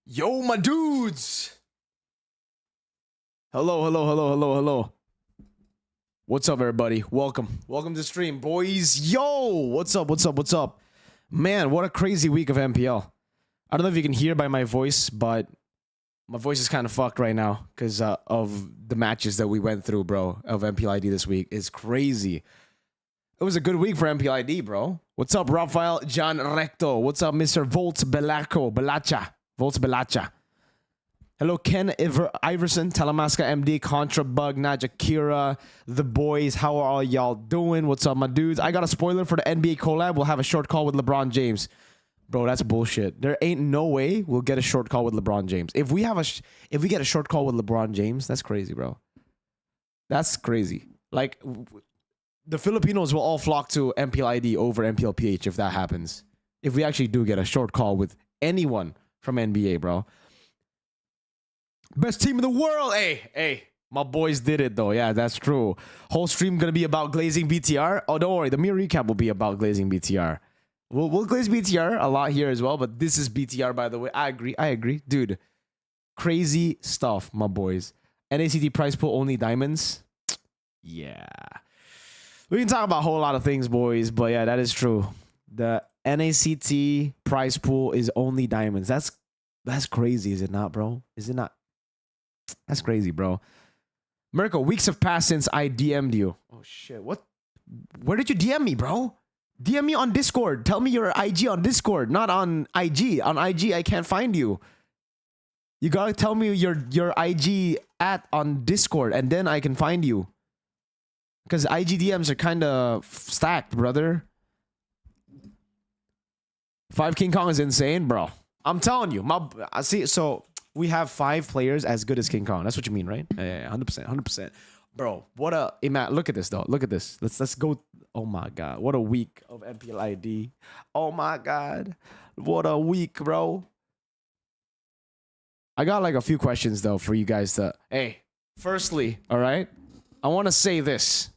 Yo, my dudes! Hello. What's up, everybody? Welcome to the stream, boys. Yo, what's up? Man, what a crazy week of MPL. I don't know if you can hear by my voice, but my voice is kind of fucked right now because of the matches that we went through, bro, of MPLID this week. It's crazy. It was a good week for MPLID, bro. What's up, Rafael John Recto? What's up, Mr. Volts Belacha? Hello, Ken Iverson, Telemaska MD, Contrabug, Najakira, the boys. How are all y'all doing? What's up, my dudes? I got a spoiler for the NBA collab. We'll have a short call with LeBron James. Bro, that's bullshit. There ain't no way we'll get a short call with LeBron James. If we get a short call with LeBron James, that's crazy, bro. That's crazy. Like, the Filipinos will all flock to MPLID over MPLPH if that happens. If we actually do get a short call with anyone from NBA, bro. Best team in the world. Hey, my boys did it though. Yeah, that's true. Whole stream gonna be about glazing BTR. Oh, don't worry, the mere recap will be about glazing BTR. We'll glaze BTR a lot here as well, but this is BTR, by the way. I agree, dude. Crazy stuff, my boys. NACT prize pool only diamonds. Yeah, we can talk about a whole lot of things, boys, but yeah, that is true. The NACT prize pool is only diamonds. That's crazy, is it not, bro? Is it not? That's crazy, bro. Mirko, weeks have passed since I DM'd you. Oh shit, what? Where did you DM me, bro? DM me on Discord. Tell me your IG on Discord, not on IG. On IG, I can't find you. You gotta tell me your IG at on Discord, and then I can find you. Because IG DMs are kind of stacked, brother. 5 King Kong is insane, bro. I'm telling you. I see. So we have 5 players as good as King Kong. That's what you mean, right? Yeah, 100%. Bro, what a... Look at this, though. Look at this. Let's go... Oh, my God. What a week of MPLID. Oh, my God. What a week, bro. I got, like, a few questions, though, for you guys to... Hey, firstly, all right? I want to say this.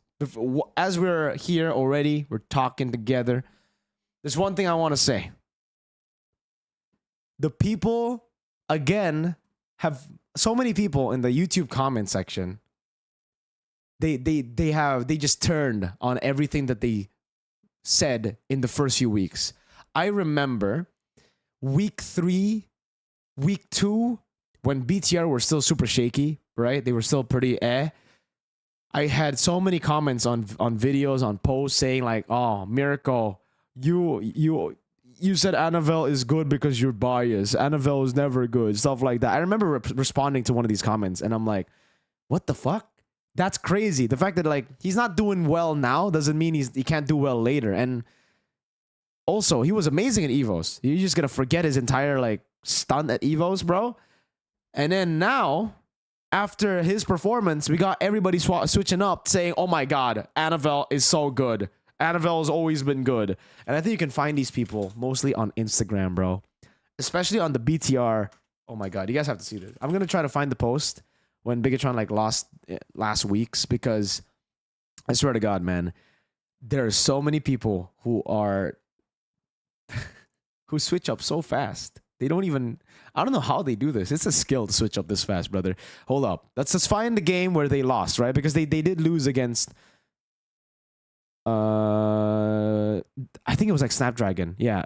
As we're here already, we're talking together. There's one thing I want to say. The people, again, have so many people in the YouTube comment section. They just turned on everything that they said in the first few weeks. I remember week 3, week 2, when BTR were still super shaky, right? They were still pretty I had so many comments on videos, on posts saying like, "Oh, Mirko, you said Annabelle is good because you're biased. Annabelle is never good." Stuff like that. I remember responding to one of these comments, and I'm like, "What the fuck? That's crazy." The fact that like he's not doing well now doesn't mean he can't do well later. And also, he was amazing at EVOS. You're just gonna forget his entire like stunt at EVOS, bro. And then now, after his performance, we got everybody switching up, saying, "Oh my God, Annabelle is so good. Annabelle has always been good." And I think you can find these people mostly on Instagram, bro. Especially on the BTR. Oh my God, you guys have to see this. I'm going to try to find the post when Bigatron like lost last week's, because I swear to God, man, there are so many people who are who switch up so fast. They don't even... I don't know how they do this. It's a skill to switch up this fast, brother. Hold up. Let's find the game where they lost, right? Because they did lose against... I think it was like Snapdragon. Yeah.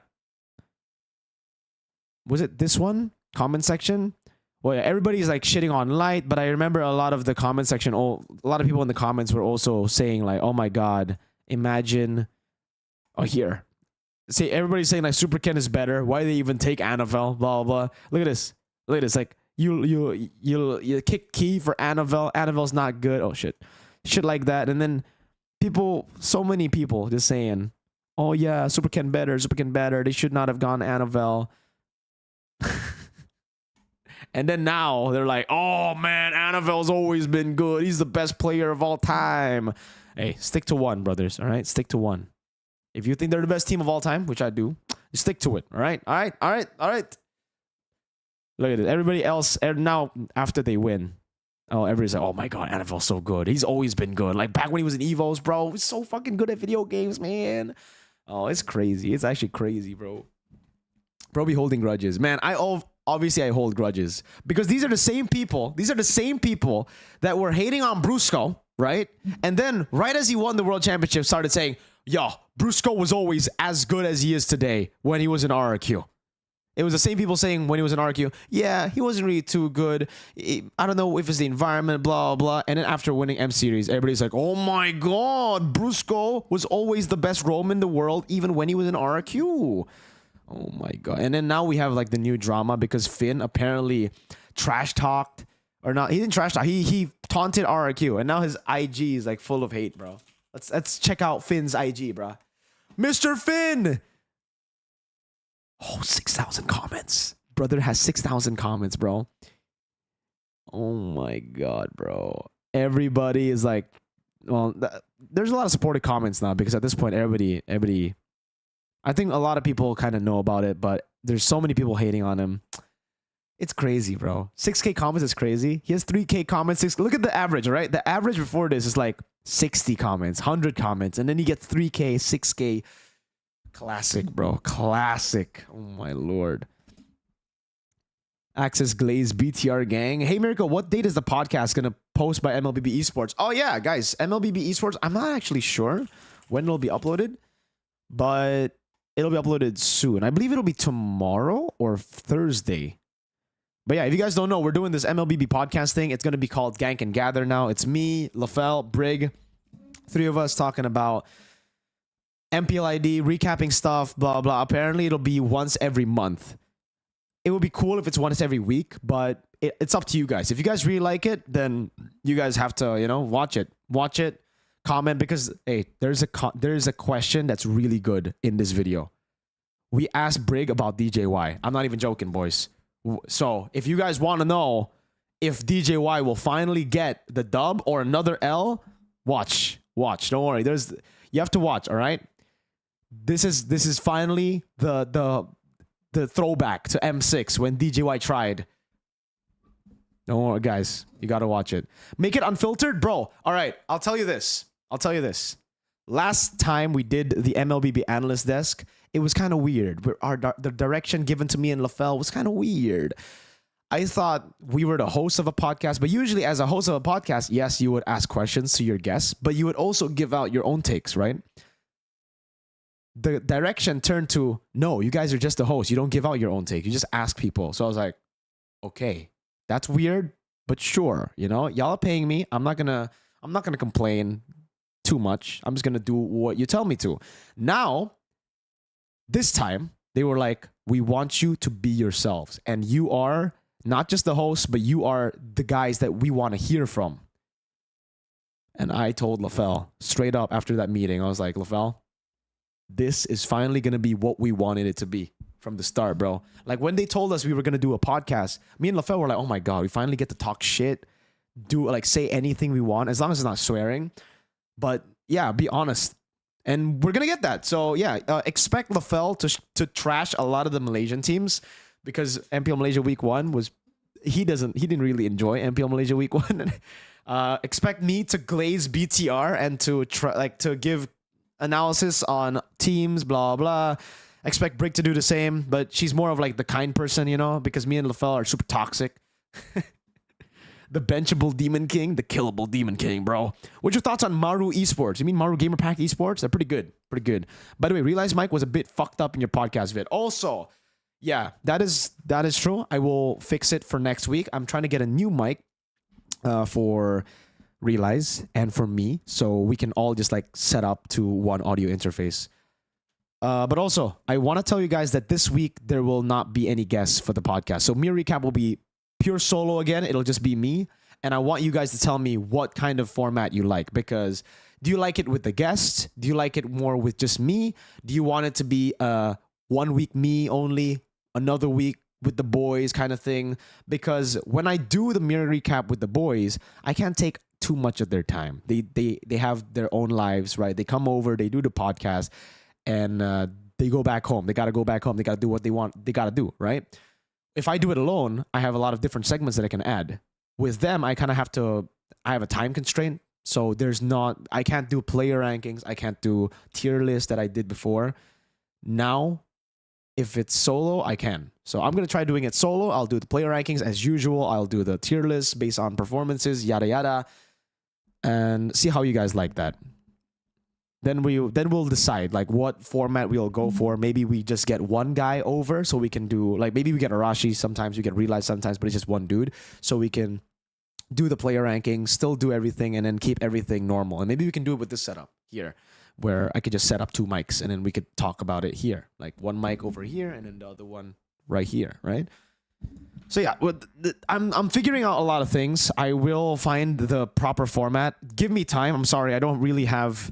Was it this one? Comment section? Well, yeah, everybody's like shitting on Light, but I remember a lot of the comment section, a lot of people in the comments were also saying like, "Oh my God, imagine..." Oh, here. See, everybody's saying like Super Ken is better. Why do they even take Annabelle? Blah, blah, blah. Look at this. Look at this. Like, you kick key for Annabelle. Annabelle's not good. Oh, shit. Shit like that. And then... people, so many people just saying, "Oh yeah, Super Ken better, Super Ken better. They should not have gone Annabelle." And then now they're like, "Oh man, Annabelle's always been good. He's the best player of all time." Hey, stick to one, brothers. All right, stick to one. If you think they're the best team of all time, which I do, stick to it. All right. Look at it. Everybody else now after they win. Oh, everybody's like, "Oh my God, Annabelle's so good. He's always been good. Like back when he was in EVOS, bro. He's so fucking good at video games, man." Oh, it's crazy. It's actually crazy, bro. Bro be holding grudges. Man, obviously I hold grudges because these are the same people. These are the same people that were hating on Brusco, right? And then right as he won the world championship, started saying, "Yo, Brusco was always as good as he is today when he was in RRQ." It was the same people saying when he was in RRQ, yeah, he wasn't really too good. I don't know if it's the environment, blah, blah. And then after winning M Series, everybody's like, oh my God, Brusco was always the best roam in the world, even when he was in RRQ. Oh my God. And then now we have like the new drama because Finn apparently trash talked, or not. He didn't trash talk. He taunted RRQ. And now his IG is like full of hate, bro. Let's check out Finn's IG, bro. Mr. Finn. Oh, 6,000 comments. Brother has 6,000 comments, bro. Oh my God, bro. Everybody is like, well, there's a lot of supportive comments now because at this point, everybody, I think a lot of people kind of know about it, but there's so many people hating on him. It's crazy, bro. 6K comments is crazy. He has 3K comments. Look at the average, right? The average before this is like 60 comments, 100 comments, and then he gets 3K, 6K. Classic, bro. Classic. Oh my Lord. Access Glaze BTR gang. Hey Mirko, what date is the podcast gonna post by MLBB Esports? Oh yeah, guys, MLBB Esports. I'm not actually sure when it'll be uploaded, but it'll be uploaded soon. I believe it'll be tomorrow or Thursday. But yeah, if you guys don't know, we're doing this MLBB podcast thing. It's gonna be called Gank and Gather now. It's me, Lafel, Brig, three of us talking about MPLID, recapping stuff, blah, blah. Apparently, it'll be once every month. It would be cool if it's once every week, but it's up to you guys. If you guys really like it, then you guys have to, you know, watch it. Watch it, comment, because, hey, there's a question that's really good in this video. We asked Brig about DJY. I'm not even joking, boys. So, if you guys want to know if DJY will finally get the dub or another L, watch. Don't worry. You have to watch, all right? This is finally the throwback to M6 when DJY tried. Don't worry, guys. You gotta watch it. Make it unfiltered, bro. All right, I'll tell you this. Last time we did the MLBB analyst desk, it was kind of weird. The direction given to me and Lafel was kind of weird. I thought we were the host of a podcast, but usually as a host of a podcast, yes, you would ask questions to your guests, but you would also give out your own takes, right? The direction turned to, no, you guys are just the host. You don't give out your own take. You just ask people. So I was like, okay, that's weird, but sure, you know, y'all are paying me. I'm not gonna complain too much. I'm just gonna do what you tell me to. Now, this time, they were like, we want you to be yourselves. And you are not just the host, but you are the guys that we want to hear from. And I told Lafel straight up after that meeting, I was like, Lafel, this is finally going to be what we wanted it to be from the start, bro. Like when they told us we were going to do a podcast, me and Lafel were like, oh my God, we finally get to talk shit, say anything we want, as long as it's not swearing. But yeah, be honest. And we're going to get that. So yeah, expect Lafel to trash a lot of the Malaysian teams because MPL Malaysia week 1 was, he didn't really enjoy MPL Malaysia week 1. Expect me to glaze BTR and to give analysis on teams, blah, blah. Expect Brig to do the same, but she's more of like the kind person, you know, because me and Lafel are super toxic. The benchable Demon King, the killable Demon King, bro. What's your thoughts on Maru Esports? You mean Maru Gamer Pack Esports? They're pretty good. Pretty good. By the way, realize Mike was a bit fucked up in your podcast vid. Also, yeah, that is true. I will fix it for next week. I'm trying to get a new mic for Realize and for me, so we can all just like set up to one audio interface. But also, I want to tell you guys that this week there will not be any guests for the podcast. So Mir Recap will be pure solo again. It'll just be me. And I want you guys to tell me what kind of format you like, because do you like it with the guests? Do you like it more with just me? Do you want it to be 1 week me only, another week with the boys kind of thing? Because when I do the Mirror Recap with the boys, I can't take too much of their time. They have their own lives, right? They come over, they do the podcast, and they go back home. They got to go back home. They got to do what they want. They got to do, right? If I do it alone, I have a lot of different segments that I can add. With them, I kind of I have a time constraint. So I can't do player rankings. I can't do tier list that I did before. Now, if it's solo, I can. So I'm going to try doing it solo. I'll do the player rankings as usual. I'll do the tier list based on performances, yada yada, and see how you guys like that. Then we'll decide like what format we'll go for. Maybe we just get one guy over so we can do like, maybe we get Arashi sometimes, we get Relight sometimes, but it's just one dude, so we can do the player rankings, still do everything, and then keep everything normal. And maybe we can do it with this setup here, where I could just set up 2 mics and then we could talk about it here. Like one mic over here and then the other one right here, right? So yeah, I'm figuring out a lot of things. I will find the proper format. Give me time. I'm sorry, I don't really have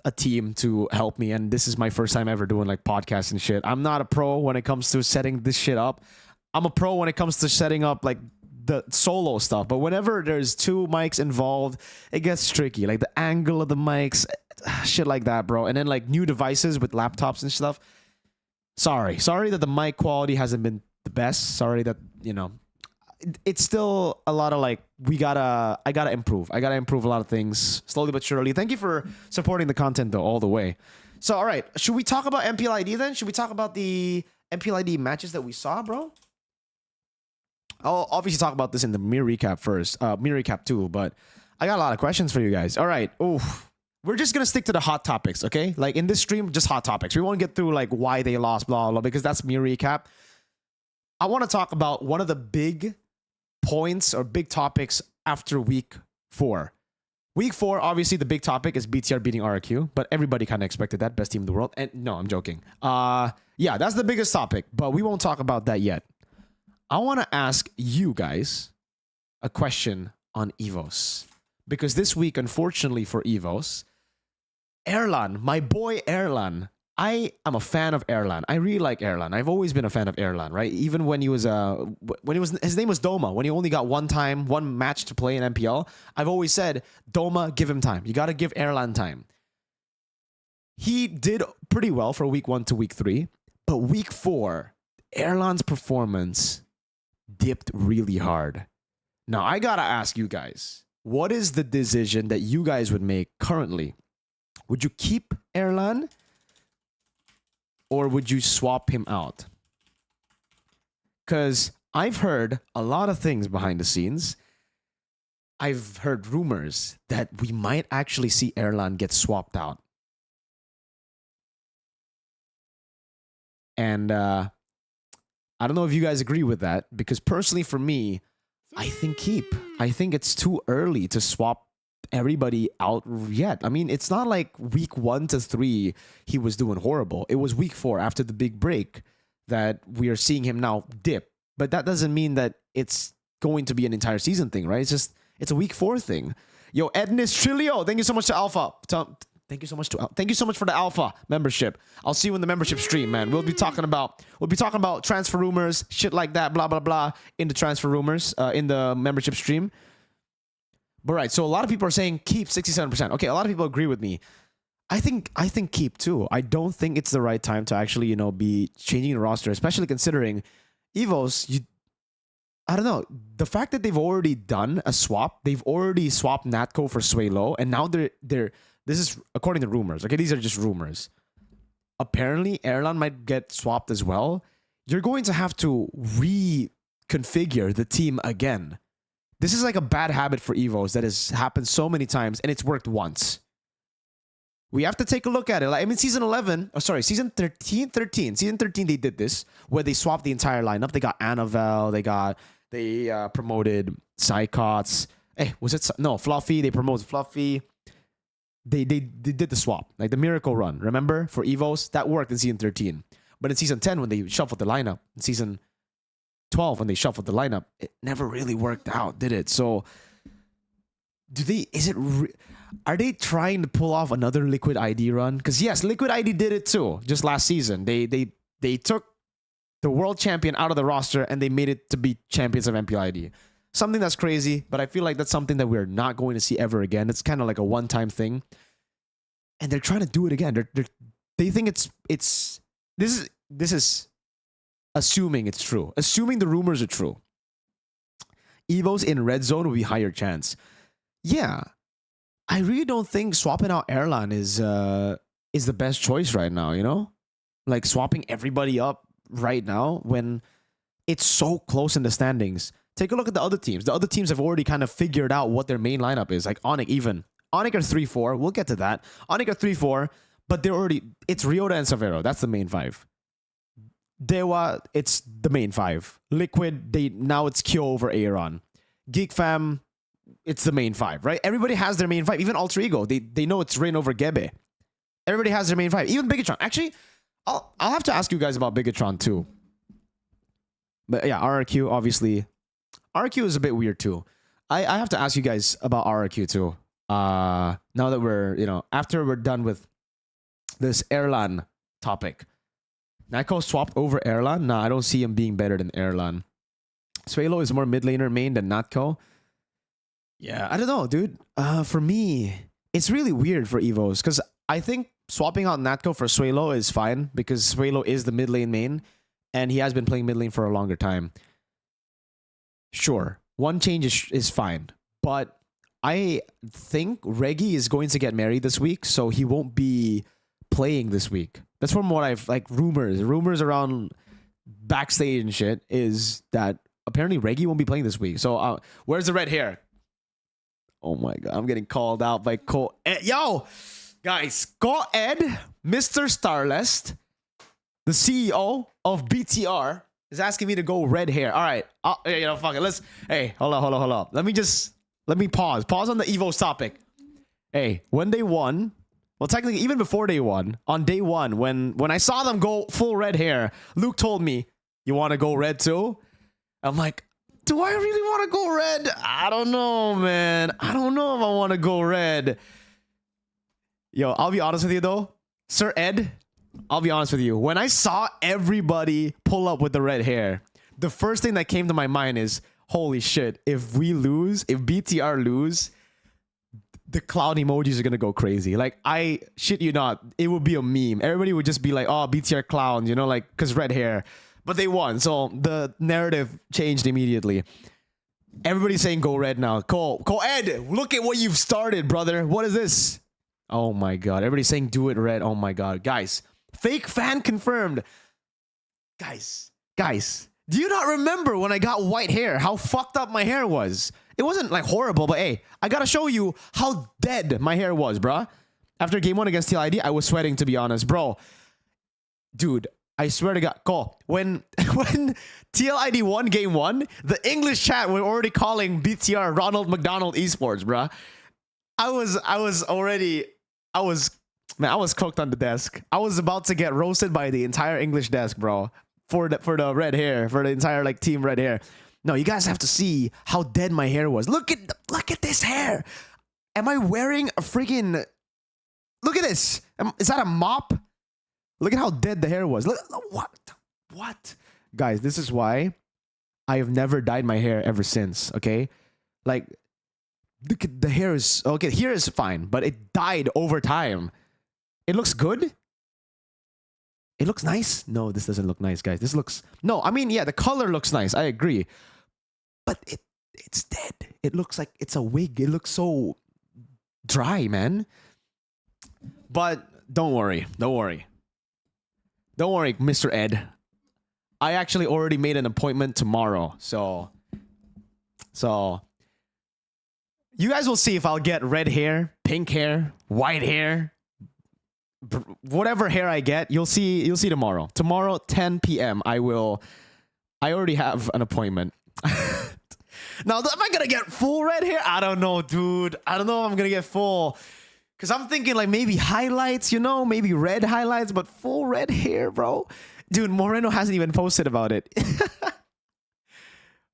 a team to help me, and this is my first time ever doing like podcasts and shit. I'm not a pro when it comes to setting this shit up. I'm a pro when it comes to setting up like the solo stuff, but whenever there's 2 mics involved, it gets tricky. Like the angle of the mics, shit like that, bro. And then like new devices with laptops and stuff. Sorry that the mic quality hasn't been the best. Sorry that, you know, it's still a lot of like, I gotta improve. I gotta improve a lot of things slowly but surely. Thank you for supporting the content though, all the way. So, all right, should we talk about MPLID then? Should we talk about the MPLID matches that we saw, bro? I'll obviously talk about this in the mirror recap first, mirror recap too, but I got a lot of questions for you guys. All right, we're just gonna stick to the hot topics, okay? Like in this stream, just hot topics. We won't get through like why they lost, blah, blah, because that's mirror recap. I want to talk about one of the big points or big topics after week 4. Week 4, obviously the big topic is BTR beating RQ, but everybody kind of expected that, best team in the world. And no, I'm joking. Yeah, that's the biggest topic, but we won't talk about that yet. I want to ask you guys a question on EVOS, because this week, unfortunately for EVOS, Erlan, my boy Erlan, I am a fan of Erlan. I really like Erlan. I've always been a fan of Erlan, right? Even when he was his name was Doma, when he only got one match to play in MPL, I've always said, Doma, give him time. You got to give Erlan time. He did pretty well for week 1 to week 3, but week 4, Erlan's performance dipped really hard. Now, I got to ask you guys, what is the decision that you guys would make currently? Would you keep Erlan? Or would you swap him out? Because I've heard a lot of things behind the scenes. I've heard rumors that we might actually see Erlan get swapped out. And I don't know if you guys agree with that, because personally for me, I think keep. I think it's too early to swap everybody out yet. I mean, it's not like week 1 to 3 he was doing horrible. It was week 4 after the big break that we are seeing him now dip. But that doesn't mean that it's going to be an entire season thing, right? It's a week 4 thing. Yo, Ednis Trilio, thank you so much to Alpha. Thank you so much for the Alpha membership. I'll see you in the membership stream, man. We'll be talking about transfer rumors, shit like that, blah blah blah, in the transfer rumors in the membership stream. But right, so a lot of people are saying keep 67%. Okay, a lot of people agree with me. I think keep too. I don't think it's the right time to actually, you know, be changing the roster, especially considering EVOS. I don't know, the fact that they've already done a swap. They've already swapped Natco for Swaylo, and now they're this is according to rumors. Okay, these are just rumors. Apparently, Erlan might get swapped as well. You're going to have to reconfigure the team again. This is like a bad habit for EVOS that has happened so many times, and it's worked once. We have to take a look at it. Like, I mean, season 13, they did this, where they swapped the entire lineup. They got Anavel, they promoted Psychots. Was it? No, Fluffy. They promoted Fluffy. They did the swap, like the Miracle Run. Remember, for EVOS? That worked in season 13. But in season 10, when they shuffled the lineup, in season 12 when they shuffled the lineup, it never really worked out, did it? So are they trying to pull off another Liquid ID run? Because yes, Liquid ID did it too, just last season. They took the world champion out of the roster and they made it to be champions of MPLID. Something that's crazy, but I feel like that's something that we're not going to see ever again. It's kind of like a one-time thing, and they're trying to do it again. They think this is assuming it's true. Assuming the rumors are true. EVOS in red zone will be higher chance. Yeah. I really don't think swapping out Erlan is the best choice right now, you know? like swapping everybody up right now when it's so close in the standings. Take a look at the other teams. The other teams have already kind of figured out what their main lineup is. Like Onyx even. Onyx are 3-4. We'll get to that. Onyx are 3-4, but they're already... It's Ryota and Savero. That's the main 5. Dewa, it's the main 5. Liquid, now it's Kyo over Aeron. Geek Fam, it's the main 5, right? Everybody has their main 5. Even Alter Ego, they know it's Rin over Gebe. Everybody has their main 5. Even Bigatron. Actually, I'll have to ask you guys about Bigatron too. But yeah, RRQ, obviously. RRQ is a bit weird too. I have to ask you guys about RRQ too. Now that we're, you know, after we're done with this Erlan topic. Niko swapped over Erlan? Nah, I don't see him being better than Erlan. Suelo is more mid laner main than Natko. Yeah, I don't know, dude. For me, it's really weird for EVOS because I think swapping out Natko for Suelo is fine because Suelo is the mid lane main and he has been playing mid lane for a longer time. Sure, one change is fine, but I think Reggie is going to get married this week, so he won't be playing this week. That's from what I've, like, rumors around backstage and shit is that apparently Reggie won't be playing this week. So where's the red hair? Oh my god, I'm getting called out by Yo, guys, Ed, Mr. Starlest, the CEO of BTR, is asking me to go red hair. All right, you know, fuck it. Hey, hold on. Let me pause on the EVOS topic. Hey, when they won. Well, technically, even before day one, on day one, when I saw them go full red hair, Luke told me, you want to go red too? I'm like, do I really want to go red? I don't know, man. I don't know if I want to go red. Yo, I'll be honest with you, though. Sir Ed, I'll be honest with you. When I saw everybody pull up with the red hair, the first thing that came to my mind is, holy shit, if we lose, if BTR lose... the clown emojis are gonna go crazy. Like, I shit you not, it would be a meme. Everybody would just be like, oh, BTR clown, you know, like, because red hair. But they won, so the narrative changed immediately. Everybody's saying go red now. Ed, look at what you've started, brother. What is this? Oh my god. Everybody's saying do it red. Oh my god. Guys, fake fan confirmed. Guys, do you not remember when I got white hair, how fucked up my hair was? It wasn't like horrible, but hey, I gotta show you how dead my hair was, bruh. After game 1 against TLID, I was sweating, to be honest, bro. Dude, I swear to God, when TLID won game 1, the English chat were already calling BTR Ronald McDonald Esports, bruh. I was cooked on the desk. I was about to get roasted by the entire English desk, bro. For the red hair, for the entire like team red hair. No, you guys have to see how dead my hair was. Look at this hair. Am I wearing a freaking... Look at this. Is that a mop? Look at how dead the hair was. Look, what? Guys, this is why I have never dyed my hair ever since, okay? Like, look at the hair is... Okay, here is fine, but it died over time. It looks good. It looks nice. No, this doesn't look nice, guys. This looks... No, I mean, yeah, the color looks nice. I agree. But it's dead. It looks like it's a wig. It looks so dry, man. But don't worry. Don't worry, Mr. Ed. I actually already made an appointment tomorrow. So you guys will see if I'll get red hair, pink hair, white hair, whatever hair I get. You'll see tomorrow. Tomorrow, 10 p.m. I already have an appointment. Now, am I gonna get full red hair? I don't know, dude. I don't know if I'm gonna get full. Because I'm thinking like maybe highlights, you know? Maybe red highlights, but full red hair, bro. Dude, Moreno hasn't even posted about it.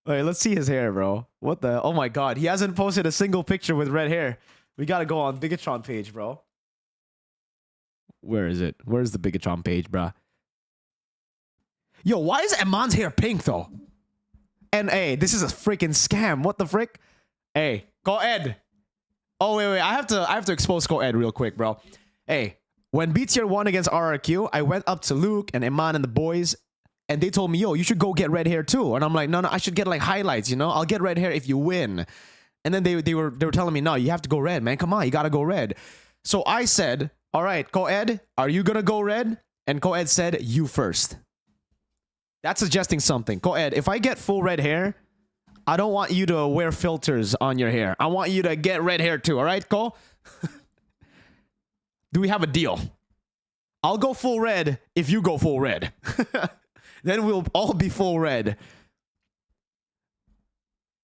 Wait, let's see his hair, bro. What the? Oh my god. He hasn't posted a single picture with red hair. We gotta go on Bigatron page, bro. Where is it? Where's the Bigatron page, bro? Yo, why is Eman's hair pink, though? And hey, this is a freaking scam. What the frick? Hey, go Ed. Oh, wait. I have to expose Go Ed real quick, bro. Hey, when BTR won against RRQ, I went up to Luke and Eman and the boys, and they told me, yo, you should go get red hair too. And I'm like, no, I should get like highlights, you know? I'll get red hair if you win. And then they were telling me, no, you have to go red, man. Come on, you gotta go red. So I said, all right, Go Ed, are you gonna go red? And Coed said, you first. That's suggesting something. Coed, if I get full red hair, I don't want you to wear filters on your hair. I want you to get red hair too, all right, Ko? Do we have a deal? I'll go full red if you go full red. Then we'll all be full red.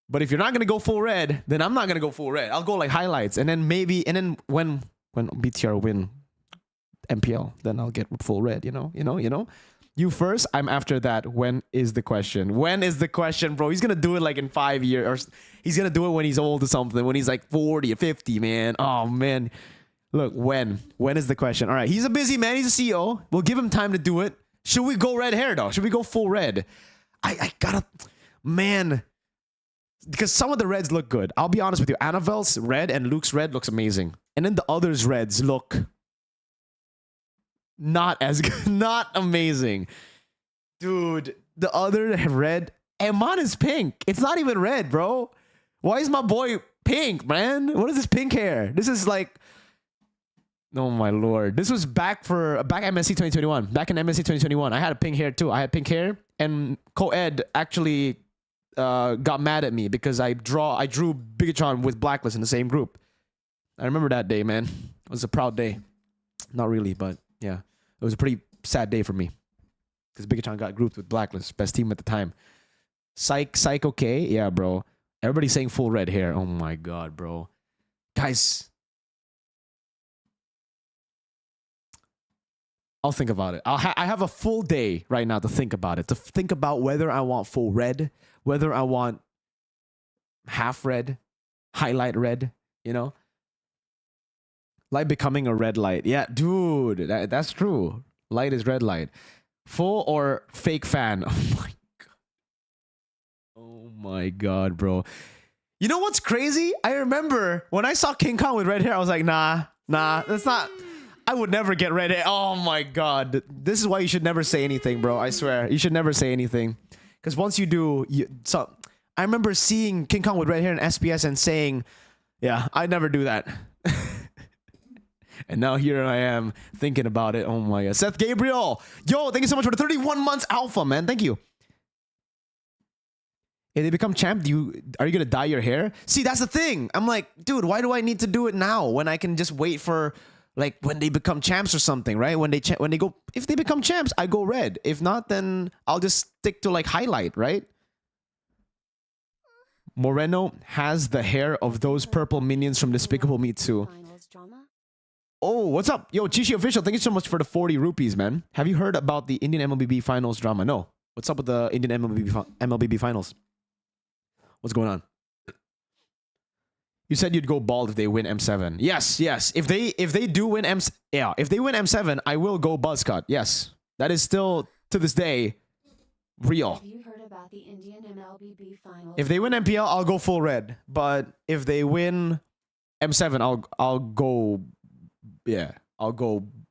But if you're not going to go full red, then I'm not going to go full red. I'll go like highlights. And then maybe, and then when BTR win MPL, then I'll get full red, you know? You first, I'm after that. When is the question? When is the question, bro? He's going to do it like in 5 years. Or he's going to do it when he's old or something. When he's like 40 or 50, man. Oh, man. Look, when? When is the question? All right, he's a busy man. He's a CEO. We'll give him time to do it. Should we go red hair, though? Should we go full red? I gotta... Man... Because some of the reds look good. I'll be honest with you. Annabelle's red and Luke's red looks amazing. And then the others' reds look not as good. Not amazing. Dude, the other red... Eman is pink. It's not even red, bro. Why is my boy pink, man? What is this pink hair? This is like... Oh my lord. This was back MSC 2021. Back in MSC 2021. I had a pink hair too. I had pink hair. And Coed actually... got mad at me because I drew Bigatron with Blacklist in the same group. I remember that day, man. It was a proud day. Not really, but yeah. It was a pretty sad day for me. Because Bigatron got grouped with Blacklist. Best team at the time. Psych, okay? Yeah, bro. Everybody's saying full red hair. Oh my god, bro. Guys. I'll think about it. I have a full day right now to think about it. To think about whether I want full red, whether I want half red, highlight red, you know? Light becoming a red light. Yeah, dude, that's true. Light is red light. Full or fake fan? Oh my god. Oh my god, bro. You know what's crazy? I remember when I saw King Kong with red hair, I was like, nah, that's not... I would never get red hair. Oh my god. This is why you should never say anything, bro. I swear. You should never say anything. Because once you do... I remember seeing King Kong with red hair in SPS and saying, yeah, I'd never do that. And now here I am thinking about it. Oh my god. Seth Gabriel. Yo, thank you so much for the 31 months alpha, man. Thank you. If they become champ, are you going to dye your hair? See, that's the thing. I'm like, dude, why do I need to do it now when I can just wait for... Like when they become champs or something, right? When they go, if they become champs, I go red. If not, then I'll just stick to like highlight, right? Moreno has the hair of those purple minions from Despicable Me 2. Oh, what's up? Yo, Chishi Official, thank you so much for the 40 rupees, man. Have you heard about the Indian MLBB finals drama? No. What's up with the Indian MLBB finals? What's going on? You said you'd go bald if they win M7. Yes. If they do win if they win M7, I will go buzz cut. Yes. That is still to this day real. Have you heard about the Indian MLBB finals? If they win MPL, I'll go full red. But if they win M7, I'll go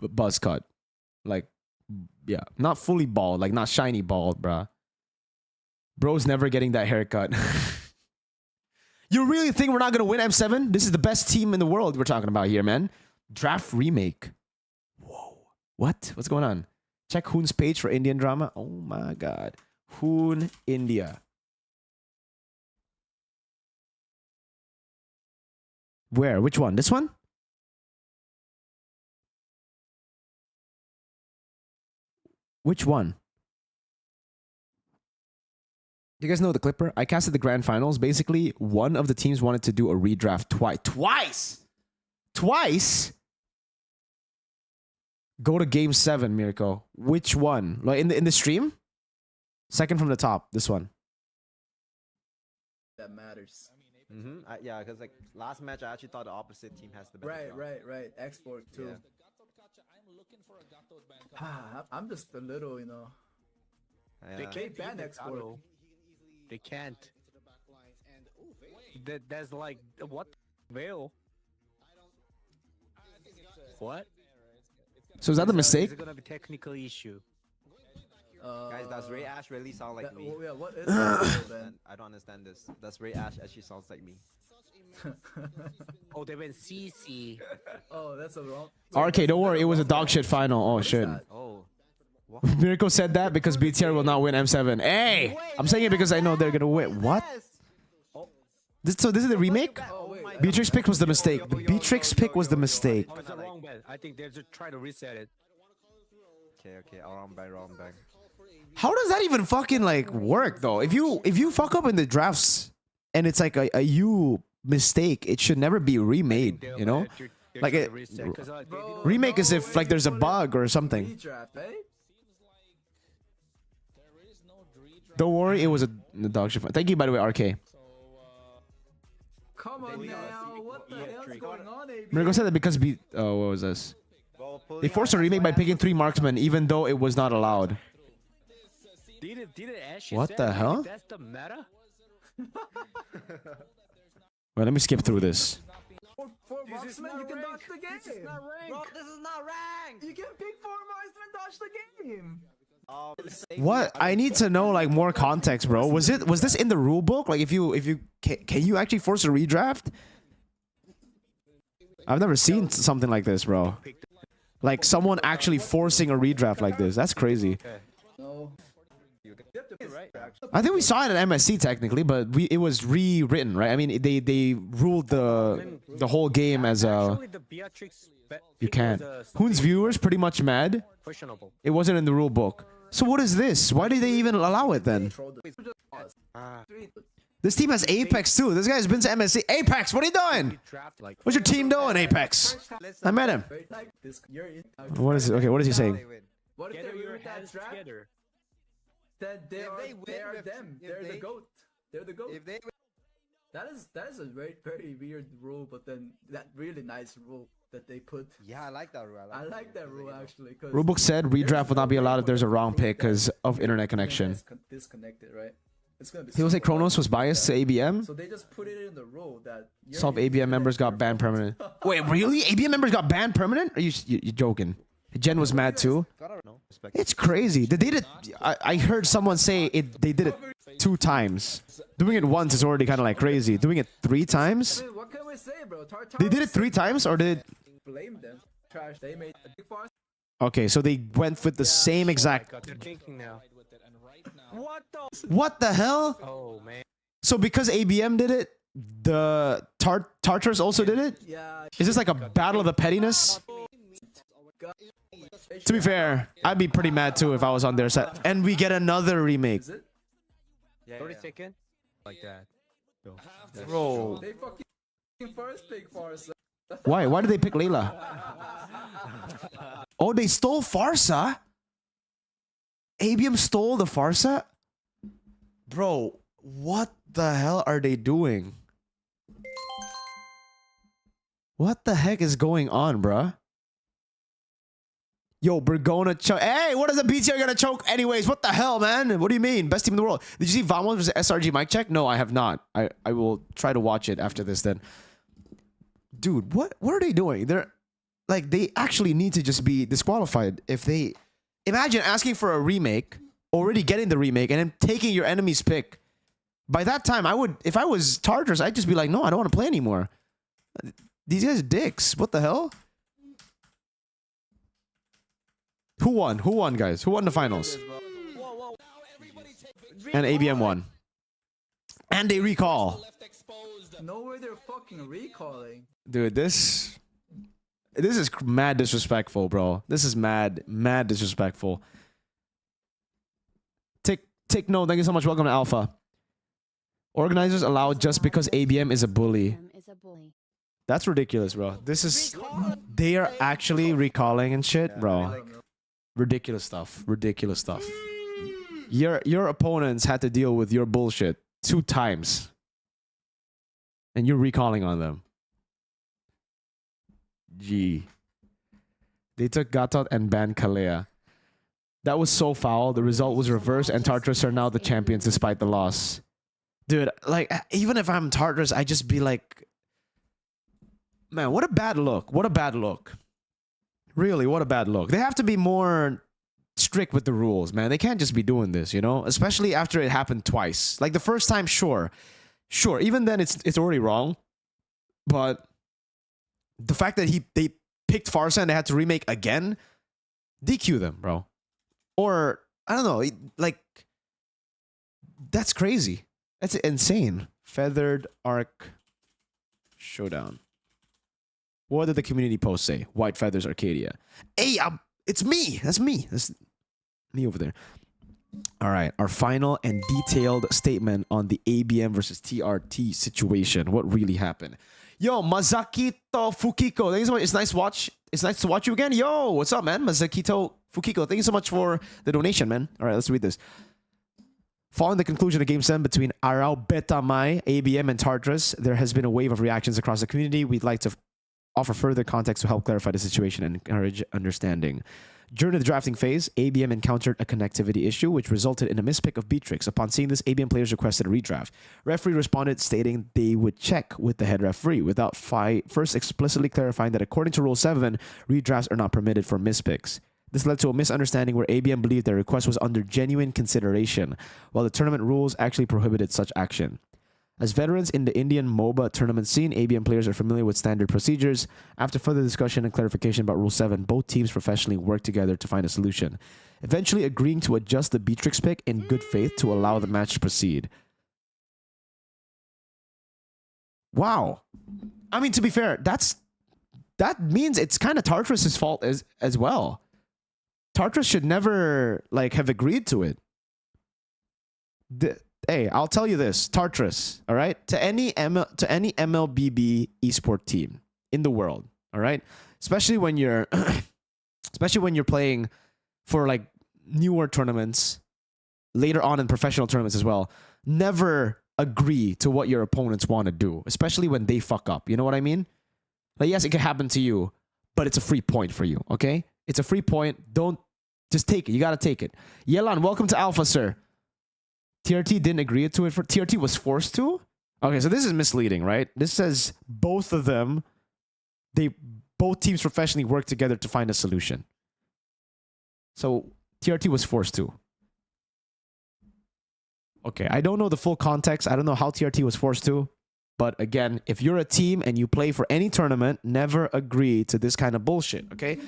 buzz cut. Like yeah, not fully bald, like not shiny bald, bruh. Bro's never getting that haircut. You really think we're not going to win M7? This is the best team in the world we're talking about here, man. Draft remake. Whoa. What? What's going on? Check Hoon's page for Indian drama. Oh my god. Hoon, India. Where? Which one? This one? Which one? Do you guys know the Clipper? I casted the grand finals. Basically, one of the teams wanted to do a redraft twice. Go to game 7, Mirko. Which one? Like in the stream? Second from the top. This one. That matters. Yeah, because like last match, I actually thought the opposite team has the better. Right. Export too. Yeah. I'm just a little, you know. Yeah. They ban export. They can't. There's like what? Veil. What? So is that the mistake? It's gonna be a technical issue. Guys, does Ray Ash really sound like me? Yeah, what is that? I don't understand this. Does Ray Ash actually sounds like me? Oh, they went CC. Oh, that's a wrong. RK, don't worry. It was a dog shit final. Oh shit. Oh, Mirko said that because BTR will not win M7. Hey, I'm saying it because I know they're gonna win. What? So this is the remake? Oh my God. Beatrix pick was the mistake. The Beatrix pick was the mistake. Oh, it's the wrong bet. I think they're just trying to reset it. Okay, wrong bang. How does that even fucking like work though? If you fuck up in the drafts and it's like a you mistake, it should never be remade. You know, like it, remake is if like there's a bug or something. Redraft, eh? Don't worry, it was a dog shit. Thank you by the way, RK. Come on now, what the hell's going on, AB? Mirko said that because oh, what was this? Well, They forced a remake by picking 3 marksmen, even though it was not allowed. Did it actually What say the that? hell? That's the meta? Well, let me skip through this. Four marksmen, you can dodge the game. This is not ranked. Bro, this is not ranked. You can pick 4 marksmen, dodge the game. What? I need to know like more context, bro. Was this in the rule book? Like if you can you actually force a redraft? I've never seen something like this, bro. Like someone actually forcing a redraft like this. That's crazy. No. I think we saw it at MSC technically, but it was rewritten, right? I mean, they ruled the whole game as a Actually, the Beatrix bet you pick can't. was, Hoon's viewers pretty much mad. questionable. It wasn't in the rule book. So what is this? Why did they even allow it then? Ah, This team has Apex too. This guy's been to MSC. Apex, what are you doing? draft like What's your team doing, Apex? I met him. You're in. What is it? Okay, what is he saying? What if gather they your win that hands draft? together. Then they If are, they win they are with- them. if They're the they- goat. They're the goat. If they That is a very weird rule, but then that really nice rule that they put. Yeah, I like that rule. I like that rule actually. Cause Rulebook said redraft will not be allowed if there's a wrong pick because of internet connection. Disconnected, right? It's gonna be. People say super Kronos was hard. biased to ABM. So they just put it in the rule that. you're Some of using ABM it members as got your banned fault. permanent. Wait, really? ABM members got banned permanent? Are you joking? Jen was mad too. gotta know. Respect. It's crazy. They did it. I heard someone say it. They did it 2 times. Doing it once is already kind of like crazy. Doing it 3 times? I mean, what can we say, bro? Tartarus They did it 3 times, or did? blame them. Trash. They made a big farce. Okay, so they went with the same exact. God, they're thinking now. What the? What the hell? Oh man. So because ABM did it, the Tartarus also did it? Yeah. Is this like a battle of the pettiness? To be fair, I'd be pretty mad too if I was on their side. And we get another remake. Is it? Yeah, 30 seconds? Like that. Bro. They fucking first pick farce. Why? Why did they pick Layla? Oh, they stole Farsa? ABM stole the Farsa? Bro, what the hell are they doing? What the heck is going on, bruh? Yo, we're gonna choke. Hey, what is the BTR gonna choke anyways? What the hell, man? What do you mean? Best team in the world. Did you see Vamos versus SRG mic check? No, I have not. I will try to watch it after this then. Dude, what are they doing? They're like, they actually need to just be disqualified if they imagine asking for a remake, already getting the remake, and then taking your enemy's pick. By that time, I would, if I was Tartarus, I'd just be like, no, I don't want to play anymore. These guys are dicks. What the hell? Who won? Who won, guys? Who won the finals? And ABM won. And they recall. No way they're fucking recalling. Dude, this is mad disrespectful, bro. This is mad disrespectful. Take note. Thank you so much. Welcome to Alpha. Organizers allow just because ABM is a bully. Is a bully. That's ridiculous, bro. This is, they are actually recalling and shit, bro. Ridiculous stuff. Ridiculous stuff. Your opponents had to deal with your bullshit 2 times. And you're recalling on them. Gee. They took Gatot and banned Kalea. That was so foul. The result was reversed and Tartarus are now the champions despite the loss. Dude, like, even if I'm Tartarus, I just be like, man, what a bad look. What a bad look. Really, what a bad look. They have to be more strict with the rules, man. They can't just be doing this, you know? Especially after it happened twice. Like the first time, sure. Sure, even then it's already wrong. But the fact that they picked Farsa and they had to remake again, DQ them, bro. Or I don't know, like that's crazy. That's insane. Feathered Arc Showdown. What did the community post say? White Feathers Arcadia. Hey, it's me. That's me. That's me over there. All right, our final and detailed statement on the ABM versus TRT situation. What really happened? Yo, Mazakito Fukiko. Thank you so much. It's nice to watch. It's nice to watch you again. Yo, what's up, man? Mazakito Fukiko. Thank you so much for the donation, man. All right, let's read this. Following the conclusion of Game 7 between Arao Betamai, ABM, and Tartarus, there has been a wave of reactions across the community. We'd like to offer further context to help clarify the situation and encourage understanding. During the drafting phase, ABM encountered a connectivity issue, which resulted in a mispick of Beatrix. Upon seeing this, ABM players requested a redraft. Referee responded, stating they would check with the head referee without first explicitly clarifying that according to Rule 7, redrafts are not permitted for mispicks. This led to a misunderstanding where ABM believed their request was under genuine consideration, while the tournament rules actually prohibited such action. As veterans in the Indian MOBA tournament scene, ABM players are familiar with standard procedures. After further discussion and clarification about Rule 7, both teams professionally worked together to find a solution, eventually agreeing to adjust the Beatrix pick in good faith to allow the match to proceed. Wow. I mean, to be fair, that means it's kind of Tartarus' fault as well. Tartarus should never have agreed to it. Hey, I'll tell you this, Tartarus, all right? To any MLBB esport team in the world, all right? Especially when you're playing for newer tournaments, later on in professional tournaments as well, never agree to what your opponents want to do, especially when they fuck up. You know what I mean? Yes, it can happen to you, but it's a free point for you, okay? It's a free point. Don't just take it. You got to take it. Yelan, welcome to Alpha, sir. TRT didn't agree to it. TRT was forced to? Okay, so this is misleading, right? This says both of them, both teams professionally worked together to find a solution. So TRT was forced to. Okay, I don't know the full context. I don't know how TRT was forced to. But again, if you're a team and you play for any tournament, never agree to this kind of bullshit, okay?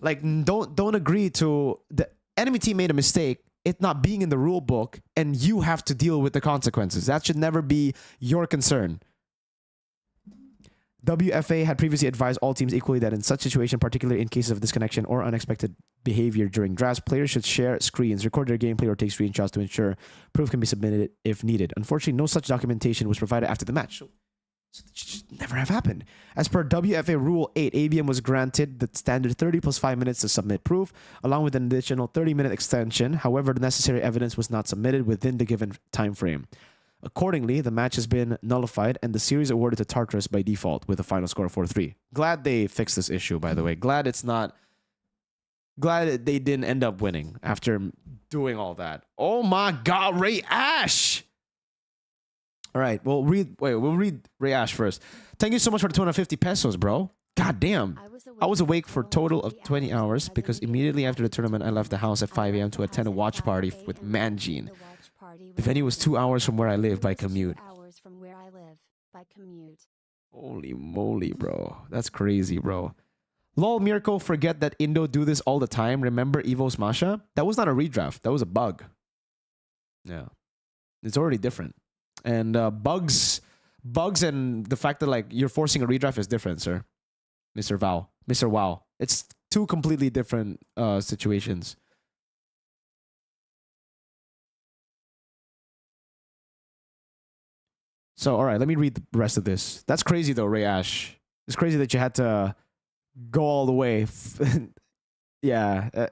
Don't agree to the enemy team made a mistake, it not being in the rule book, and you have to deal with the consequences. That should never be your concern. WFA had previously advised all teams equally that in such situation, particularly in cases of disconnection or unexpected behavior during drafts, players should share screens, record their gameplay, or take screenshots to ensure proof can be submitted if needed. Unfortunately, no such documentation was provided after the match. So it should never have happened. As per WFA Rule 8, ABM was granted the standard 30 plus 5 minutes to submit proof, along with an additional 30-minute extension. However, the necessary evidence was not submitted within the given time frame. Accordingly, the match has been nullified and the series awarded to Tartarus by default with a final score of 4-3. Glad they fixed this issue, by the way. Glad they didn't end up winning after doing all that. Oh my God, Ray Ash! All right, we'll read Ray Ash first. Thank you so much for the 250 pesos, bro. God damn. I was awake for a total of 20 hours because immediately after the tournament, I left the house at 5 a.m. to attend a watch party with Manjin. The venue was 2 hours from where I live by commute. Holy moly, bro. That's crazy, bro. Lol, Mirko, forget that Indo do this all the time. Remember EVOS Masha? That was not a redraft. That was a bug. Yeah. It's already different. And bugs and the fact that you're forcing a redraft is different, sir. Mr. Wow. It's two completely different situations. So, all right, let me read the rest of this. That's crazy, though, Ray Ash. It's crazy that you had to go all the way. Yeah,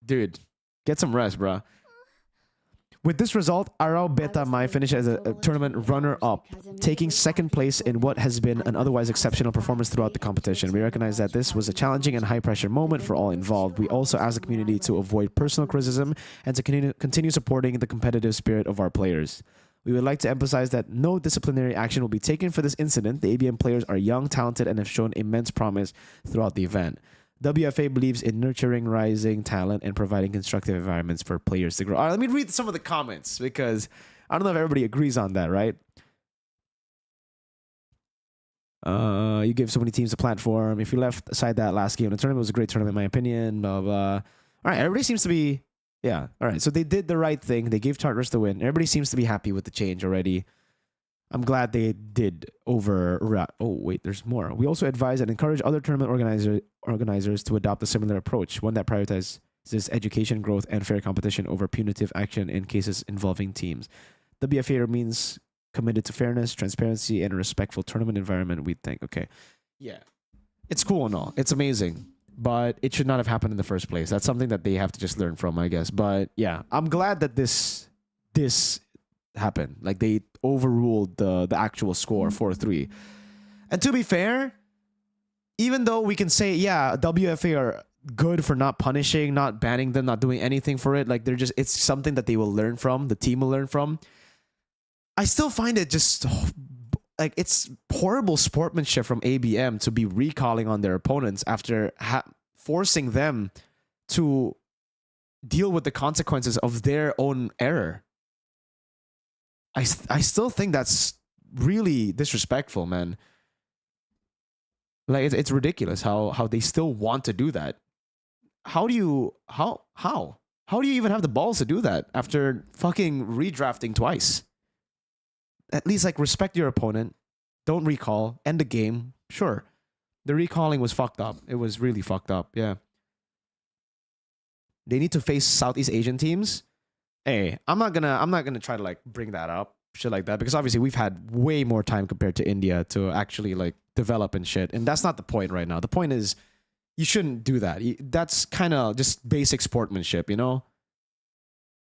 dude, get some rest, bro. With this result, Arao Beta Mai finished as a tournament runner-up, taking second place in what has been an otherwise exceptional performance throughout the competition. We recognize that this was a challenging and high-pressure moment for all involved. We also ask the community to avoid personal criticism and to continue supporting the competitive spirit of our players. We would like to emphasize that no disciplinary action will be taken for this incident. The ABM players are young, talented, and have shown immense promise throughout the event. WFA believes in nurturing rising talent and providing constructive environments for players to grow. All right, let me read some of the comments because I don't know if everybody agrees on that, right? You give so many teams a platform. If you left aside that last game, the tournament was a great tournament, in my opinion. Blah, blah. All right, everybody seems to be Yeah. All right. So they did the right thing. They gave Tartarus the win. Everybody seems to be happy with the change already. I'm glad they did over. Oh wait, there's more. We also advise and encourage other tournament organizers to adopt a similar approach, one that prioritizes education, growth, and fair competition over punitive action in cases involving teams. WFA remains committed to fairness, transparency, and a respectful tournament environment. We think. Okay, yeah, it's cool and all. It's amazing, but it should not have happened in the first place. That's something that they have to just learn from, I guess. But yeah, I'm glad that this happened. Like they overruled the actual score 4-3. And to be fair, even though we can say, yeah, WFA are good for not punishing, not banning them, not doing anything for it, like they're just, it's something that they will learn from, the team will learn from. I still find it just like it's horrible sportsmanship from ABM to be recalling on their opponents after forcing them to deal with the consequences of their own error. I still think that's really disrespectful, man. Like it's ridiculous how they still want to do that. How do you even have the balls to do that after fucking redrafting twice? At least like respect your opponent. Don't recall. End the game. Sure. The recalling was fucked up. It was really fucked up. Yeah. They need to face Southeast Asian teams. Hey, I'm not gonna try to like bring that up, shit like that, because obviously we've had way more time compared to India to actually like develop and shit, and that's not the point right now. The point is you shouldn't do that. That's kind of just basic sportsmanship, you know.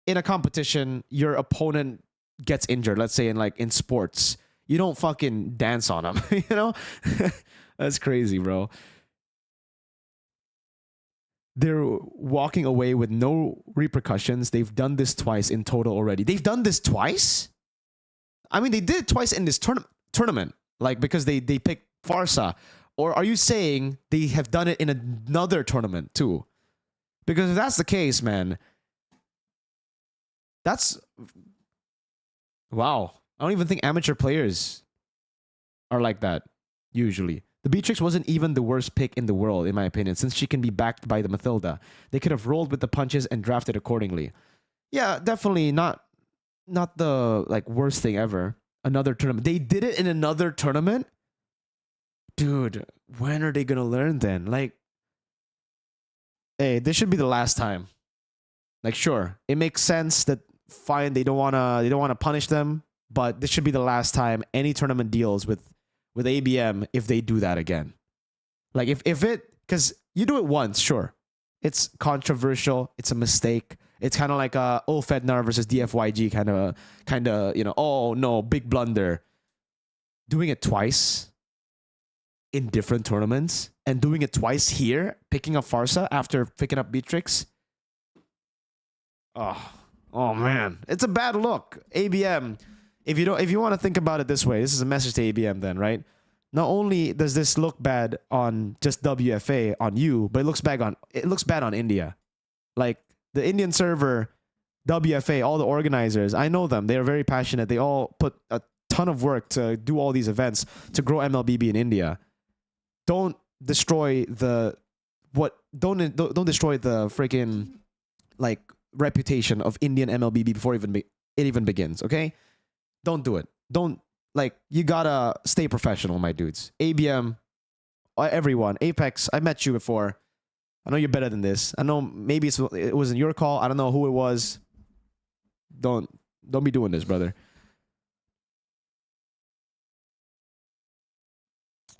In a competition, your opponent gets injured. Let's say in sports, you don't fucking dance on them, you know. That's crazy, bro. They're walking away with no repercussions. They've done this twice in total already. They've done this twice? I mean, they did it twice in this tournament. Like, because they picked Farsa. Or are you saying they have done it in another tournament too? Because if that's the case, man, that's... Wow. I don't even think amateur players are like that, usually. The Beatrix wasn't even the worst pick in the world, in my opinion, since she can be backed by the Mathilda. They could have rolled with the punches and drafted accordingly. Yeah, definitely not the like worst thing ever. Another tournament. They did it in another tournament? Dude, when are they gonna learn then? Like, hey, this should be the last time. Like, sure, it makes sense that fine, they don't wanna punish them, but this should be the last time any tournament deals with ABM if they do that again. Like if it, because you do it once, sure, it's controversial, it's a mistake, it's kind of like a Fednar versus DFYG kind of you know, oh no, big blunder. Doing it twice in different tournaments and doing it twice here, picking up Farsa after picking up Beatrix. Oh man, it's a bad look. ABM. If you want to think about it this way, this is a message to ABM then, right? Not only does this look bad on just WFA on you, but it looks bad on India. Like the Indian server, WFA, all the organizers, I know them. They are very passionate. They all put a ton of work to do all these events to grow MLBB in India. Don't destroy the freaking like reputation of Indian MLBB before it even begins, okay? Don't do it. Don't, like, you gotta stay professional, my dudes. ABM, everyone, Apex, I met you before. I know you're better than this. I know maybe it wasn't your call. I don't know who it was. Don't be doing this, brother.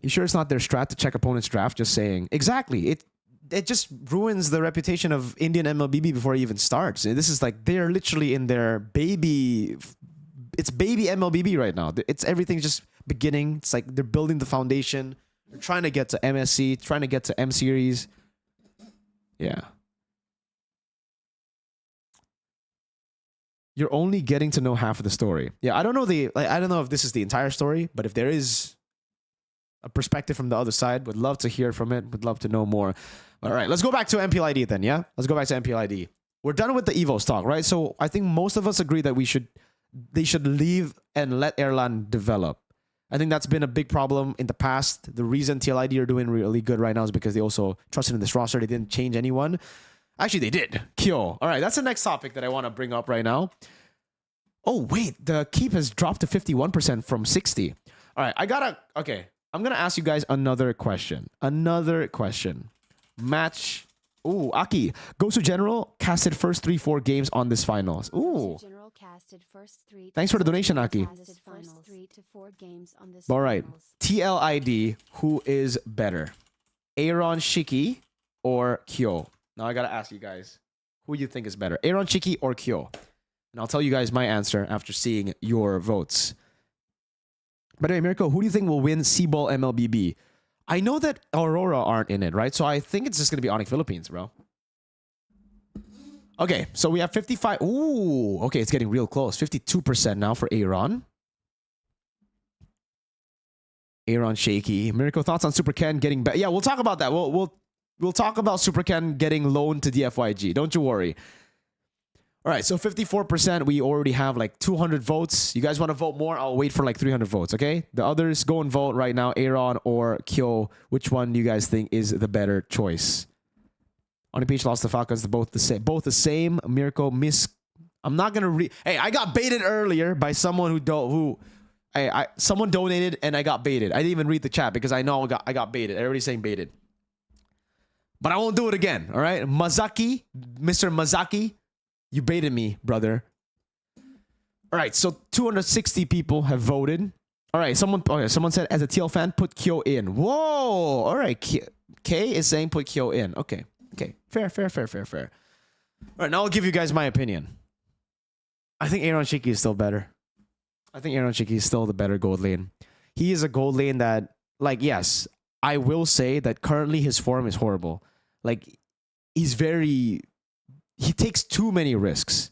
You sure it's not their strat to check opponent's draft? Just saying. Exactly. It just ruins the reputation of Indian MLBB before it even starts. This is like, they're literally in their baby... It's baby MLBB right now. It's everything's just beginning. It's like they're building the foundation. They're trying to get to MSC, trying to get to M Series. Yeah. You're only getting to know half of the story. Yeah, I don't know I don't know if this is the entire story, but if there is a perspective from the other side, would love to hear from it. Would love to know more. All right, let's go back to MPLID then, yeah? Let's go back to MPLID. We're done with the EVOS talk, right? So I think most of us agree that they should leave and let Erlan develop. I think that's been a big problem in the past. The reason TLID are doing really good right now is because they also trusted in this roster. They didn't change anyone. Actually, they did. Kyo. All right, that's the next topic that I want to bring up right now. Oh, wait. The keep has dropped to 51% from 60. All right, okay. I'm going to ask you guys another question. Match. Ooh, Aki. Gosu General casted first 3-4 games on this finals. Ooh. General casted first three Thanks for the donation, Aki. casted first 3 to 4 games on this All right. finals. TLID, who is better? Aaron Shiki or Kyo? Now I got to ask you guys, who you think is better? Aaron Shiki or Kyo? And I'll tell you guys my answer after seeing your votes. By the way, Mirko, who do you think will win C-Ball MLBB? I know that Aurora aren't in it, right? So I think it's just going to be Onyx Philippines, bro. Okay, so we have 55. Ooh, okay, it's getting real close. 52% now for Aaron. Aaron shaky. Mirko, thoughts on Super Ken getting back? Yeah, we'll talk about that. We'll talk about Super Ken getting loaned to DFYG. Don't you worry. All right, so 54%. We already have like 200 votes. You guys want to vote more? I'll wait for like 300 votes, okay? The others, go and vote right now. Aaron or Kyo. Which one do you guys think is the better choice? On the page, lost the Falcons. Both the same. Both the same. Mirko, miss. I'm not gonna read. Hey, I got baited earlier by someone someone donated and I got baited. I didn't even read the chat because I know I got baited. Everybody's saying baited. But I won't do it again. All right, Mazaki, Mr. Mazaki. You baited me, brother. All right, so 260 people have voted. All right, someone said, as a TL fan, put Kyo in. Whoa! All right, K is saying put Kyo in. Okay, fair. All right, now I'll give you guys my opinion. I think Aaron Shiki is still better. I think Aaron Shiki is still the better gold lane. He is a gold lane that, like, yes, I will say that currently his form is horrible. Like, he takes too many risks,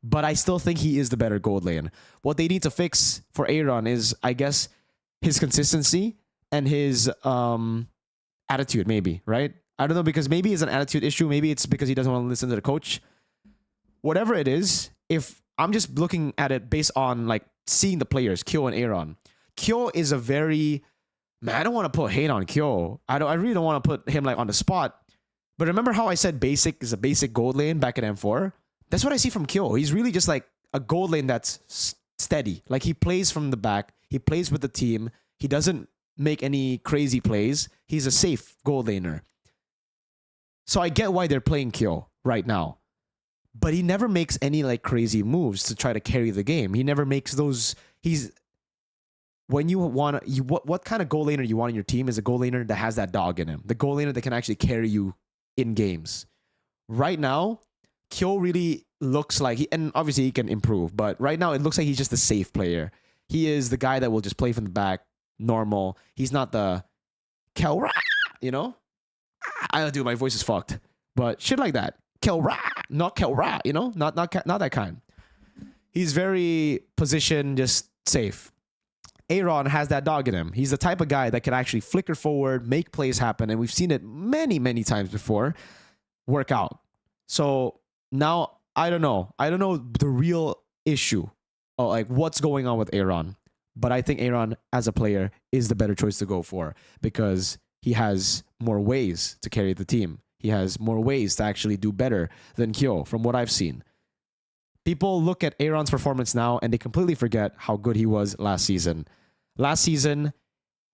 but I still think he is the better gold lane. What they need to fix for Aaron is, I guess, his consistency and his attitude, maybe, right? I don't know, because maybe it's an attitude issue. Maybe it's because he doesn't want to listen to the coach. Whatever it is, if I'm just looking at it based on like seeing the players, Kyo and Aaron. Kyo is a very, man, I don't want to put hate on Kyo. I really don't want to put him like on the spot. But remember how I said basic is a basic gold lane back in M4? That's what I see from Kyo. He's really just like a gold lane that's steady. Like, he plays from the back. He plays with the team. He doesn't make any crazy plays. He's a safe gold laner. So I get why they're playing Kyo right now. But he never makes any like crazy moves to try to carry the game. He never makes those. When you want what kind of gold laner you want in your team is a gold laner that has that dog in him. The gold laner that can actually carry you in games. Right now, Kyo really looks like and obviously he can improve, but right now it looks like he's just a safe player. He is the guy that will just play from the back, normal. He's not the Kelra, you know? I don't do, my voice is fucked. But shit like that. Kelra, not Kelra, you know? Not that kind. He's very positioned, just safe. Aaron has that dog in him. He's the type of guy that can actually flicker forward, make plays happen, and we've seen it many, many times before work out. So now I don't know the real issue or like what's going on with Aaron, but I think Aaron as a player is the better choice to go for because he has more ways to carry the team. He has more ways to actually do better than Kyo from what I've seen. People look at Aaron's performance now and they completely forget how good he was last season.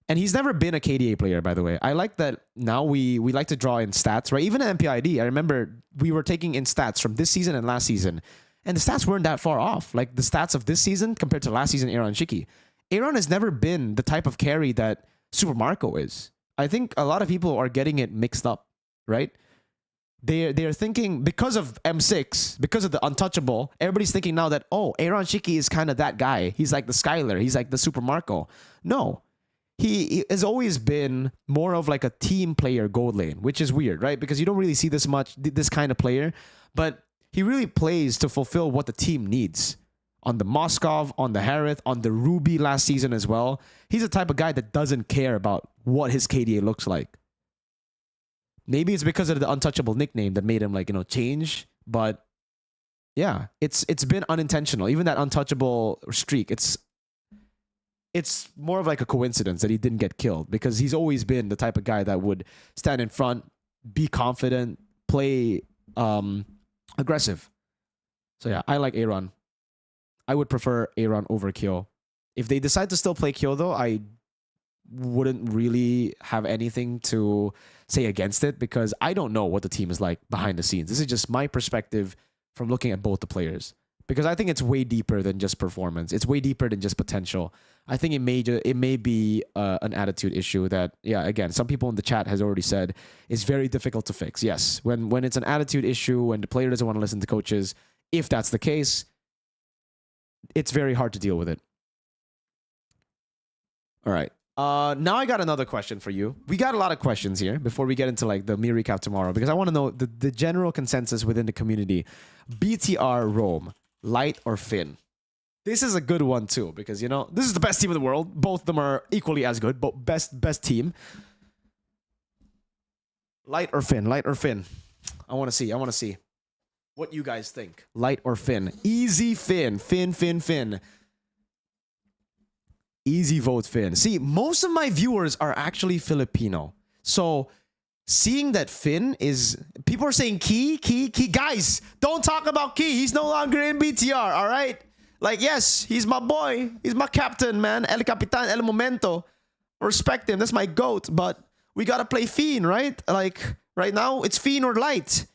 And he's never been a KDA player, by the way. I like that now we like to draw in stats, right? Even at MPID, I remember we were taking in stats from this season and last season. And the stats weren't that far off. Like the stats of this season compared to last season, Aaron Shiki. Aaron has never been the type of carry that Super Marco is. I think a lot of people are getting it mixed up, right? They're thinking because of M6, because of the untouchable, everybody's thinking now that, oh, Aaron Shiki is kind of that guy. He's like the Skylar. He's like the Super Marco. No, he has always been more of like a team player gold lane, which is weird, right? Because you don't really see this kind of player, but he really plays to fulfill what the team needs. On the Moskov, on the Harith, on the Ruby last season as well. He's the type of guy that doesn't care about what his KDA looks like. Maybe it's because of the untouchable nickname that made him like, you know, change. But yeah, it's been unintentional. Even that untouchable streak, it's more of like a coincidence that he didn't get killed because he's always been the type of guy that would stand in front, be confident, play aggressive. So yeah, I like Aaron. I would prefer Aaron over Kyo. If they decide to still play Kyo though, I wouldn't really have anything to say against it because I don't know what the team is like behind the scenes. This is just my perspective from looking at both the players. Because I think it's way deeper than just performance. It's way deeper than just potential. I think it may be an attitude issue that, yeah, again, some people in the chat has already said is very difficult to fix. Yes, when it's an attitude issue, when the player doesn't want to listen to coaches, if that's the case, it's very hard to deal with it. All right. Now I got another question for you. We got a lot of questions here before we get into like the mere recap tomorrow because I want to know the general consensus within the community. BTR Rome. Light or Finn? This is a good one too because, you know, this is the best team in the world. Both of them are equally as good, but best team. Light or Finn? Light or Finn? I want to see what you guys think. Light or Finn? Easy Finn. Finn. Easy vote Finn. See, most of my viewers are actually Filipino. So seeing that Finn is... People are saying Key. Guys, don't talk about Key. He's no longer in BTR, all right? Like, yes, he's my boy. He's my captain, man. El Capitan, El Momento. Respect him. That's my GOAT. But we gotta play Finn, right? Like, right now, it's Finn or Light.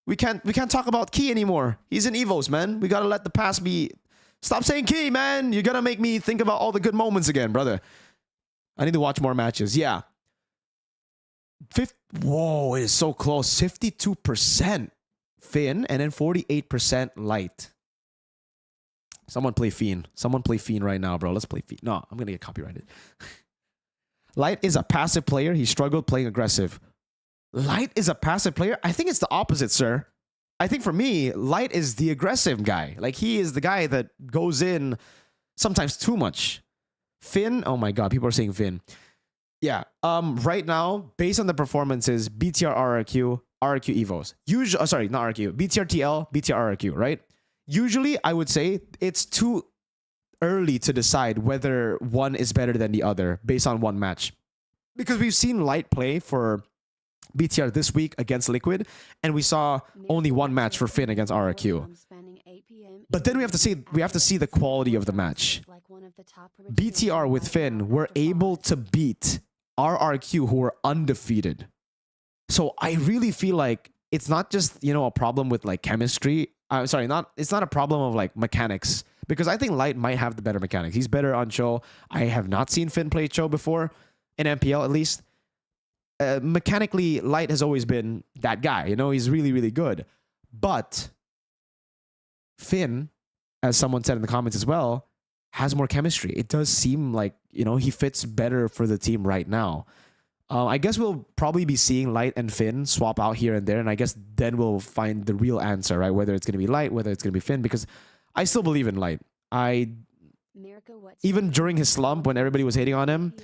We can't talk about Key anymore. He's in EVOS, man. We gotta let the past be... Stop saying Key, man. You're gonna make me think about all the good moments again, brother. I need to watch more matches. Yeah. Whoa, it is so close. 52% Finn and then 48% Light. Someone play Fiend. Someone play Fiend right now, bro. Let's play Fiend. No, I'm going to get copyrighted. Light is a passive player. He struggled playing aggressive. Light is a passive player? I think it's the opposite, sir. I think for me, Light is the aggressive guy. Like, he is the guy that goes in sometimes too much. Finn? Oh my god, people are saying Finn. Yeah. Right now, based on the performances, BTR RRQ, RRQ EVOS. Usually, sorry, not RRQ. BTR TL, BTR RRQ, right? Usually, I would say it's too early to decide whether one is better than the other based on one match. Because we've seen Light play for BTR this week against Liquid, and we saw only one match for Finn against RRQ. But then we have to see the quality of the match. BTR with Finn were able to beat RRQ, who were undefeated. So I really feel like it's not just, you know, a problem with like chemistry. It's not a problem of like mechanics, because I think Light might have the better mechanics. He's better on Cho. I have not seen Finn play Cho before, in MPL at least. Mechanically, Light has always been that guy. You know, he's really, really good. But Finn, as someone said in the comments as well, has more chemistry. It does seem like, you know, he fits better for the team right now. I guess we'll probably be seeing Light and Finn swap out here and there, and I guess then we'll find the real answer, right? Whether it's going to be Light, whether it's going to be Finn, because I still believe in Light. Even during his slump, when everybody was hating on him,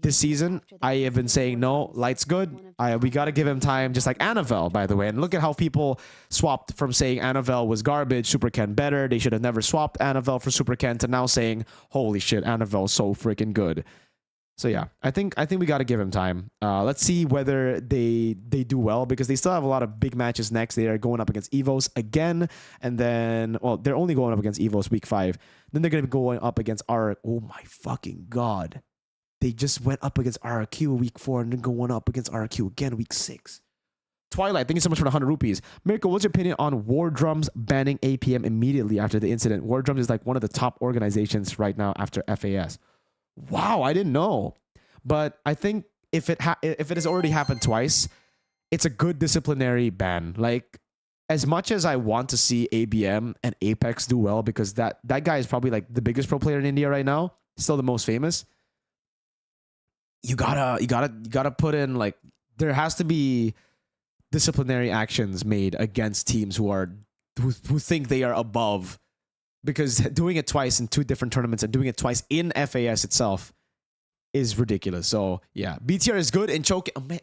this season, I have been saying, no, Light's good. We got to give him time, just like Annabelle, by the way. And look at how people swapped from saying Annabelle was garbage, Super Ken better, they should have never swapped Annabelle for Super Ken, to now saying, holy shit, Annabelle's so freaking good. So yeah, I think we got to give him time. Let's see whether they do well, because they still have a lot of big matches next. They are going up against EVOS again, and then, well, they're only going up against EVOS week 5. Then they're going to be going up against R. Oh my fucking god. They just went up against RRQ week 4 and then going up against RRQ again week 6. Twilight, thank you so much for the 100 rupees. Mirko, what's your opinion on War Drums banning APM immediately after the incident? War Drums is like one of the top organizations right now after FAS. Wow, I didn't know. But I think if it has already happened twice, it's a good disciplinary ban. Like, as much as I want to see ABM and Apex do well, because that guy is probably like the biggest pro player in India right now, still the most famous. You gotta put in, like, there has to be disciplinary actions made against teams who think they are above, because doing it twice in 2 different tournaments and doing it twice in FAS itself is ridiculous. So yeah, BTR is good and choking. Oh, man.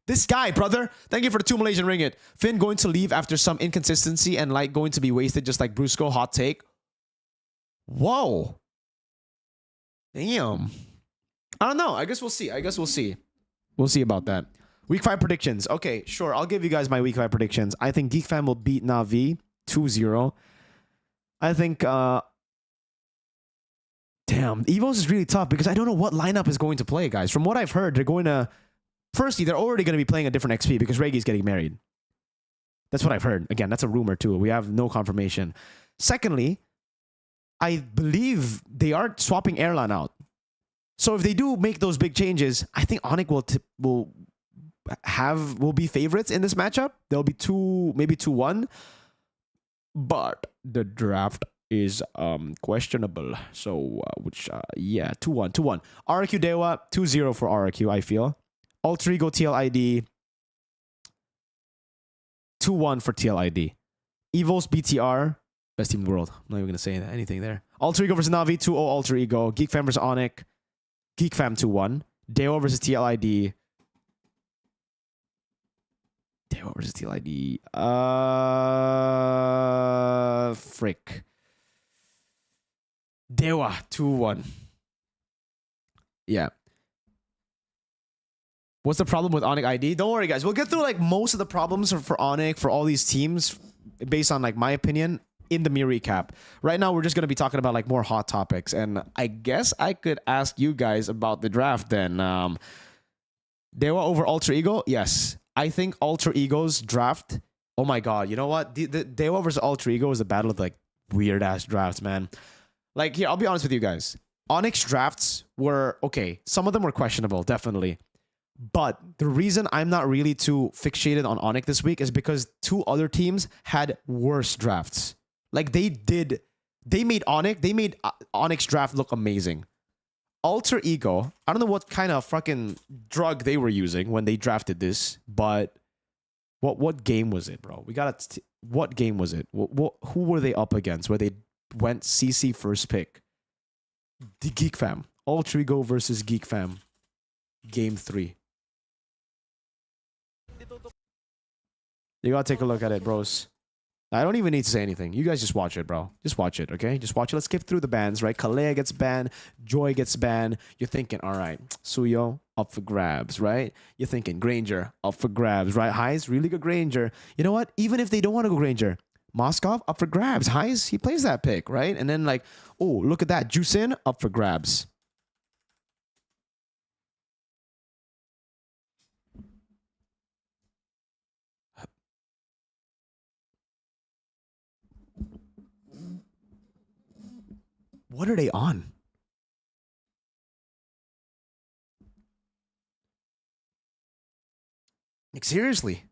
This guy, brother, thank you for the 2 Malaysian ringgit. Finn going to leave after some inconsistency and Light going to be wasted just like Brusco. Hot take. Whoa. Damn. I don't know. I guess we'll see. We'll see about that. Week 5 predictions. Okay, sure. I'll give you guys my week 5 predictions. I think GeekFam will beat Na'Vi 2-0. I think damn, EVOS is really tough because I don't know what lineup is going to play, guys. From what I've heard, they're going to firstly, they're already going to be playing a different XP because Reggie's getting married. That's what I've heard. Again, that's a rumor too. We have no confirmation. Secondly, I believe they are swapping Erlan out. So if they do make those big changes, I think Onyx will be favorites in this matchup. There'll be maybe 2-1. But the draft is questionable. So yeah, 2-1. RQ Dewa 2-0 for RQ, I feel. Alter Ego TLID 2-1 for TLID. EVOS BTR, best team in the world. I'm not even going to say anything there. Alter Ego versus Na'Vi 2-0 Alter Ego. GeekFam versus Onyx. GeekFam 2-1. Dewa versus TLID. Dewa versus TLID. Frick. Dewa 2-1. Yeah. What's the problem with Onyx ID? Don't worry, guys. We'll get through like most of the problems for Onyx, for all these teams, based on like my opinion, in the Mir recap. Right now, we're just going to be talking about like more hot topics. And I guess I could ask you guys about the draft then. Dewa over Alter Ego? Yes. I think Alter Ego's draft. Oh my God. You know what? The Dewa versus Alter Ego is a battle of like weird ass drafts, man. Like here, I'll be honest with you guys. Onyx drafts were okay. Some of them were questionable, definitely. But the reason I'm not really too fixated on Onyx this week is because two other teams had worse drafts. Like they made Onyx draft look amazing. Alter Ego, I don't know what kind of fucking drug they were using when they drafted this, but what game was it, bro? What game was it? Who were they up against where they went CC first pick? The Geek Fam. Alter Ego versus Geek Fam. Game 3. You gotta take a look at it, bros. I don't even need to say anything. You guys just watch it, bro. Just watch it, okay? Just watch it. Let's skip through the bans, right? Kalea gets banned. Joy gets banned. You're thinking, all right, Suyo, up for grabs, right? You're thinking, Granger, up for grabs, right? Heis, really good Granger. You know what? Even if they don't want to go Granger, Moskov, up for grabs. Heis, he plays that pick, right? And then like, oh, look at that. Juicin, up for grabs. What are they on? Like, seriously.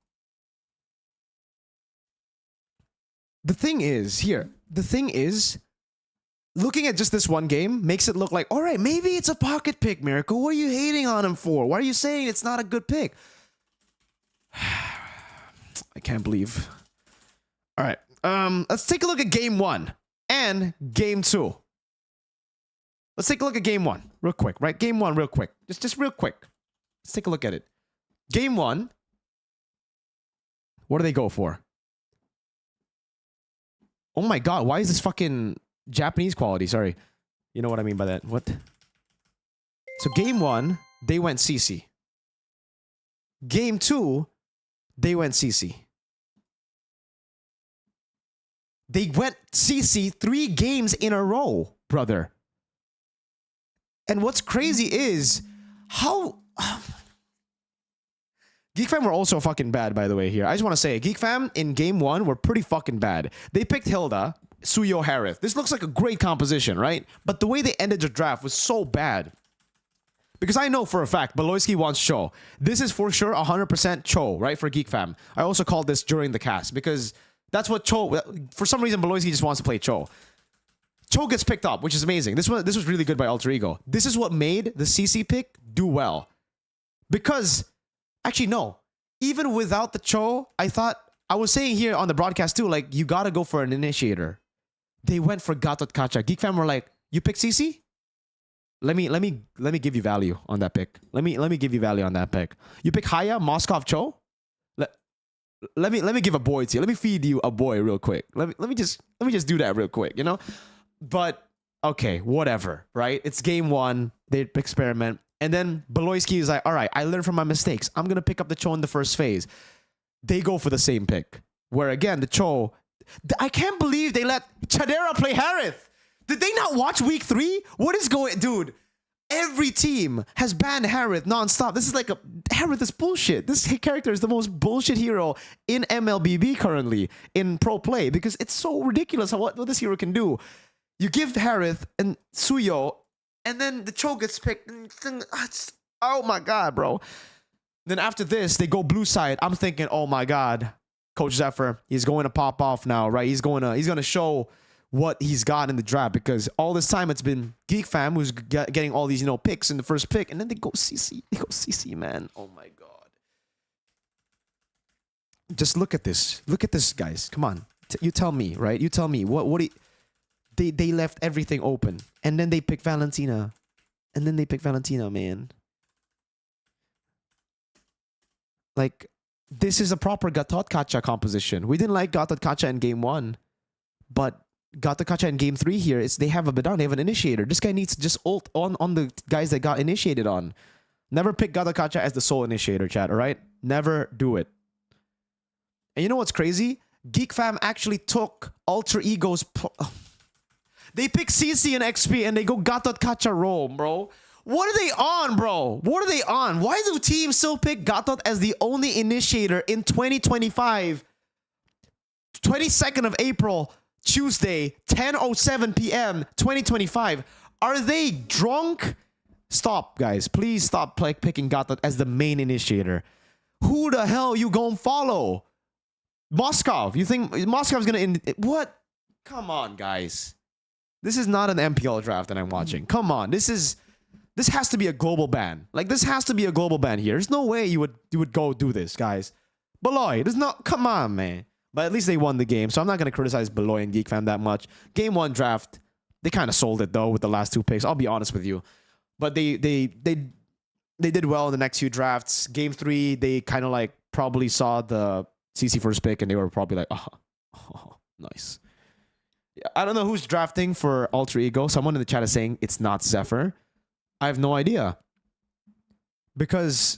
The thing is, looking at just this one game makes it look like, all right, maybe it's a pocket pick, Mirko. What are you hating on him for? Why are you saying it's not a good pick? I can't believe. All right, let's take a look at game 1 and game 2. Let's take a look at game 1 real quick, right? Game 1 real quick. Just real quick. Let's take a look at it. Game 1. What do they go for? Oh my God, why is this fucking Japanese quality? Sorry. You know what I mean by that. What? So game 1, they went CC. Game 2, they went CC. They went CC 3 games in a row, brother. And what's crazy is how... Geek Fam were also fucking bad, by the way, here. I just want to say, Geek Fam in game 1 were pretty fucking bad. They picked Hilda, Suyo, Harith. This looks like a great composition, right? But the way they ended the draft was so bad. Because I know for a fact, Beloyski wants Cho. This is for sure 100% Cho, right? For Geek Fam. I also called this during the cast because that's what Cho... For some reason, Beloyski just wants to play Cho. Cho gets picked up, which is amazing. This was really good by Alter Ego. This is what made the CC pick do well. Because... Actually, no. Even without the Cho, I was saying here on the broadcast too, like, you gotta go for an initiator. They went for Gatot Kacha. Geek Fam were like, you pick CC? Let me give you value on that pick. Let me give you value on that pick. You pick Haya, Moskov, Cho? Let me give a boy to you. Let me feed you a boy real quick. Let me just do that real quick, you know? But okay, whatever, right? It's game 1. They experiment. And then Beloyski is like, all right, I learned from my mistakes. I'm going to pick up the Cho in the first phase. They go for the same pick. Where again, the Cho... I can't believe they let Chadera play Harith. Did they not watch week 3? What is going... Dude, every team has banned Harith nonstop. This is like a... Harith is bullshit. This character is the most bullshit hero in MLBB currently, in pro play, because it's so ridiculous what this hero can do. You give Harith and Suyo, and then the Cho gets picked. Oh my god, bro. Then after this, they go blue side. I'm thinking, oh my god, Coach Zephyr, he's going to pop off now, right? He's gonna show what he's got in the draft, because all this time it's been Geek Fam who's getting all these, you know, picks in the first pick, and then they go CC. They go CC, man. Oh my god. Just look at this. Look at this, guys. Come on. You tell me, right? You tell me. They left everything open, and then they pick Valentina, and then they pick Valentina, man. Like, this is a proper Gatot Kacha composition. We didn't like Gatot Kacha in game 1, but Gatot Kacha in game 3 here, they have a Bedan, they have an initiator. This guy needs to just ult on the guys that got initiated on. Never pick Gatot Kacha as the sole initiator, chat, alright? Never do it. And you know what's crazy? Geek Fam actually took Alter Ego's... They pick CC and XP and they go Gatot Kacha roll, bro. What are they on, bro? What are they on? Why do teams still pick Gatot as the only initiator in 2025? 22nd of April, Tuesday, 10:07 p.m., 2025. Are they drunk? Stop, guys. Please stop picking Gatot as the main initiator. Who the hell you gonna follow? Moskov. You think Moskov's gonna... What? Come on, guys. This is not an MPL draft that I'm watching. Come on. This has to be a global ban. Like, this has to be a global ban here. There's no way you would go do this, guys. Beloy, there's not... Come on, man. But at least they won the game, so I'm not going to criticize Beloy and Geek Fam that much. Game 1 draft, they kind of sold it, though, with the last 2 picks. I'll be honest with you. But they did well in the next few drafts. Game 3, they kind of, like, probably saw the CC first pick, and they were probably like, oh nice. I don't know who's drafting for Alter Ego. Someone in the chat is saying it's not Zephyr. I have no idea. Because,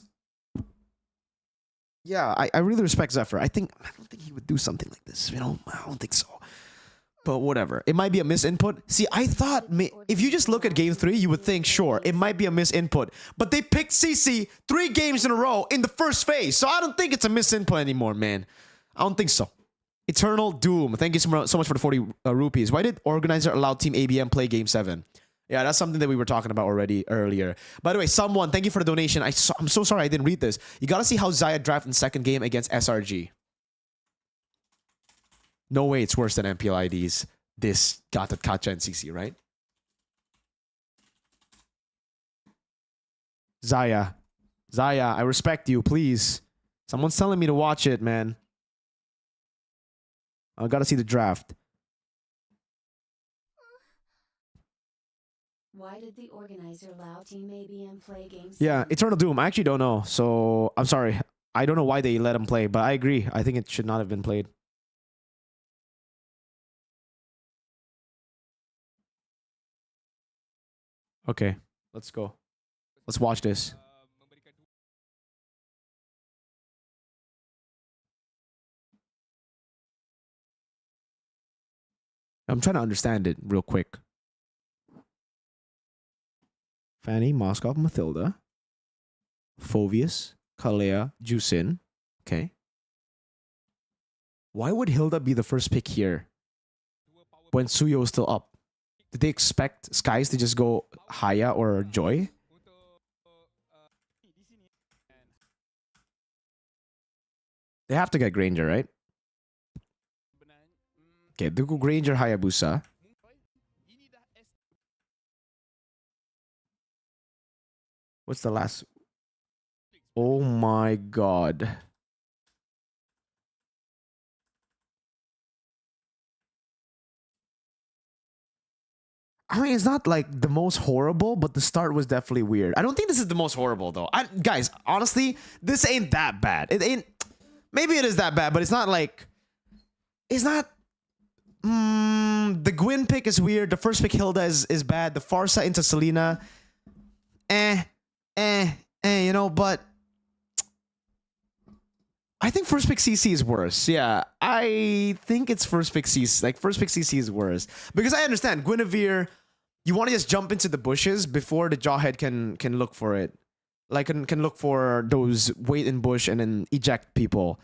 yeah, I really respect Zephyr. I don't think he would do something like this. You know, I don't think so. But whatever. It might be a misinput. See, I thought if you just look at game 3, you would think, sure, it might be a misinput. But they picked CC 3 games in a row in the first phase. So I don't think it's a misinput anymore, man. I don't think so. Eternal Doom. Thank you so much for the 40 rupees. Why did organizer allow Team ABM play Game 7? Yeah, that's something that we were talking about already earlier. By the way, someone, thank you for the donation. I'm so sorry I didn't read this. You gotta see how Zaya drafted in second game against SRG. No way it's worse than MPL IDs. This Gatot Kacha and CC, right? Zaya, I respect you, please. Someone's telling me to watch it, man. I gotta see the draft. Why did the organizer allow Team ABM play games? Yeah, Eternal Doom. I actually don't know. So, I'm sorry. I don't know why they let him play, but I agree. I think it should not have been played. Okay, let's go. Let's watch this. I'm trying to understand it real quick. Fanny, Moskov, Mathilda, Fovius, Kalea, Jusin. Okay. Why would Hilda be the first pick here when Suyo is still up? Did they expect Skies to just go Haya or Joy? They have to get Granger, right? Okay, they go Granger, Hayabusa. What's the last? Oh my god. I mean, it's not like the most horrible, but the start was definitely weird. I don't think this is the most horrible though. Guys, honestly, this ain't that bad. It ain't. Maybe it is that bad, but it's not like. It's not. The Gwyn pick is weird. The first pick Hilda is bad. The Farsa into Selena. you know, but I think first pick CC is worse. Yeah, I think it's first pick CC. Like, first pick CC is worse. Because I understand, Guinevere, you want to just jump into the bushes before the Jawhead can look for it. Like, can look for those wait in bush and then eject people.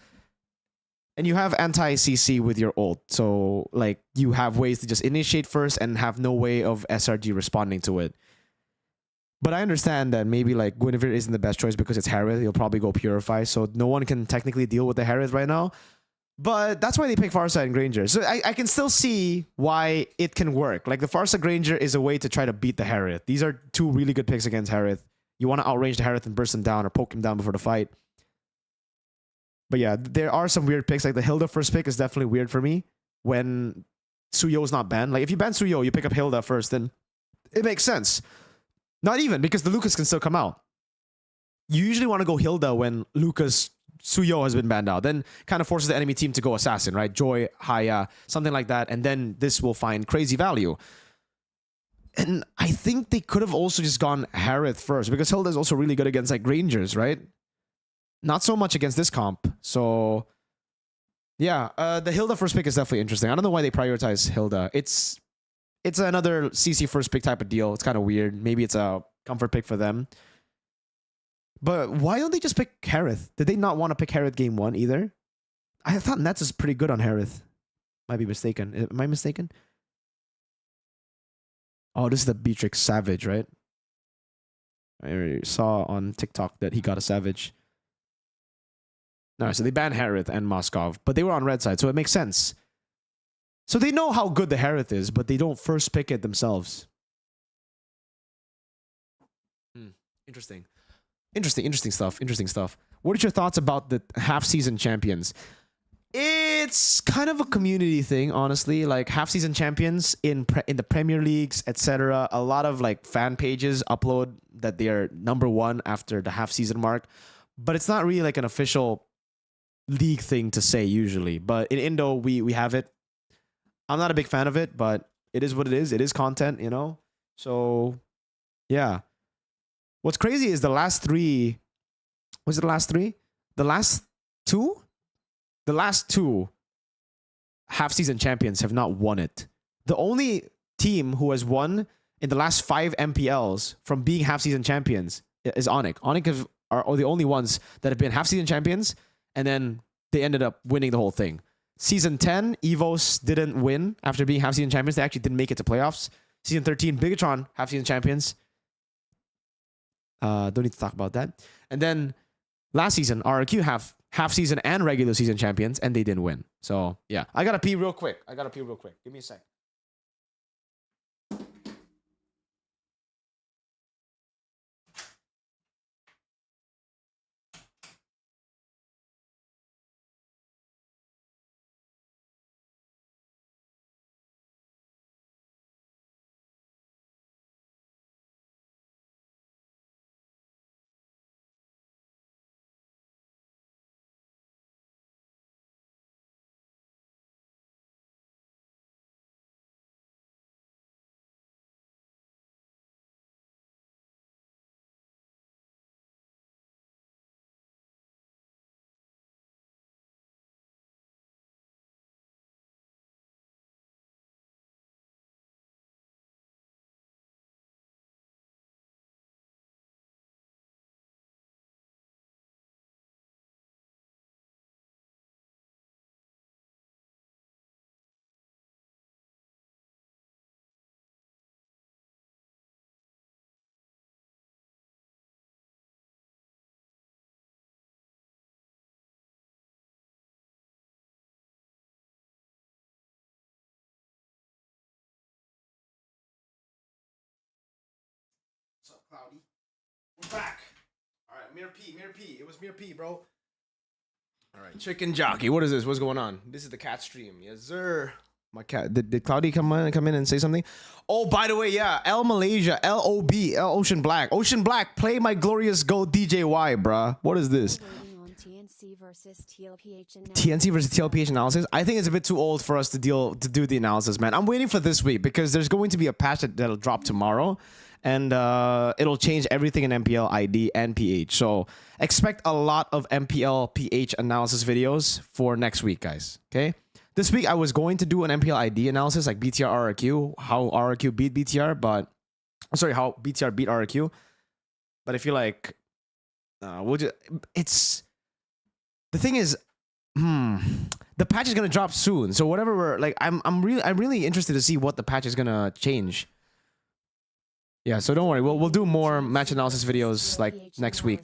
And you have anti-CC with your ult. So, like, you have ways to just initiate first and have no way of SRG responding to it. But I understand that maybe like Guinevere isn't the best choice because it's Harith. You'll probably go Purify, so no one can technically deal with the Harith right now. But that's why they pick Farsight and Granger. So I can still see why it can work. Like the Farsight Granger is a way to try to beat the Harith. These are two really good picks against Harith. You want to outrange the Harith and burst him down or poke him down before the fight. But yeah, there are some weird picks. Like the Hilda first pick is definitely weird for me when Suyo is not banned. Like if you ban Suyo, you pick up Hilda first, then it makes sense. Not even, because the Lucas can still come out. You usually want to go Hilda when Lucas Suyo has been banned out. Then kind of forces the enemy team to go Assassin, right? Joy, Haya, something like that. And then this will find crazy value. And I think they could have also just gone Harith first, because Hilda is also really good against like Rangers, right? Not so much against this comp. So yeah, the Hilda first pick is definitely interesting. I don't know why they prioritize Hilda. It's another CC first pick type of deal. It's kind of weird. Maybe it's a comfort pick for them. But why don't they just pick Harith? Did they not want to pick Harith game 1 either? I thought Nets is pretty good on Harith. Might be mistaken. Am I mistaken? Oh, this is the Beatrix Savage, right? I saw on TikTok that he got a Savage. No, so they banned Harith and Moskov, but they were on red side, so it makes sense. So they know how good the Harith is, but they don't first pick it themselves. Interesting. Interesting stuff. What are your thoughts about the half-season champions? It's kind of a community thing, honestly. Like half-season champions in the Premier Leagues, etc. A lot of like fan pages upload that they are #1 after the half-season mark, but it's not really like an official league thing to say usually. But in Indo, we have it. I'm not a big fan of it, but it is what it is. It is content, you know? So, yeah. What's crazy is the last 3... Was it the last 3? The last 2? The last 2 half-season champions have not won it. The only team who has won in the last 5 MPLs from being half-season champions is Onyx. Onyx are the only ones that have been half-season champions, and then they ended up winning the whole thing. Season 10, EVOS didn't win after being half-season champions. They actually didn't make it to playoffs. Season 13, Bigatron, half-season champions. Don't need to talk about that. And then last season, RRQ half-season and regular season champions, and they didn't win. So, yeah. I gotta pee real quick. Give me a sec. What's up, Cloudy? We're back. All right, Mir P. It was Mir P, bro. All right, Chicken Jockey. What is this? What's going on? This is the cat stream. Yes, sir. My cat. Did Cloudy come in and say something? Oh, by the way, yeah. L Malaysia, LOB, L Ocean Black. Ocean Black, play my glorious goat DJY, bruh. What is this? TNC versus TLPH analysis. I think it's a bit too old for us to do the analysis, man. I'm waiting for this week because there's going to be a patch that'll drop tomorrow, and it'll change everything in MPL ID and PH. So expect a lot of MPL PH analysis videos for next week, guys. Okay. This week I was going to do an MPL ID analysis like BTR RRQ, how RRQ beat BTR, but sorry, how BTR beat RRQ. But I feel like we'll just, it's the thing is, the patch is gonna drop soon. So whatever we're like, I'm really interested to see what the patch is gonna change. Yeah, so don't worry. We'll do more match analysis videos like next week.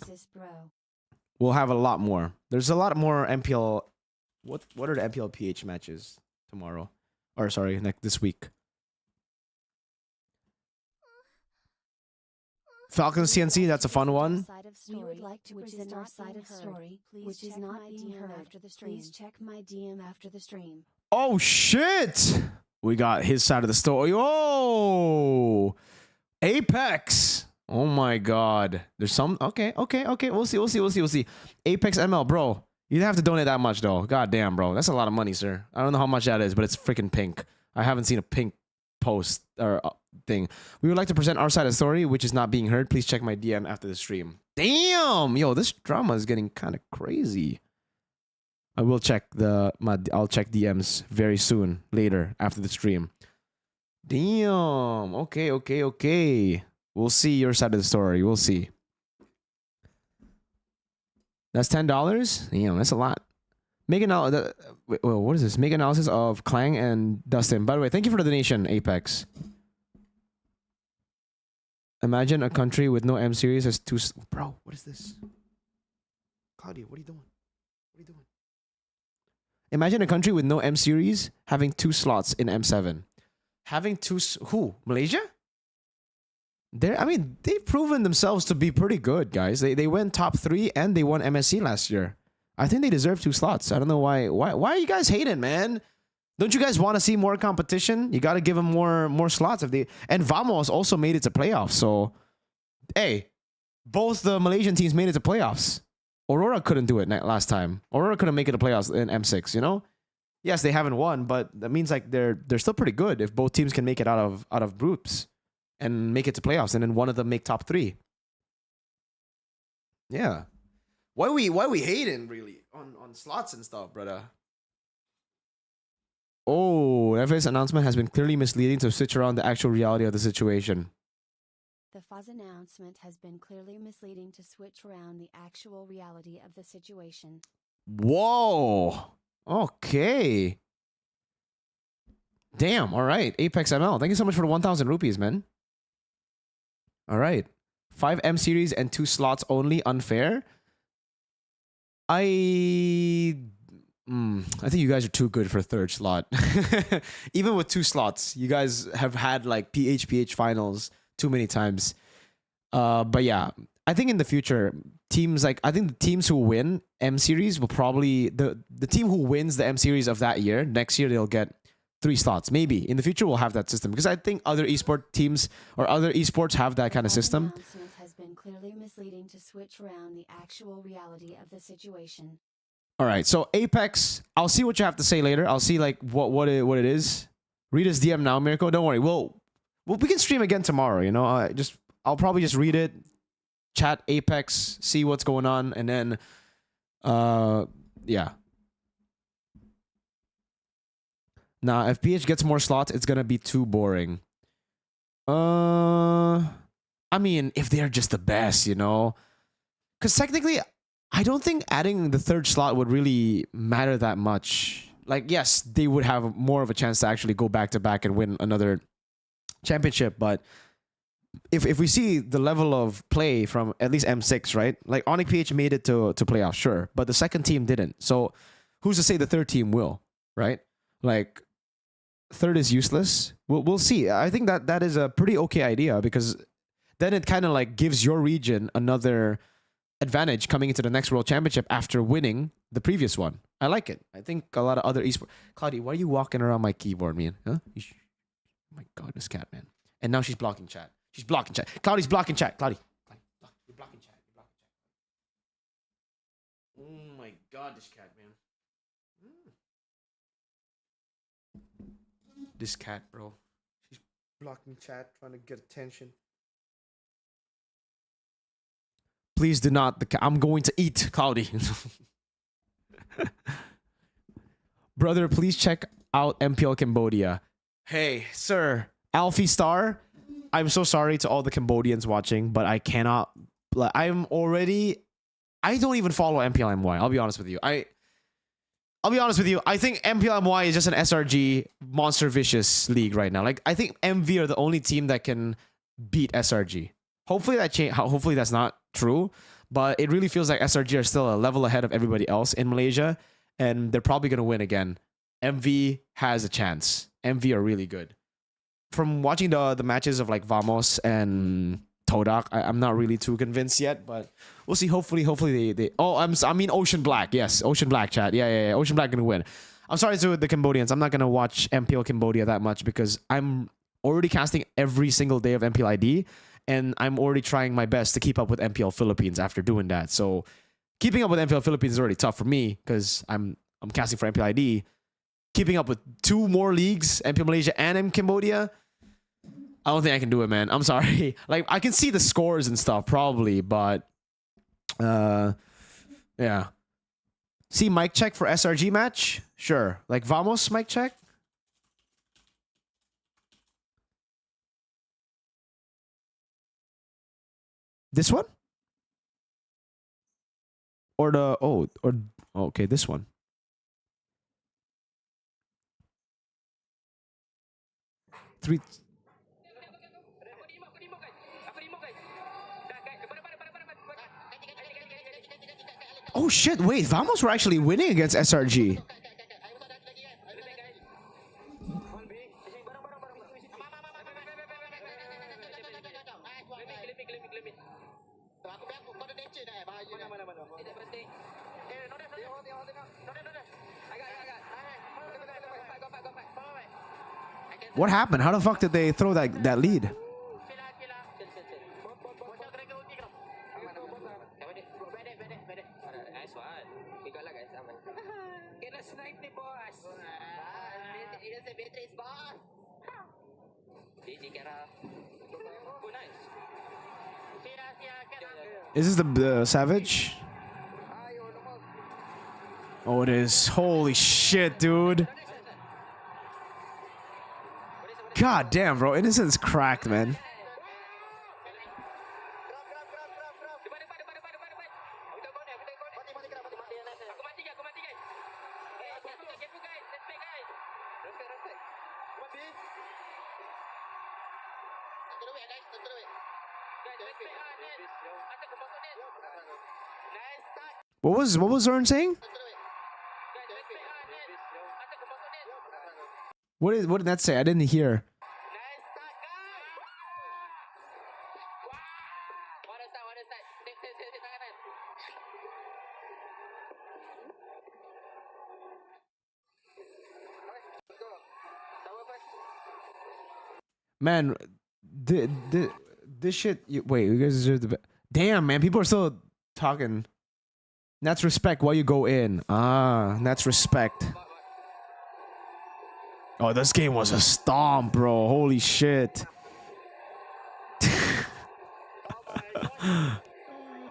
We'll have a lot more. There's a lot more MPL. What are the MPL PH matches tomorrow? Or sorry, this week. Falcon CNC, that's a fun one. We would like to present our side of story, which is not being heard after the stream. Please check my DM after the stream. Oh shit! We got his side of the story. Oh, Apex. Oh my god. There's some. Okay. We'll see. Apex ML, bro. You didn't have to donate that much though. God damn, bro. That's a lot of money, sir. I don't know how much that is, but it's freaking pink. I haven't seen a pink post or thing. We would like to present our side of the story, which is not being heard. Please check my DM after the stream. Damn, yo, this drama is getting kind of crazy. I will check I'll check DMs very soon, later after the stream. Damn. Okay. We'll see your side of the story. We'll see. That's $10. Damn, that's a lot. What is this? Make analysis of Clang and Dustin. By the way, thank you for the donation, Apex. Imagine a country with no M series has two. Bro, what is this? Claudia, what are you doing? Imagine a country with no M series having 2 slots in M7. Having 2. Who? Malaysia? They've proven themselves to be pretty good, guys. They went top 3 and they won MSC last year. I think they deserve 2 slots. I don't know why are you guys hating, man? Don't you guys want to see more competition? You got to give them more slots. And Vamos also made it to playoffs. So, hey, both the Malaysian teams made it to playoffs. Aurora couldn't do it last time. Aurora couldn't make it to playoffs in M6, you know? Yes, they haven't won, but that means like they're still pretty good if both teams can make it out of groups and make it to playoffs, and then one of them make top 3. Yeah. Why we hating really on slots and stuff, brother? Oh, NEFFEX announcement has been clearly misleading to switch around the actual reality of the situation. The FUZ announcement has been clearly misleading to switch around the actual reality of the situation. Whoa. Okay. Damn. All right. Apex ML. Thank you so much for the 1,000 rupees, man. All right. 5 M series and 2 slots only. Unfair. I think you guys are too good for 3rd slot. Even with 2 slots, you guys have had like PH finals too many times. But yeah, I think in the future, I think the teams who win M series will probably the team who wins the M series of that year, next year they'll get 3 slots. Maybe in the future we'll have that system, because I think other esport teams or other esports have that kind of system. Announcement has been clearly misleading to switch around the actual reality of the situation. All right, so Apex, I'll see what you have to say later. I'll see like what it is. Read his DM now, Mirko. Don't worry, we can stream again tomorrow. You know, I'll probably just read it, chat Apex, see what's going on, and then yeah. Now, if PH gets more slots, it's gonna be too boring. I mean, if they're just the best, you know, because technically, I don't think adding the 3rd slot would really matter that much. Like, yes, they would have more of a chance to actually go back to back and win another championship. But if we see the level of play from at least M6, right? Like, Onyx PH made it to playoffs, sure, but the 2nd team didn't. So who's to say the 3rd team will, right? Like, 3rd is useless. We'll see. I think that is a pretty okay idea, because then it kind of like gives your region another advantage coming into the next World Championship after winning the previous one. I like it. I think a lot of other esports. Claudia, why are you walking around my keyboard, man? Huh? Oh my god, this cat, man. And now she's blocking chat. She's blocking chat. Claudia's blocking chat. Claudia, you're blocking chat. Oh my god, this cat, man. This cat, bro. She's blocking chat, trying to get attention. Please do not. I'm going to eat Cloudy. Brother, please check out MPL Cambodia. Hey, sir, Alfie Star. I'm so sorry to all the Cambodians watching, but I cannot. I'm already. I don't even follow MPLMY. I'll be honest with you. I'll be honest with you. I think MPLMY is just an SRG Monster Vicious league right now. Like, I think MV are the only team that can beat SRG. Hopefully that change. Hopefully that's not true, but it really feels like SRG are still a level ahead of everybody else in Malaysia, and they're probably gonna win again. MV has a chance. MV are really good. From watching the matches of like Vamos and Todak, I'm not really too convinced yet, but we'll see. Hopefully they oh, I mean Ocean Black. Yes, Ocean Black, chat. Yeah. Ocean Black gonna win. I'm sorry to the Cambodians. I'm not gonna watch MPL Cambodia that much because I'm already casting every single day of MPL ID, and I'm already trying my best to keep up with MPL Philippines after doing that. So keeping up with MPL Philippines is already tough for me because I'm casting for MPL ID. Keeping up with 2 more leagues, MPL Malaysia and M Cambodia, I don't think I can do it, man. I'm sorry. Like, I can see the scores and stuff probably, but yeah. See mic check for SRG match? Sure. Like Vamos mic check? This one? Or the okay, this one. Three. Oh shit, wait, Vamos were actually winning against SRG. What happened? How the fuck did they throw that lead? Is this the Savage? Oh, it is. Holy shit, dude. God damn, bro. Innocent's cracked, man. What was Zorn saying? What did that say? I didn't hear. Man, this shit. Wait, you guys deserve the. Damn, man, people are still talking. That's respect while you go in. Ah, that's respect. Oh, this game was a stomp, bro. Holy shit.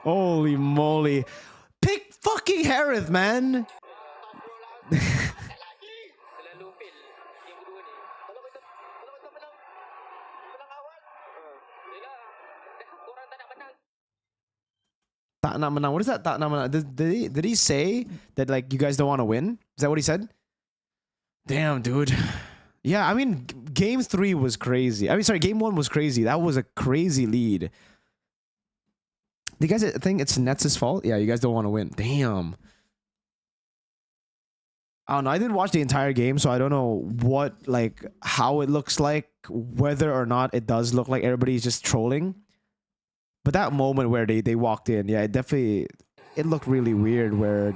Holy moly. Pick fucking Harith, man. Tak nak menang. What is that? Tak nak menang. Did he say that like you guys don't want to win? Is that what he said? Damn, dude. Yeah, I mean, game 3 was crazy. I mean, sorry, game 1 was crazy. That was a crazy lead. Do you guys think it's Nets' fault? Yeah, you guys don't want to win. Damn. I don't know. I didn't watch the entire game, so I don't know how it looks like, whether or not it does look like everybody's just trolling. But that moment where they walked in, yeah, it looked really weird where,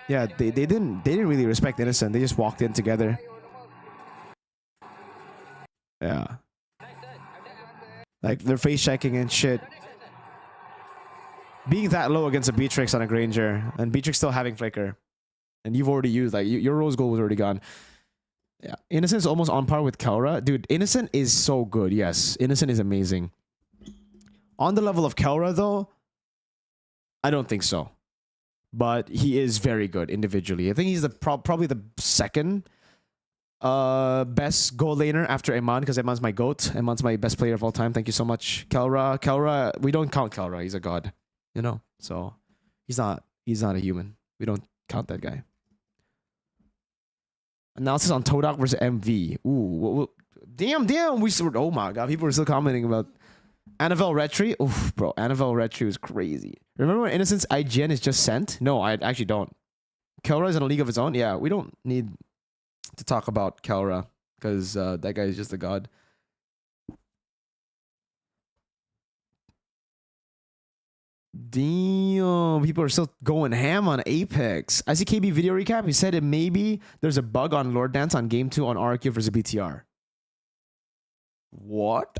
yeah, they didn't really respect Innocent. They just walked in together. Yeah. Like, they're face checking and shit. Being that low against a Beatrix on a Granger, and Beatrix still having Flicker. And you've already used, like, your Rose Gold was already gone. Yeah. Innocent's almost on par with Kelra. Dude, Innocent is so good, yes. Innocent is amazing. On the level of Kelra, though, I don't think so. But he is very good individually. I think he's the probably the second best goal laner after Eman, because Eman's my GOAT. Eman's my best player of all time. Thank you so much. Kelra, we don't count Kelra. He's a god. You know? So he's not a human. We don't count that guy. Analysis on Todak versus MV. Ooh, damn. Oh my god, people were still commenting about Annabelle Retry. Oof, bro, Annabelle Retry was crazy. Remember when Innocence IGN is just sent? No, I actually don't. Kelra is in a league of his own. Yeah, we don't need to talk about Kelra because that guy is just a god. Damn, people are still going ham on Apex. I see KB video recap. He said it maybe there's a bug on Lord Dance on game 2 on RQ versus BTR. What?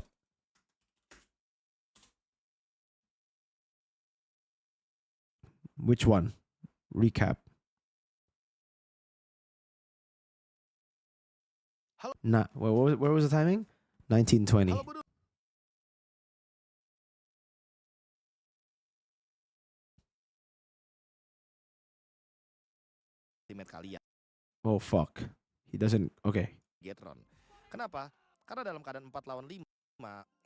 Which one? Recap. Nah, where was the timing? 1920. Kalian. Oh fuck. He doesn't. Okay. Getron. Kenapa? Karena dalam keadaan 4 lawan 5.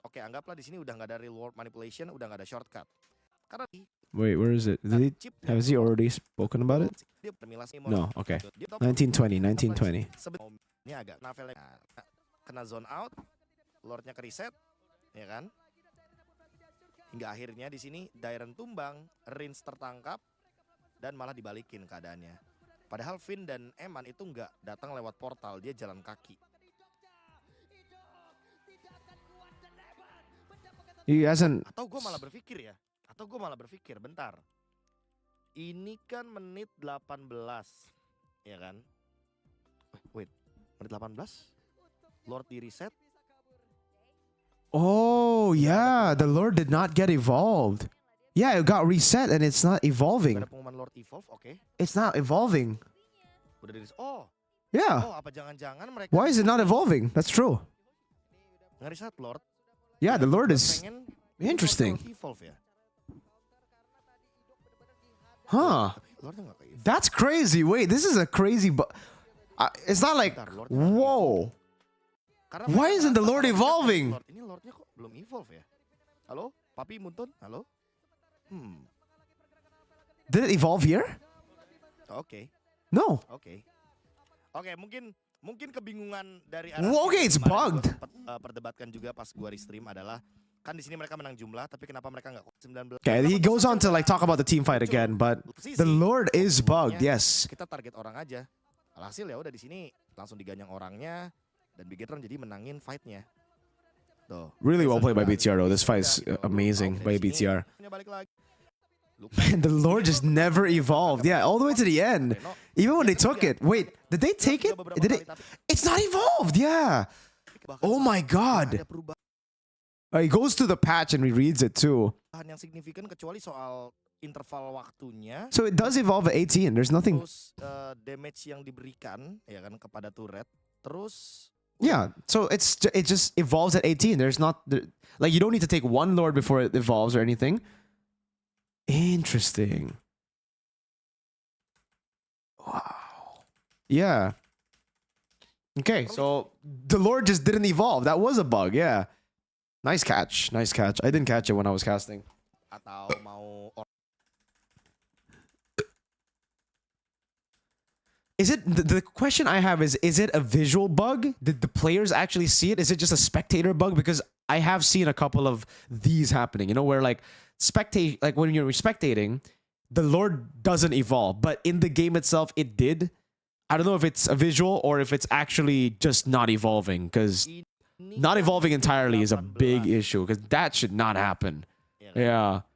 Oke, anggaplah di sini udah nggak ada real world manipulation, udah nggak ada shortcut. Karena Wait, where is it? Has he already spoken about it? No, okay. 1920, 1920. Ini agak novelnya kena zone out, Lordnya ke reset, ya kan? Hingga akhirnya di sini Dairen tumbang, Rins tertangkap, dan malah dibalikin keadaannya. Padahal Finn dan Eman itu nggak datang lewat portal, dia jalan kaki. He hasn't. Atau gue malah berpikir, bentar. Ini kan menit 18, ya kan? Wait, menit 18? Lord di reset? Oh yeah, the Lord did not get evolved. Yeah, it got reset and it's not evolving. Ada pengumuman Lord evolve, oke. It's not evolving. Udah di reset. Oh. Yeah. Oh, apa jangan-jangan mereka Why is it not evolving? That's true. nge-reset Lord? Yeah, the Lord Gue is pengen interesting. Lord evolve ya. Huh. Lordnya nggak kayak That's crazy. Wait, this is a crazy it's not like whoa. Karena Why mereka isn't the ngerasa Lord kalau evolving? Lord, ini Lordnya kok belum evolve ya? Halo? Papi Muntun? Halo? Did it evolve here? Oke. No. Oke, mungkin kebingungan dari Well, okay, it's kemarin bugged. gua sempet, perdebatkan juga pas gua restream adalah kan di sini mereka menang jumlah, tapi kenapa mereka nggak 19? Okay, he Kenapa goes terus on to aja like talk about the team fight muncul again, but posisi, the Lord is bugged. pokoknya Yes. Kita target orang aja. Alhasil ya udah di sini langsung diganyang orangnya dan Bigetron jadi menangin fightnya. Tuh. Really well played by Biasa BTR though. This udah fight is gitu. amazing Oke, by dari sini, BTR. balik lagi. Man, the Lord just never evolved. Yeah, all the way to the end. Even when they took it. Wait, did they take it? Did it? It's not evolved. Yeah. Oh my God. He goes to the patch and rereads it too. Yang signifikan kecuali soal interval waktunya. So it does evolve at 18. There's nothing. Terus damage yang diberikan ya kan kepada turret. Terus Yeah. So it just evolves at 18. There's not like you don't need to take one Lord before it evolves or anything. Interesting. Wow. Yeah. Okay, so the Lord just didn't evolve. That was a bug. Yeah. Nice catch. Nice catch. I didn't catch it when I was casting. atau mau Is it the question I have is it a visual bug? Did the players actually see it? Is it just a spectator bug? Because I have seen a couple of these happening, you know, where like like when you're spectating, the Lord doesn't evolve, but in the game itself it did. I don't know if it's a visual or if it's actually just not evolving, because not evolving entirely is a big issue, because that should not happen. Yeah.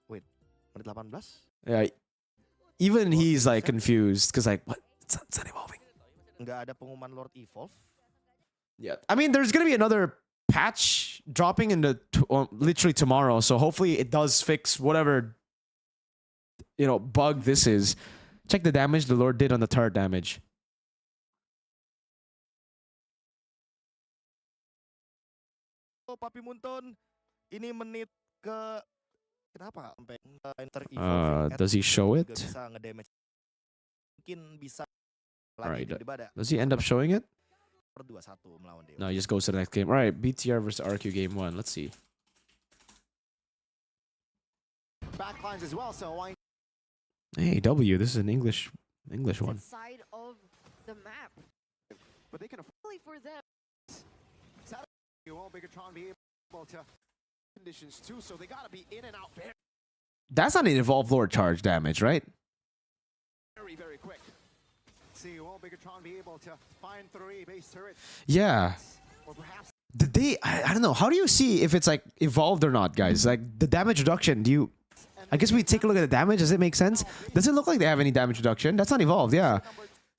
Wait, menit 18? Yeah. Even he's like confused because like what? It's not evolving. Nggak ada pengumuman Lord Evolve. Yeah. I mean, there's gonna be another patch dropping in the literally tomorrow, so hopefully it does fix whatever bug this is. Check the damage the Lord did on the turret damage. Oh, Papi Munton, ini menit ke Kenapa sampai enter evolving Does he show juga it? bisa ngedamage. Mungkin bisa Alright, lagi di Bada. does he end up showing it? Per 2-1 melawan Dewa. No, he just goes to the next game. All right, BTR versus RQ game 1. Let's see. Backlines as well, so why Hey, W. This is an English one. Side of the map. but they can afford Only for them. will Bigatron be able to conditions too, so they gotta be in and out That's not an evolved lord charge damage, right? very, very quick. See, will Bigatron be able to find 3 base turrets? Yeah. Or perhaps Did they? I don't know. How do you see if it's like evolved or not, guys? Like the damage reduction. Do you? I guess we take a look at the damage. Does it make sense? Does it look like they have any damage reduction? That's not evolved. Yeah.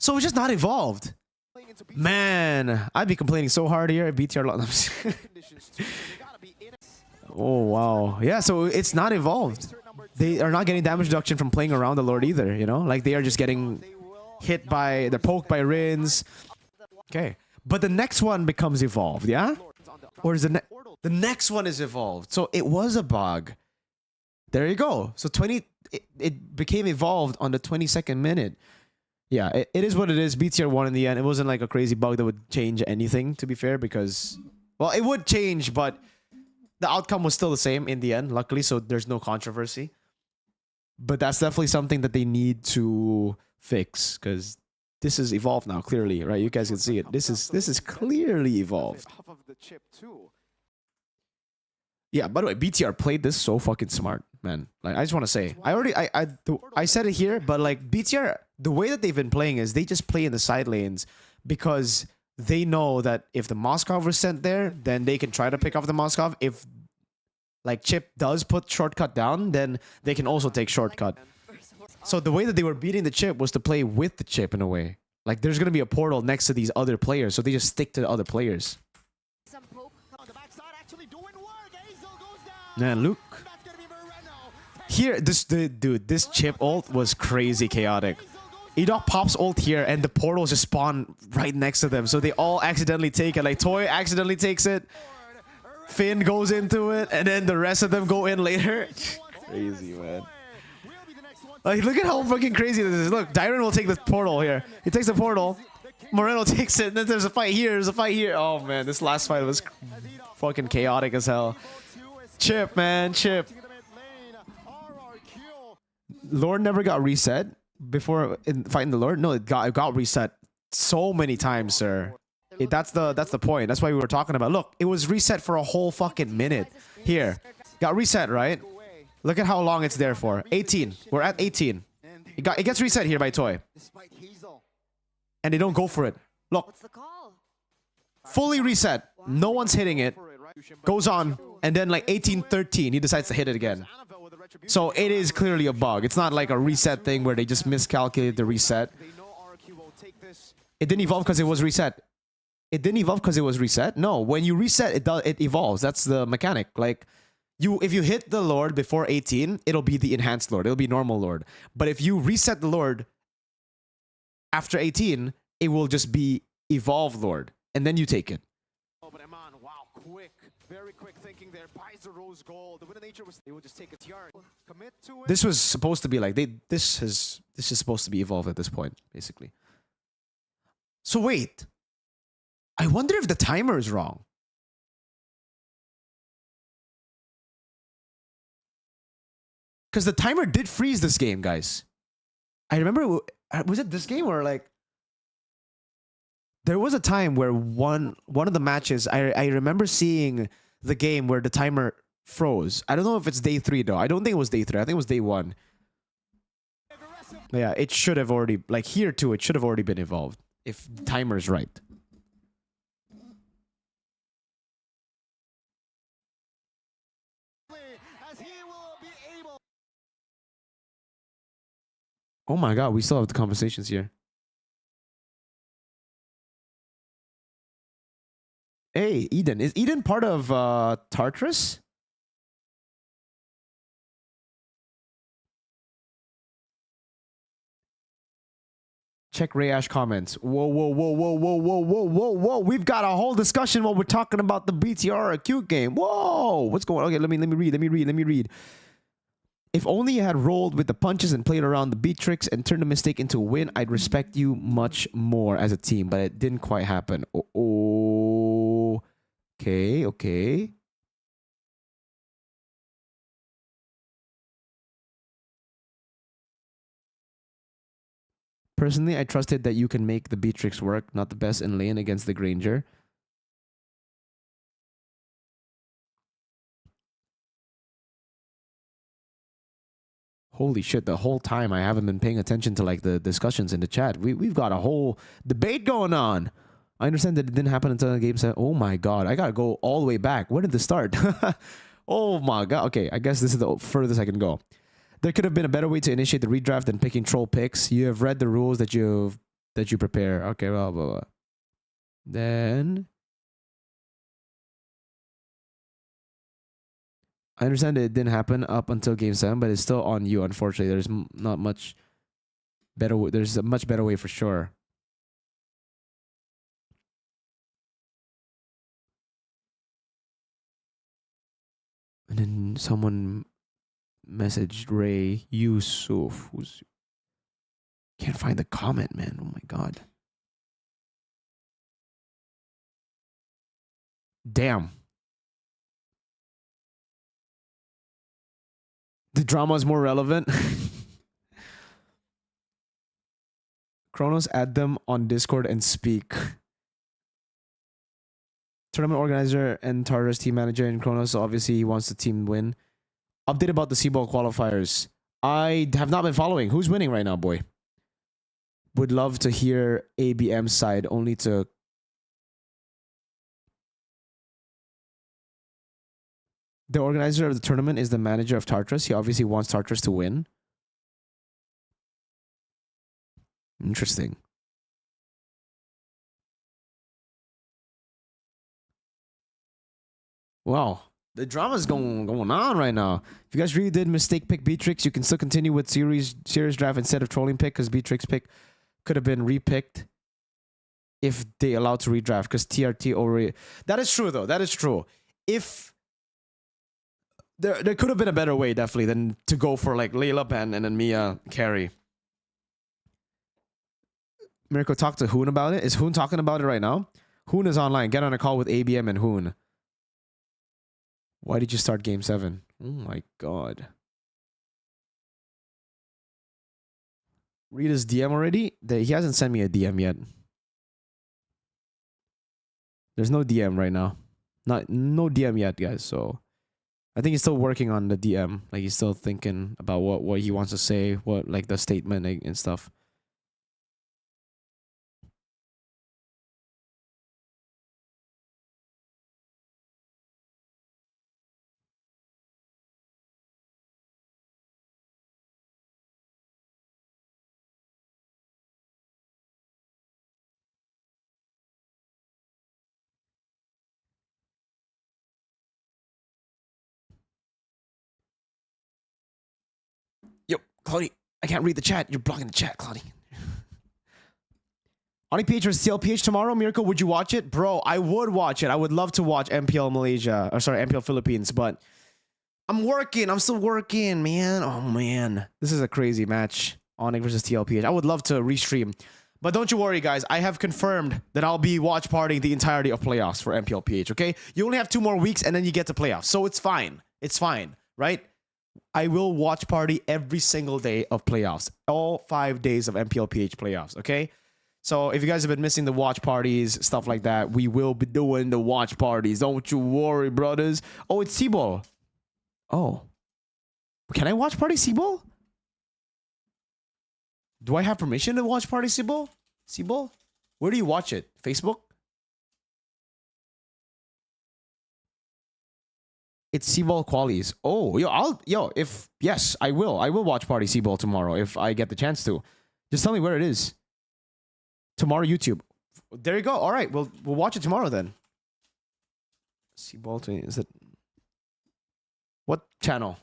So it's just not evolved. playing into Man, I'd be complaining so hard here if BTR. conditions too, so they gotta be in it. Oh wow. Yeah. So it's not evolved. They are not getting damage reduction from playing around the lord either. You know, like they are just getting They will hit by, they're poked by Rins. Okay. But the next one becomes evolved, yeah? on the Or is portal. the next one is evolved. So it was a bug. There you go. So it became evolved on the 22nd minute. Yeah, it is what it is. BTR won in the end. It wasn't like a crazy bug that would change anything, to be fair, because, well, it would change, but the outcome was still the same in the end, luckily, so there's no controversy. But that's definitely something that they need to fix, because this is evolved now, clearly, right? You guys can see it. This is clearly evolved. Off of the chip too. Yeah, by the way, BTR played this so fucking smart, man. Like, I just want to say, I said it here, but like BTR, the way that they've been playing is they just play in the side lanes because they know that if the Moskov was sent there, then they can try to pick off the Moskov. If like Chip does put shortcut down, then they can also take shortcut. So the way that they were beating the Chip was to play with the Chip in a way. Like there's gonna be a portal next to these other players, so they just stick to the other players. Some poke. On the backside, actually doing work. Hazel goes down. Man, Luke. That's gonna be Moreno. Here, this Chip ult was crazy chaotic. Edok pops ult here, and the portals just spawn right next to them, so they all accidentally take it. Like Toy accidentally takes it, Finn goes into it, and then the rest of them go in later. Crazy, man. Like, look at how fucking crazy this is. Look, Dyron will take the portal here. He takes the portal. Moreno takes it, and then there's a fight here. There's a fight here. Oh man, this last fight was fucking chaotic as hell. Chip, man, Chip. Lord never got reset before in fighting the Lord. No, it got reset so many times, sir. That's the point. That's why we were talking about. Look, it was reset for a whole fucking minute. Here, got reset, right? Look at how long it's there for. 18. We're at 18. It gets reset here by Toy, Despite Hazel. and they don't go for it. Look, What's the call? fully reset. No one's hitting it. Goes on, and then like 18-13, he decides to hit it again. So it is clearly a bug. It's not like a reset thing where they just miscalculated the reset. They know RQ will take this. It didn't evolve because it was reset. It didn't evolve because it was reset. No, when you reset, it evolves. That's the mechanic. Like if you hit the Lord before 18, it'll be the enhanced Lord. It'll be normal Lord. But if you reset the Lord after 18, it will just be evolved Lord, and then you take it. Oh, but Eman, wow, quick, very quick thinking there. Buys the rose gold. The winner nature was they will just take its yard, commit to it. This was supposed to be like this is supposed to be evolved at this point, basically. So wait, I wonder if the timer is wrong. Because the timer did freeze this game, guys. I remember, was it this game or like there was a time where one of the matches I remember seeing the game where the timer froze. I don't know if it's day 3 though. I don't think it was day 3. I think it was day 1. Yeah, it should have already, like here too, it should have already been evolved if the timer is right. As he will be able. Oh my god, we still have the conversations here. Hey, Eden. Is Eden part of Tartarus? Check Rayash comments. Whoa, whoa, whoa, whoa, whoa, whoa, whoa, whoa, whoa. We've got a whole discussion while we're talking about the BTR acute game. Whoa, what's going on? Okay, let me read. If only you had rolled with the punches and played around the beat tricks and turned a mistake into a win, I'd respect you much more as a team, but it didn't quite happen. Oh, okay, okay. Personally, I trusted that you can make the beat tricks work, not the best in lane against the Granger. Holy shit, the whole time I haven't been paying attention to like the discussions in the chat. We've got a whole debate going on. I understand that it didn't happen until the game said, oh my god, I gotta go all the way back. When did this start? Oh my god. Okay, I guess this is the furthest I can go. There could have been a better way to initiate the redraft than picking troll picks. You have read the rules that you prepare. Okay, blah, blah, blah. Then I understand that it didn't happen up until game 7, but it's still on you, unfortunately. There's not much better. There's a much better way for sure. And then someone messaged Ray Yusuf. Who's... Can't find the comment, man. Oh my god. Damn. The drama is more relevant. Kronos, add them on Discord and speak. Tournament organizer and Tartarus team manager and Kronos, obviously he wants the team to win. Update about the C-Ball qualifiers. I have not been following. Who's winning right now, boy? Would love to hear ABM's side, only to... The organizer of the tournament is the manager of Tartarus. He obviously wants Tartarus to win. Interesting. Wow. The drama's going on right now. If you guys really did mistake pick Beatrix, you can still continue with series draft instead of trolling pick, because Beatrix pick could have been repicked if they allowed to redraft, because TRT already... That is true, though. That is true. If... There could have been a better way, definitely, than to go for like Layla Pen and then Mia carry. Mirko, talk to Hoon about it. Is Hoon talking about it right now? Hoon is online. Get on a call with ABM and Hoon. Why did you start game 7? Oh my god. Read his DM already? He hasn't sent me a DM yet. There's no DM right now. No DM yet, guys, so... I think he's still working on the DM. Like, he's still thinking about what he wants to say, what, like, the statement and stuff. Yo, Cloudy, I can't read the chat. You're blocking the chat, Cloudy. OnlyPH versus CLPH tomorrow. Mirko, would you watch it? Bro, I would watch it. I would love to watch MPL Malaysia. Or sorry, MPL Philippines. But I'm working. I'm still working, man. Oh, man. This is a crazy match. Onyx versus TLPH. I would love to restream. But don't you worry, guys. I have confirmed that I'll be watch partying the entirety of playoffs for MPLPH, okay? You only have 2 more weeks and then you get to playoffs. So it's fine. It's fine, right? I will watch party every single day of playoffs. All 5 days of MPLPH playoffs, okay? So if you guys have been missing the watch parties, stuff like that, we will be doing the watch parties. Don't you worry, brothers. Oh, it's C-Ball. Oh. Can I watch party C-Ball? Do I have permission to watch party C-Ball? C-Ball? Where do you watch it? Facebook? It's C-Ball qualies. Oh, yes, I will. I will watch party C-Ball tomorrow if I get the chance to. Just tell me where it is. Tomorrow, YouTube. There you go. All right, we'll watch it tomorrow then. C-Ball, is it... What channel?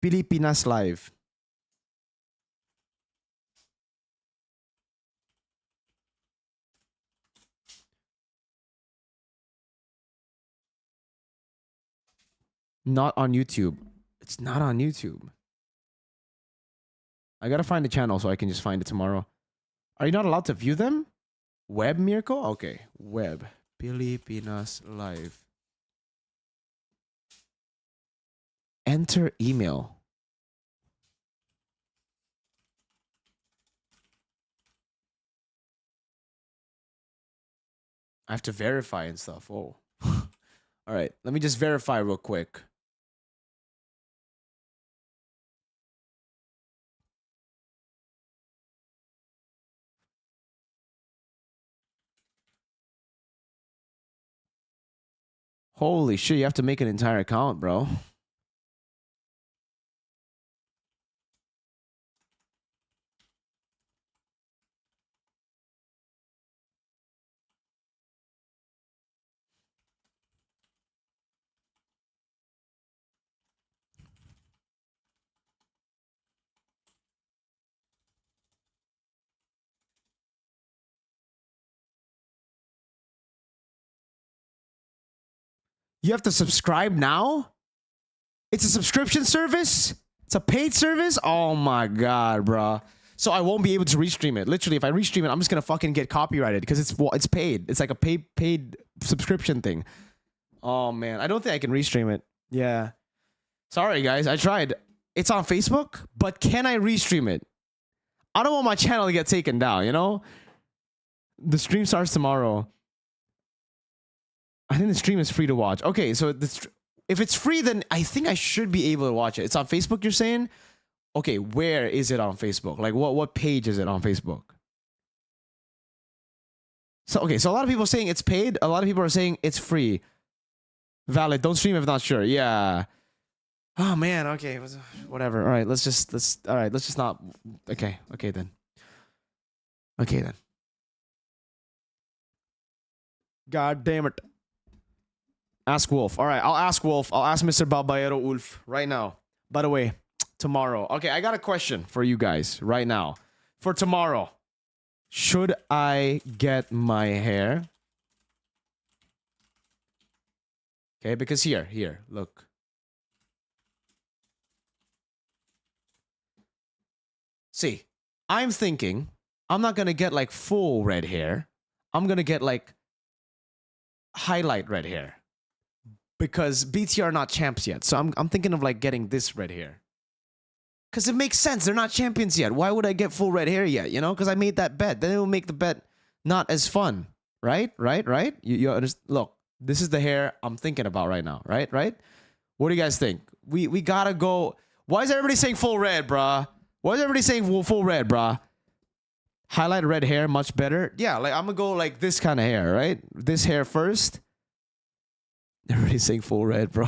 Pilipinas Live. Not on YouTube. It's not on YouTube. I gotta find the channel so I can just find it tomorrow. Are you not allowed to view them? Web, Mirko? Okay. Web. Pilipinas Live. Enter email. I have to verify and stuff. Oh. All right. Let me just verify real quick. Holy shit, you have to make an entire account, bro. You have to subscribe now? It's a subscription service? It's a paid service? Oh my god, bro. So I won't be able to restream it. Literally, if I restream it, I'm just gonna fucking get copyrighted because it's paid. It's like a paid subscription thing. Oh man, I don't think I can restream it. Yeah. Sorry guys, I tried. It's on Facebook, but can I restream it? I don't want my channel to get taken down, you know? The stream starts tomorrow. I think the stream is free to watch. Okay, so if it's free, then I think I should be able to watch it. It's on Facebook, you're saying? Okay, where is it on Facebook? Like, what page is it on Facebook? So, okay, so a lot of people are saying it's paid. A lot of people are saying it's free. Valid. Don't stream if not sure. Yeah. Oh, man. Okay, whatever. All right, let's just not. Okay, then. Okay, then. God damn it. Ask Wolf. All right, I'll ask Wolf. I'll ask Mr. Babayero Wolf right now. By the way, tomorrow. Okay, I got a question for you guys right now. For tomorrow, should I get my hair? Okay, because here, look. See, I'm thinking I'm not going to get like full red hair. I'm going to get like highlight red hair. Because BT are not champs yet. So I'm thinking of like getting this red hair. Because it makes sense. They're not champions yet. Why would I get full red hair yet? You know, because I made that bet. Then it will make the bet not as fun. Right? You understand? Look, this is the hair I'm thinking about right now. Right? What do you guys think? We gotta go. Why is everybody saying full red, bruh? Why is everybody saying full red, bruh? Highlight red hair much better. Yeah, like I'm gonna go like this kind of hair, right? This hair first. Everybody's saying full red, bro.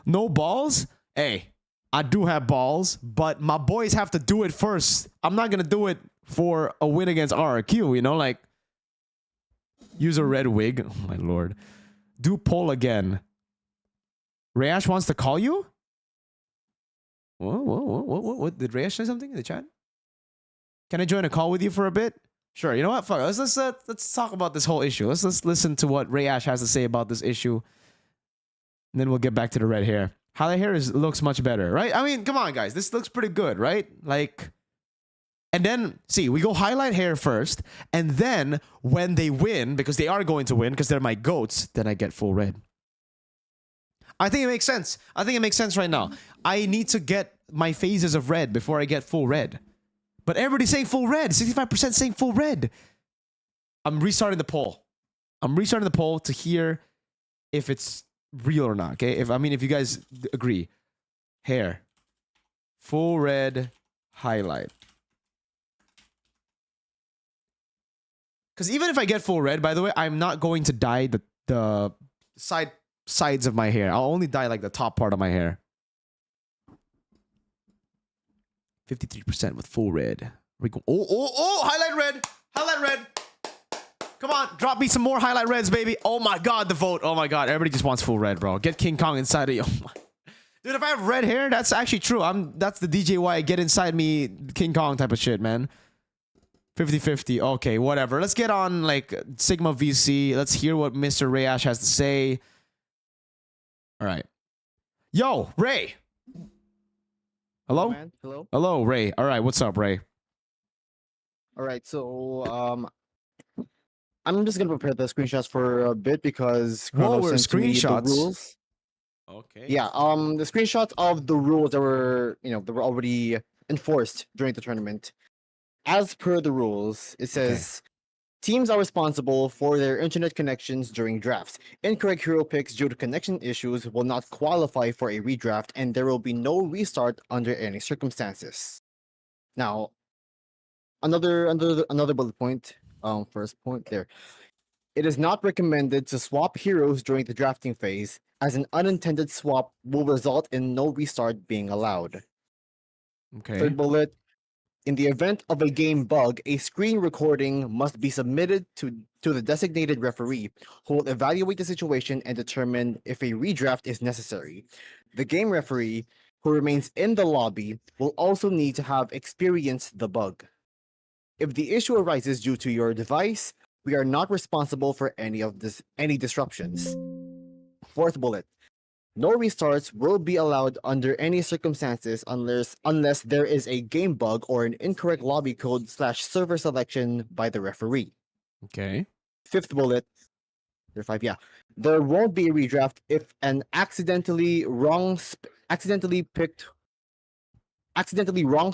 No balls? Hey, I do have balls, but my boys have to do it first. I'm not going to do it for a win against RRQ, you know? Like, use a red wig. Oh, my lord. Do poll again. Rayash wants to call you? What? Did Rayash say something in the chat? Can I join a call with you for a bit? Sure, you know what? Fuck. Let's talk about this whole issue. Let's listen to what Rayash has to say about this issue. And then we'll get back to the red hair. Highlight hair looks much better, right? I mean, come on, guys. This looks pretty good, right? Like, and then, see, we go highlight hair first. And then, when they win, because they are going to win, because they're my goats, then I get full red. I think it makes sense. I think it makes sense right now. I need to get my phases of red before I get full red. But everybody's saying full red. 65% saying full red. I'm restarting the poll. I'm restarting the poll to hear if it's real or not. Okay? If you guys agree. Hair. Full red highlight. Because even if I get full red, by the way, I'm not going to dye the sides of my hair. I'll only dye like the top part of my hair. 53% with full red. Oh, highlight red. Highlight red. Come on, drop me some more highlight reds, baby. Oh my god, the vote. Oh my god, everybody just wants full red, bro. Get King Kong inside of you. Oh my. Dude, if I have red hair, that's actually true. That's the DJY get inside me King Kong type of shit, man. 50-50. Okay, whatever. Let's get on like Sigma VC. Let's hear what Mr. Rayash has to say. All right. Yo, Ray. Hello? Man. Hello. Hello, Ray. All right, what's up, Ray? All right. So I'm just gonna prepare the screenshots for a bit because Whoa, Chrono we're sent to me the screenshots. rules. Okay. Yeah. The screenshots of the rules that were that were already enforced during the tournament. As per the rules, it says teams are responsible for their internet connections during drafts. Incorrect hero picks due to connection issues will not qualify for a redraft, and there will be no restart under any circumstances. Now, another bullet point. First point there. It is not recommended to swap heroes during the drafting phase, as an unintended swap will result in no restart being allowed. Okay. Third bullet. In the event of a game bug, a screen recording must be submitted to the designated referee, who will evaluate the situation and determine if a redraft is necessary. The game referee, who remains in the lobby, will also need to have experienced the bug. If the issue arises due to your device, we are not responsible for any disruptions. Fourth bullet. No restarts will be allowed under any circumstances unless there is a game bug or an incorrect lobby code / server selection by the referee. Okay. Fifth bullet. There are 5, yeah. There won't be a redraft if an accidentally wrong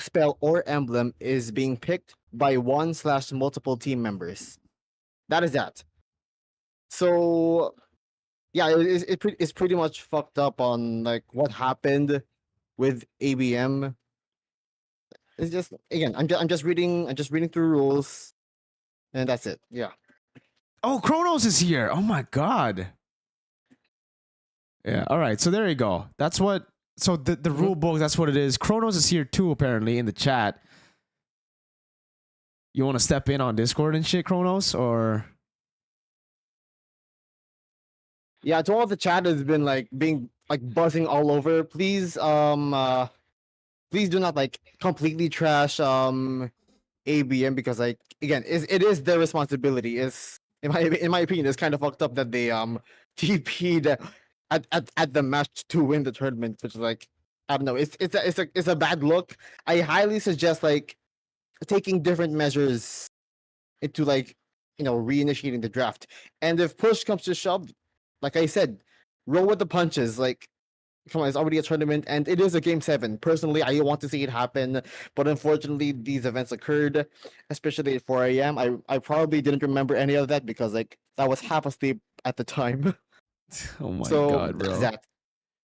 spell or emblem is being picked by one / multiple team members. That is that. So yeah, it's pretty much fucked up on like what happened with ABM. It's just again, I'm just reading through rules, and that's it. Yeah. Oh, Kronos is here. Oh my god. Yeah. All right. So there you go. That's what. So the rule book. That's what it is. Kronos is here too. Apparently in the chat. You want to step in on Discord and shit, Kronos, or? Yeah, to all the chat has been like being like buzzing all over. Please please do not like completely trash ABM, because like again, it is their responsibility. Is in my opinion, it's kind of fucked up that they TP'd at the match to win the tournament, which is like, I don't know, it's a bad look. I highly suggest like taking different measures into like reinitiating the draft. And if push comes to shove, like I said, roll with the punches. Like, come on, it's already a tournament and it is a game 7. Personally, I want to see it happen, but unfortunately these events occurred, especially at 4 a.m. I probably didn't remember any of that because like I was half asleep at the time. Oh my So god, bro. that's that.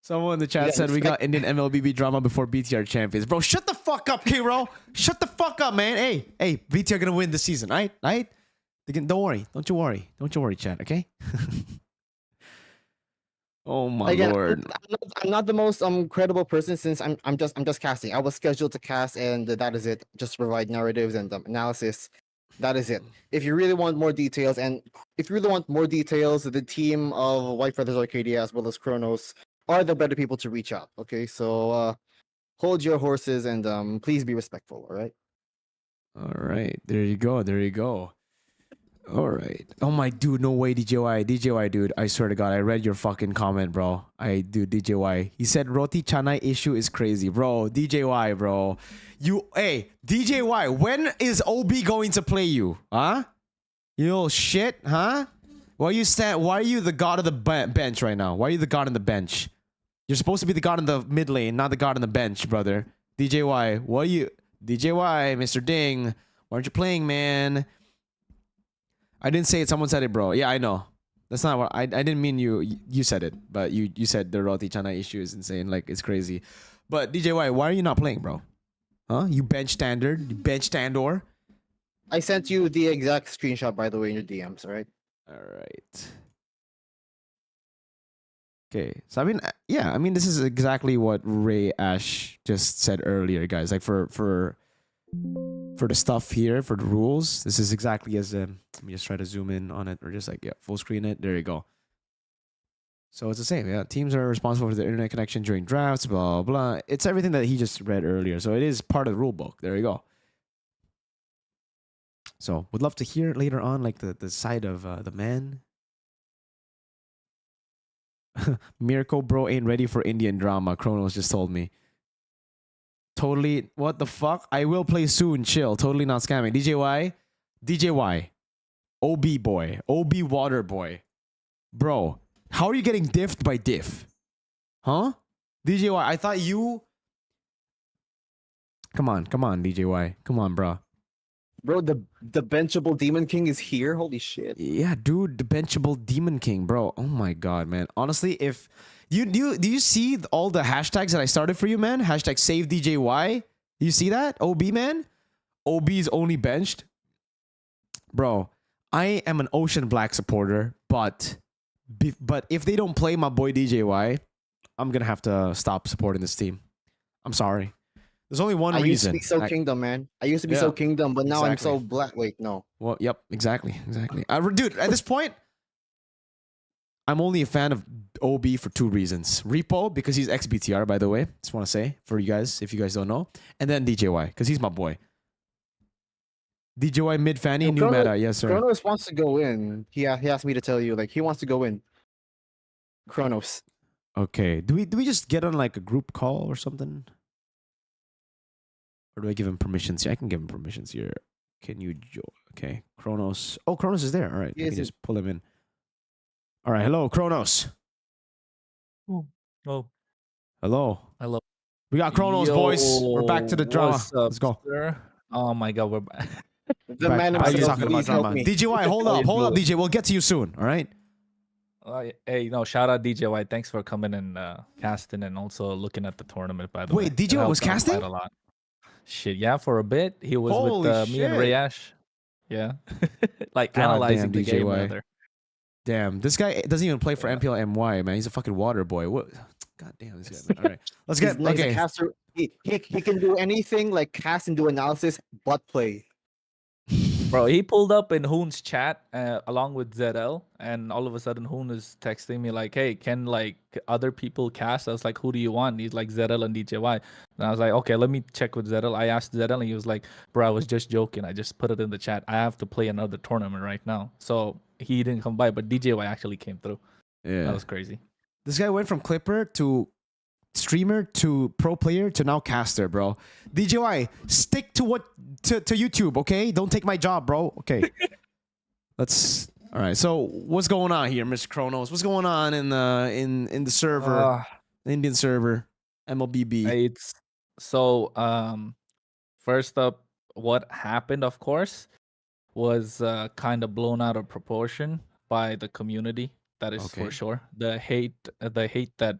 Someone in the chat Yeah, said we got respect- Indian MLBB drama before BTR champions. Bro, shut the fuck up, K-Ro. Shut the fuck up, man. Hey, BTR gonna win this season, right? Don't worry. Don't you worry, chat, okay? Oh my Again, lord. I'm not the most credible person, since I'm just casting. I was scheduled to cast, and that is it. Just to provide narratives and analysis. That is it. If you really want more details, the team of White Feathers Arcadia as well as Kronos are the better people to reach out. Okay, so hold your horses and please be respectful. All right. All right. There you go. All right. Oh my dude, no way, DJY, dude. I swear to God, I read your fucking comment, bro. DJY. He said Roti Chanai issue is crazy, bro. DJY, bro. DJY, when is OB going to play you? Huh? You little shit, huh? Why are you the god of the bench right now? Why are you the god on the bench? You're supposed to be the god in the mid lane, not the god on the bench, brother. DJY, DJY, Mr. Ding, why aren't you playing, man? I didn't say it. Someone said it, bro. Yeah, I know. That's not what I didn't mean. You said it, but you said the Roti Chana issue is insane. Like, it's crazy. But DJY, why are you not playing, bro? Huh? You bench standard? You bench standor? I sent you the exact screenshot, by the way, in your DMs. All right. All right. Okay. So I mean, this is exactly what Ray Ash just said earlier, guys. Like for the stuff here, for the rules, this is exactly as let me just try to zoom in on it, or just like full screen it. There you go. So it's the same. Yeah, teams are responsible for the internet connection during drafts. Blah blah. It's everything that he just read earlier. So it is part of the rule book. There you go. So would love to hear later on, like the side of the man. Mirko bro ain't ready for Indian drama. Kronos just told me. Totally. What the fuck? I will play soon. Chill. Totally not scamming. DJY. DJY. OB boy. OB water boy. Bro, how are you getting diffed by diff? Huh? DJY, I thought you... Come on, DJY. Come on, bro. Bro, the benchable Demon King is here. Holy shit. Yeah, dude, the benchable Demon King, bro. Oh my god, man. Honestly, if do you see all the hashtags that I started for you, man? Hashtag save DJY. You see that? OB, man? OB's only benched. Bro, I am an Ocean Black supporter, but if they don't play my boy DJY, I'm gonna have to stop supporting this team. I'm sorry. There's only one reason. I used to be so Kingdom, man. I used to be so Kingdom, but now I'm so Black. Wait, no. Well, yep, exactly. Dude, at this point, I'm only a fan of OB for 2 reasons. Repo, because he's ex-BTR, by the way. Just want to say, for you guys, if you guys don't know. And then DJY, because he's my boy. DJY mid fanny, new meta. Yes, sir. Kronos wants to go in. He asked me to tell you, like, he wants to go in. Kronos. Okay. Do we just get on like a group call or something? Or do I give him permissions? Yeah, I can give him permissions here. Can you join? Okay. Kronos. Oh, Kronos is there. All right. I can just pull him in. All right. Hello, Kronos. Oh. Hello. Hello. We got Kronos, boys. We're back to the drama. What's up, Let's go. Sir? Oh my god, we're back. The man Are you himself, talking about please help drama? me. DJY, hold up, DJ. We'll get to you soon. All right. Hey, no, shout out DJY. Thanks for coming and casting and also looking at the tournament, by the way. Wait, DJY was casting? Quite a lot. Shit, yeah, for a bit. He was Holy with me and shit. Rayash. Yeah. Like God analyzing damn, the game DJY. rather. Damn, this guy doesn't even play for MPL MY, man. He's a fucking water boy. What? God damn, this guy, man. All right, let's get He's okay. a caster. He can do anything like cast and do analysis, but play. Bro, he pulled up in Hoon's chat along with ZL, and all of a sudden Hoon is texting me like, "Hey, can like other people cast?" I was like, "Who do you want?" He's like, "ZL and DJY." And I was like, "Okay, let me check with ZL." I asked ZL, and he was like, "Bro, I was just joking. I just put it in the chat. I have to play another tournament right now." So he didn't come by, but DJY actually came through. Yeah, that was crazy. This guy went from Clipper to streamer to pro player to now caster, bro. DJY, stick to YouTube, okay? Don't take my job, bro. Okay. Let's all right. So what's going on here, Mr. Kronos? What's going on in the server, the Indian server, MLBB? It's so first up, what happened, of course, was kind of blown out of proportion by the community. That is for sure. The hate that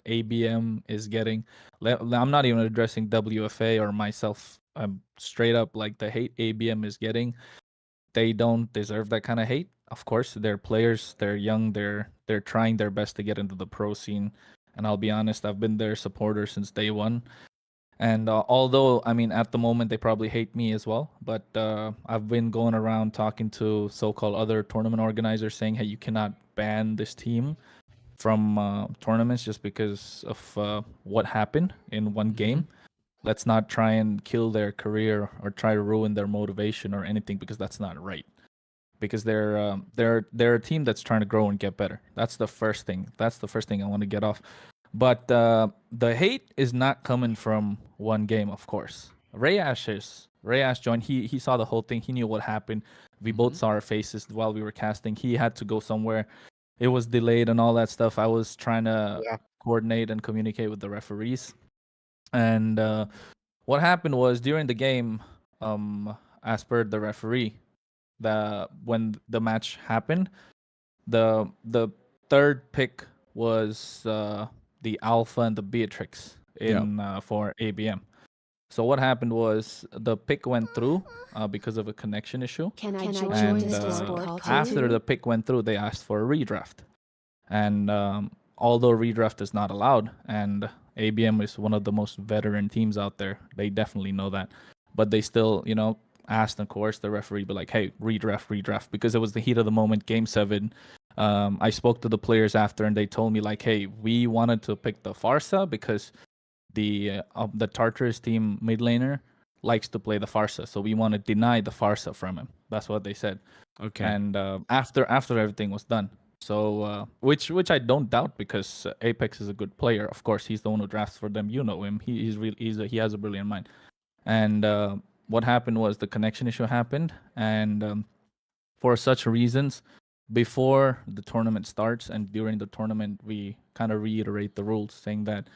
ABM is getting. I'm not even addressing WFA or myself. I'm straight up like the hate ABM is getting. They don't deserve that kind of hate. Of course, they're players. They're young. They're trying their best to get into the pro scene. And I'll be honest, I've been their supporter since day one. And although, I mean, at the moment, they probably hate me as well. But I've been going around talking to so-called other tournament organizers saying, hey, you cannot ban this team from tournaments just because of what happened in one game. Let's not try and kill their career or try to ruin their motivation or anything, because that's not right. Because they're a team that's trying to grow and get better. That's the first thing. That's the first thing I want to get off. But the hate is not coming from one game, of course. Rayash joined. He saw the whole thing. He knew what happened. We both saw our faces while we were casting. He had to go somewhere. It was delayed and all that stuff. I was trying to coordinate and communicate with the referees. And what happened was during the game, as per the referee, when the match happened, the third pick was the Alpha and the Beatrix for ABM. So what happened was the pick went through because of a connection issue. Can I join this Discord call after too? the pick went through, they asked for a redraft. And although redraft is not allowed, and ABM is one of the most veteran teams out there, they definitely know that. But they still, asked, of course, the referee, be like, hey, redraft, because it was the heat of the moment, Game 7. I spoke to the players after, and they told me, like, hey, we wanted to pick the Farsa because the Tartarus team mid laner likes to play the Farsa, so we want to deny the Farsa from him. That's what they said. Okay. And after everything was done, So which I don't doubt, because Apex is a good player. Of course, he's the one who drafts for them. You know him. He has a brilliant mind. And what happened was the connection issue happened, and for such reasons, before the tournament starts and during the tournament, we kind of reiterate the rules, saying that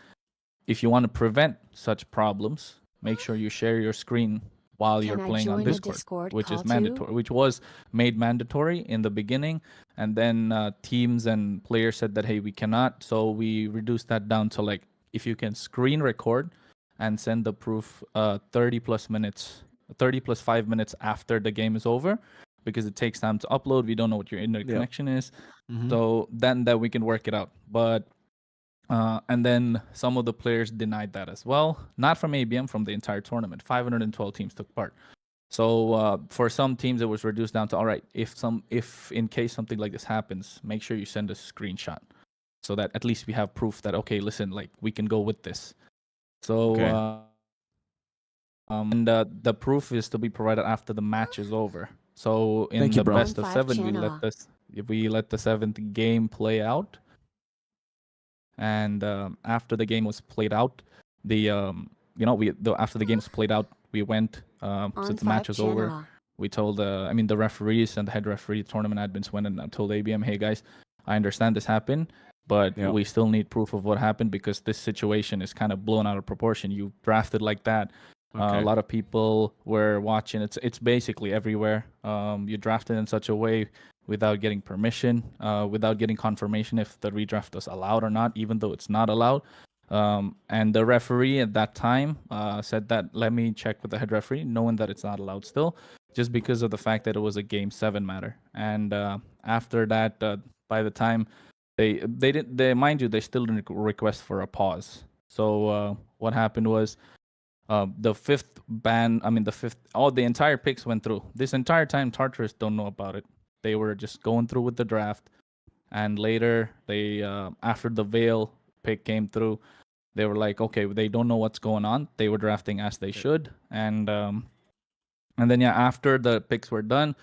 if you want to prevent such problems, make sure you share your screen while you're playing on Discord, which is mandatory, which was made mandatory in the beginning, and then teams and players said that, hey, we cannot, so we reduced that down to, like, if you can screen record and send the proof 30 plus 5 minutes after the game is over, because it takes time to upload. We don't know what your internet connection is. So then that we can work it out. But and then some of the players denied that as well. Not from ABM, from the entire tournament. 512 teams took part. So for some teams, it was reduced down to, all right, if in case something like this happens, make sure you send a screenshot, so that at least we have proof that, okay, listen, like, we can go with this. So and the proof is to be provided after the match is over. So in the best of 7, we let the 7th game play out. And after the game was played out, after the game was played out, we went, since the match was over, we told the referees and the head referee, tournament admins went and told ABM, hey guys, I understand this happened, but we still need proof of what happened, because this situation is kind of blown out of proportion. You drafted like that. A lot of people were watching. It's basically everywhere. You drafted in such a way without getting permission, without getting confirmation if the redraft was allowed or not, even though it's not allowed. And the referee at that time said that, let me check with the head referee, knowing that it's not allowed still, just because of the fact that it was a Game 7 matter. And after that, by the time they mind you, they still didn't request for a pause. So what happened was, the 5th ban, the entire picks went through. This entire time, Tartarus don't know about it. They were just going through with the draft. And later, they after the Veil pick came through, they were like, okay, they don't know what's going on. They were drafting as they should. And then, after the picks were done,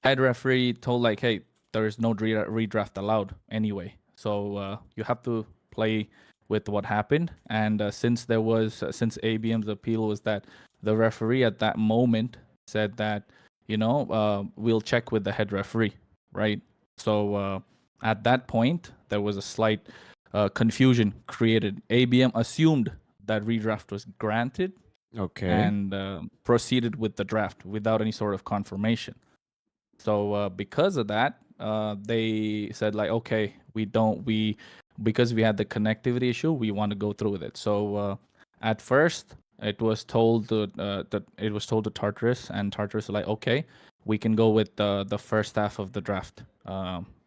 head referee told, like, hey, there is no redraft allowed anyway. So you have to play with what happened. And since ABM's appeal was that the referee at that moment said that, we'll check with the head referee, right? So at that point, there was a slight confusion created. ABM assumed that redraft was granted, and proceeded with the draft without any sort of confirmation. So because of that, they said, like, okay, because we had the connectivity issue, we want to go through with it. So at first, it was told to Tartarus, and Tartarus was like, okay, we can go with the first half of the draft.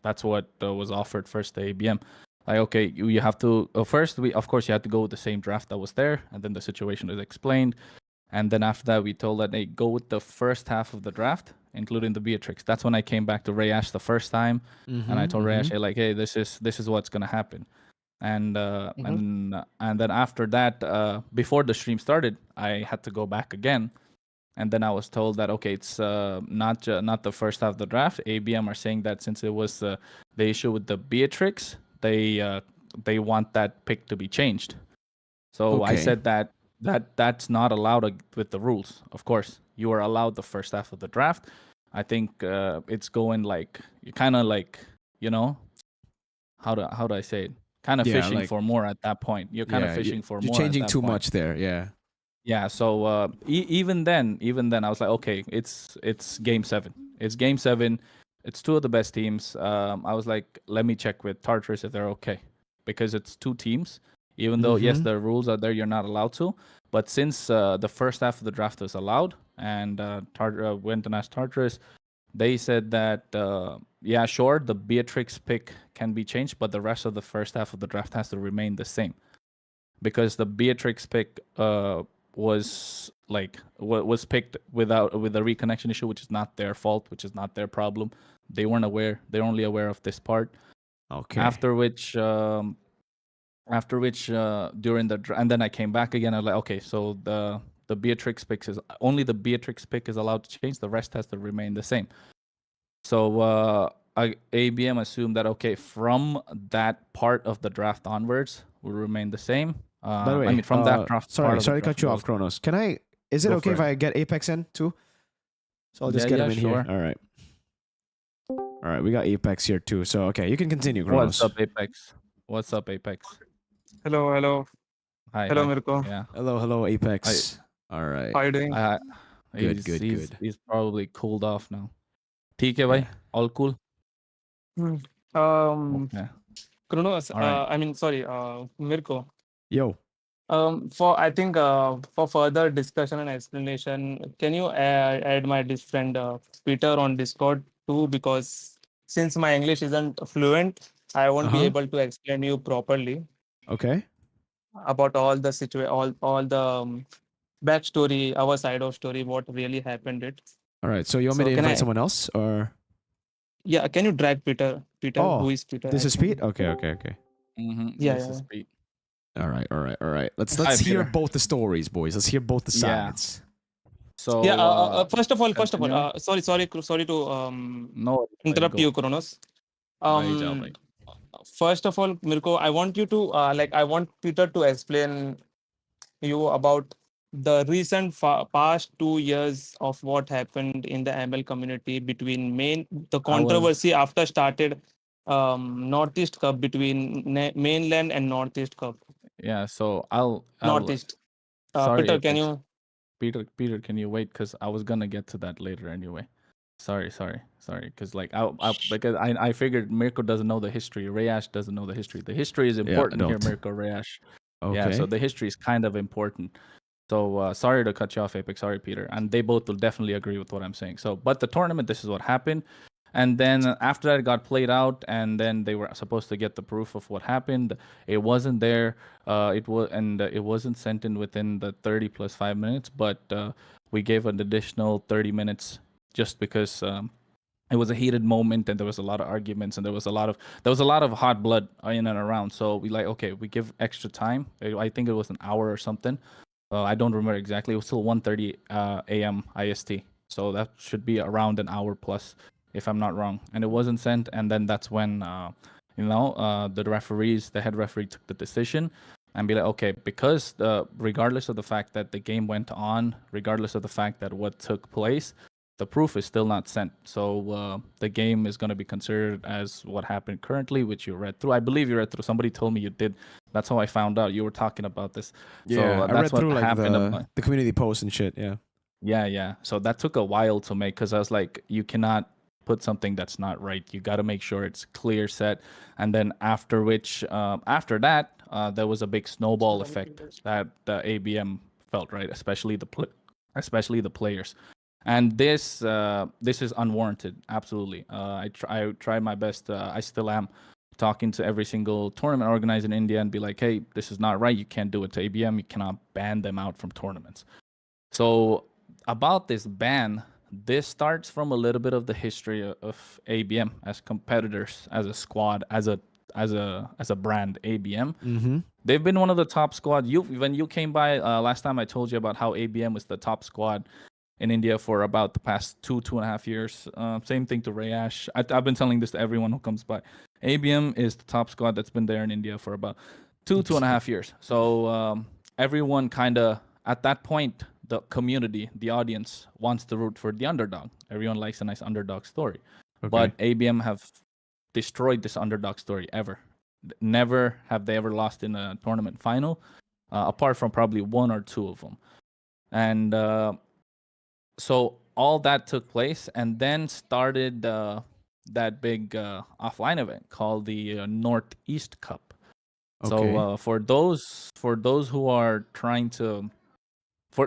That's what was offered first to ABM. Like, okay, you have to first. Of course, you have to go with the same draft that was there, and then the situation was explained. And then after that, we told that, hey, go with the first half of the draft, including the Beatrix. That's when I came back to Rayash the first time, and I told Rayash, like, hey, this is what's gonna happen. And and then after that, before the stream started, I had to go back again, and then I was told that, okay, it's not the first half of the draft. ABM are saying that since it was the issue with the Beatrix, they want that pick to be changed. So I said that's not allowed with the rules. Of course, you are allowed the first half of the draft. I think it's going like, you kind of like, how do I say it? Kind of fishing for more at that point. You're kind of fishing for more. You're changing too much there. Yeah. Yeah. So even then, I was like, okay, it's Game 7. It's Game 7. It's 2 of the best teams. I was like, let me check with Tartarus if they're okay, because it's 2 teams. Even though, yes, the rules are there, you're not allowed to. But since the first half of the draft was allowed, and went and asked Tartarus, they said that, yeah, sure, the Beatrix pick can be changed, but the rest of the first half of the draft has to remain the same. Because the Beatrix pick was picked with a reconnection issue, which is not their fault, which is not their problem. They weren't aware. They're only aware of this part. Okay. After which during the and then I came back again. I was like, okay, so the Beatrix pick is only the Beatrix pick is allowed to change. The rest has to remain the same. So ABM assumed that okay, from that part of the draft onwards will remain the same. By the way, I mean, from that draft sorry, part of the sorry to draft cut you goes off, Kronos. Can I? Is it Go okay for if it. I get Apex in too? So I'll just Yeah, get yeah, him in sure. here. All right. All right, we got Apex here too. So okay, you can continue, What's Kronos. up, Apex? What's up, Apex? Hello, hello. Hi, Hello, hi. Mirko. Yeah. Hello, hello, Apex. All right. How are you doing? Good, good, good. He's probably cooled off now. TK, bhai? All cool? Okay. Kronos, All right. I mean, sorry, Mirko. Yo. I think for further discussion and explanation, can you add my friend Peter on Discord too? Because since my English isn't fluent, I won't be able to explain you properly. Okay. About all the all the backstory, our side of story, what really happened. All right. So you want me to invite someone else, or? Yeah, can you drag Peter? Peter, Oh, who is Peter? this is Pete. Okay, okay, okay. Yeah, This is Pete. All right, all right, all right. Let's Hi, hear Peter. both the stories, boys. Let's hear both the Yeah. sides. So yeah. First of all, continuing? sorry to No, interrupt go. you, Kronos. Bhai, jao, bhai. First of all, Mirko, I want you to I want Peter to explain you about the recent past 2 years of what happened in the ML community between the controversy after started Northeast Cup between mainland and Northeast Cup. Yeah, so I'll Northeast. sorry, Peter, can Apex. you? Peter, can you wait? Because I was gonna get to that later anyway. Sorry. Because like because I figured Mirko doesn't know the history. Rayash doesn't know the history. The history is important here, Mirko Rayash. Okay. Yeah, so the history is kind of important. So sorry to cut you off, Apex. Sorry, Peter. And they both will definitely agree with what I'm saying. So, but the tournament, this is what happened. And then after that, it got played out, and then they were supposed to get the proof of what happened. It wasn't there. It wasn't sent in within the 30 plus 5 minutes. But we gave an additional 30 minutes just because it was a heated moment, and there was a lot of arguments, and there was a lot of hot blood in and around. So we okay, we give extra time. I think it was an hour or something. I don't remember exactly. It was still 1:30 a.m. IST. So that should be around an hour plus, if I'm not wrong. And it wasn't sent. And then that's when, the head referee took the decision and be like, okay, because regardless of the fact that the game went on, regardless of the fact that what took place, the proof is still not sent. So the game is going to be considered as what happened currently, which you read through. I believe you read through. Somebody told me you did. That's how I found out. You were talking about this. Yeah, so, I read through like the community posts and shit. Yeah. Yeah. So that took a while to make, because I was like, you cannot put something that's not right. You got to make sure it's clear set. And then after that, there was a big snowball effect that the ABM felt, right? Especially the players. And this is unwarranted. Absolutely. I try my best. I still am talking to every single tournament organizer in India and be like, hey, this is not right. You can't do it to ABM. You cannot ban them out from tournaments. So about this ban, this starts from a little bit of the history of ABM as competitors, as a squad, as a brand. ABM. Mm-hmm. They've been one of the top squad. When you came by last time, I told you about how ABM was the top squad in India for about the past 2.5 years. Same thing to Rayash. I've been telling this to everyone who comes by. ABM is the top squad that's been there in India for about 2.5 years. So everyone kind of, at that point, the community, the audience wants to root for the underdog. Everyone likes a nice underdog story. Okay. But ABM have destroyed this underdog story ever. Never have they ever lost in a tournament final, apart from probably one or two of them. And so all that took place, and then started that big offline event called the Northeast Cup. Okay. So for those who are trying to,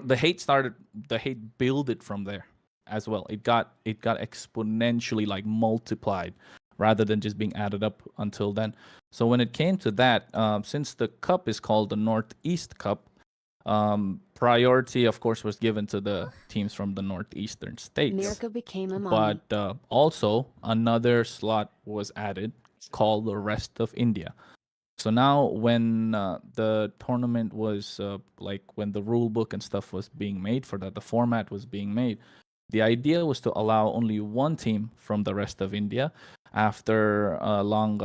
the hate builded from there as well. It got exponentially like multiplied rather than just being added up until then. So when it came to that, since the cup is called the Northeast Cup, priority, of course, was given to the teams from the northeastern states. Mirko became a mommy. But also another slot was added called the rest of India. So now when the tournament was when the rule book and stuff was being made for that, the format was being made, the idea was to allow only one team from the rest of India after long,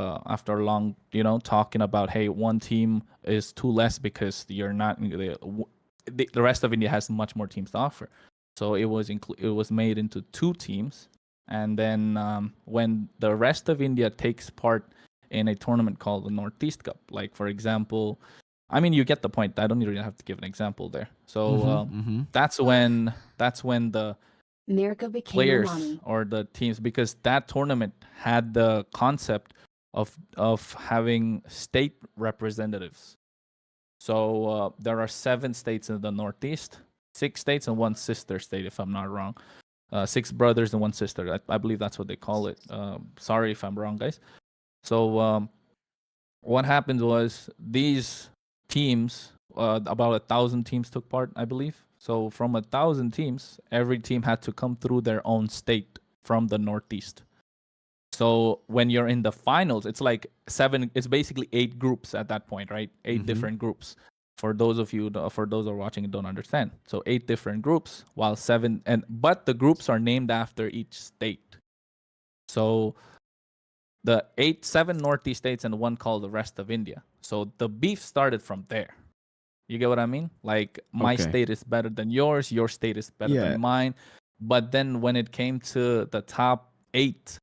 talking about, hey, one team is two less because you're not the rest of India has much more teams to offer. So it was made into two teams, and then when the rest of India takes part in a tournament called the Northeast Cup, like for example, I mean, you get the point. I don't really have to give an example there. So that's when the Mirko became a players mommy. or the teams, because that tournament had the concept of having state representatives. So there are 7 states in the Northeast, 6 states and 1 sister state, if I'm not wrong. 6 brothers and 1 sister. I believe that's what they call it. Sorry if I'm wrong, guys. So what happened was these teams, about 1,000 teams took part, I believe. So from 1,000 teams, every team had to come through their own state from the Northeast. So when you're in the finals, it's like 7. It's basically 8 groups at that point, right? 8 different groups. For those who are watching and don't understand, so 8 different groups, while 7 but the groups are named after each state. So the 7 Northeast states and 1 called the rest of India. So the beef started from there. You get what I mean? Like my state is better than yours, your state is better than mine. But then when it came to the top 8,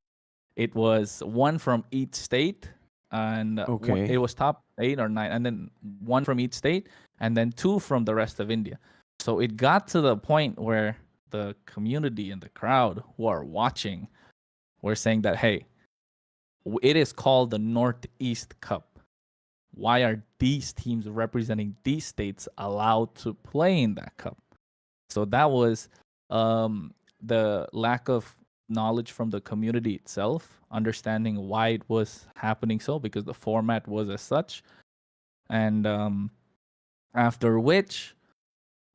it was 1 from each state, and it was top 8 or 9, and then 1 from each state, and then 2 from the rest of India. So it got to the point where the community and the crowd who are watching were saying that, hey, it is called the Northeast Cup. Why are these teams representing these states allowed to play in that cup? So that was the lack of knowledge from the community itself, understanding why it was happening so, because the format was as such. And after which,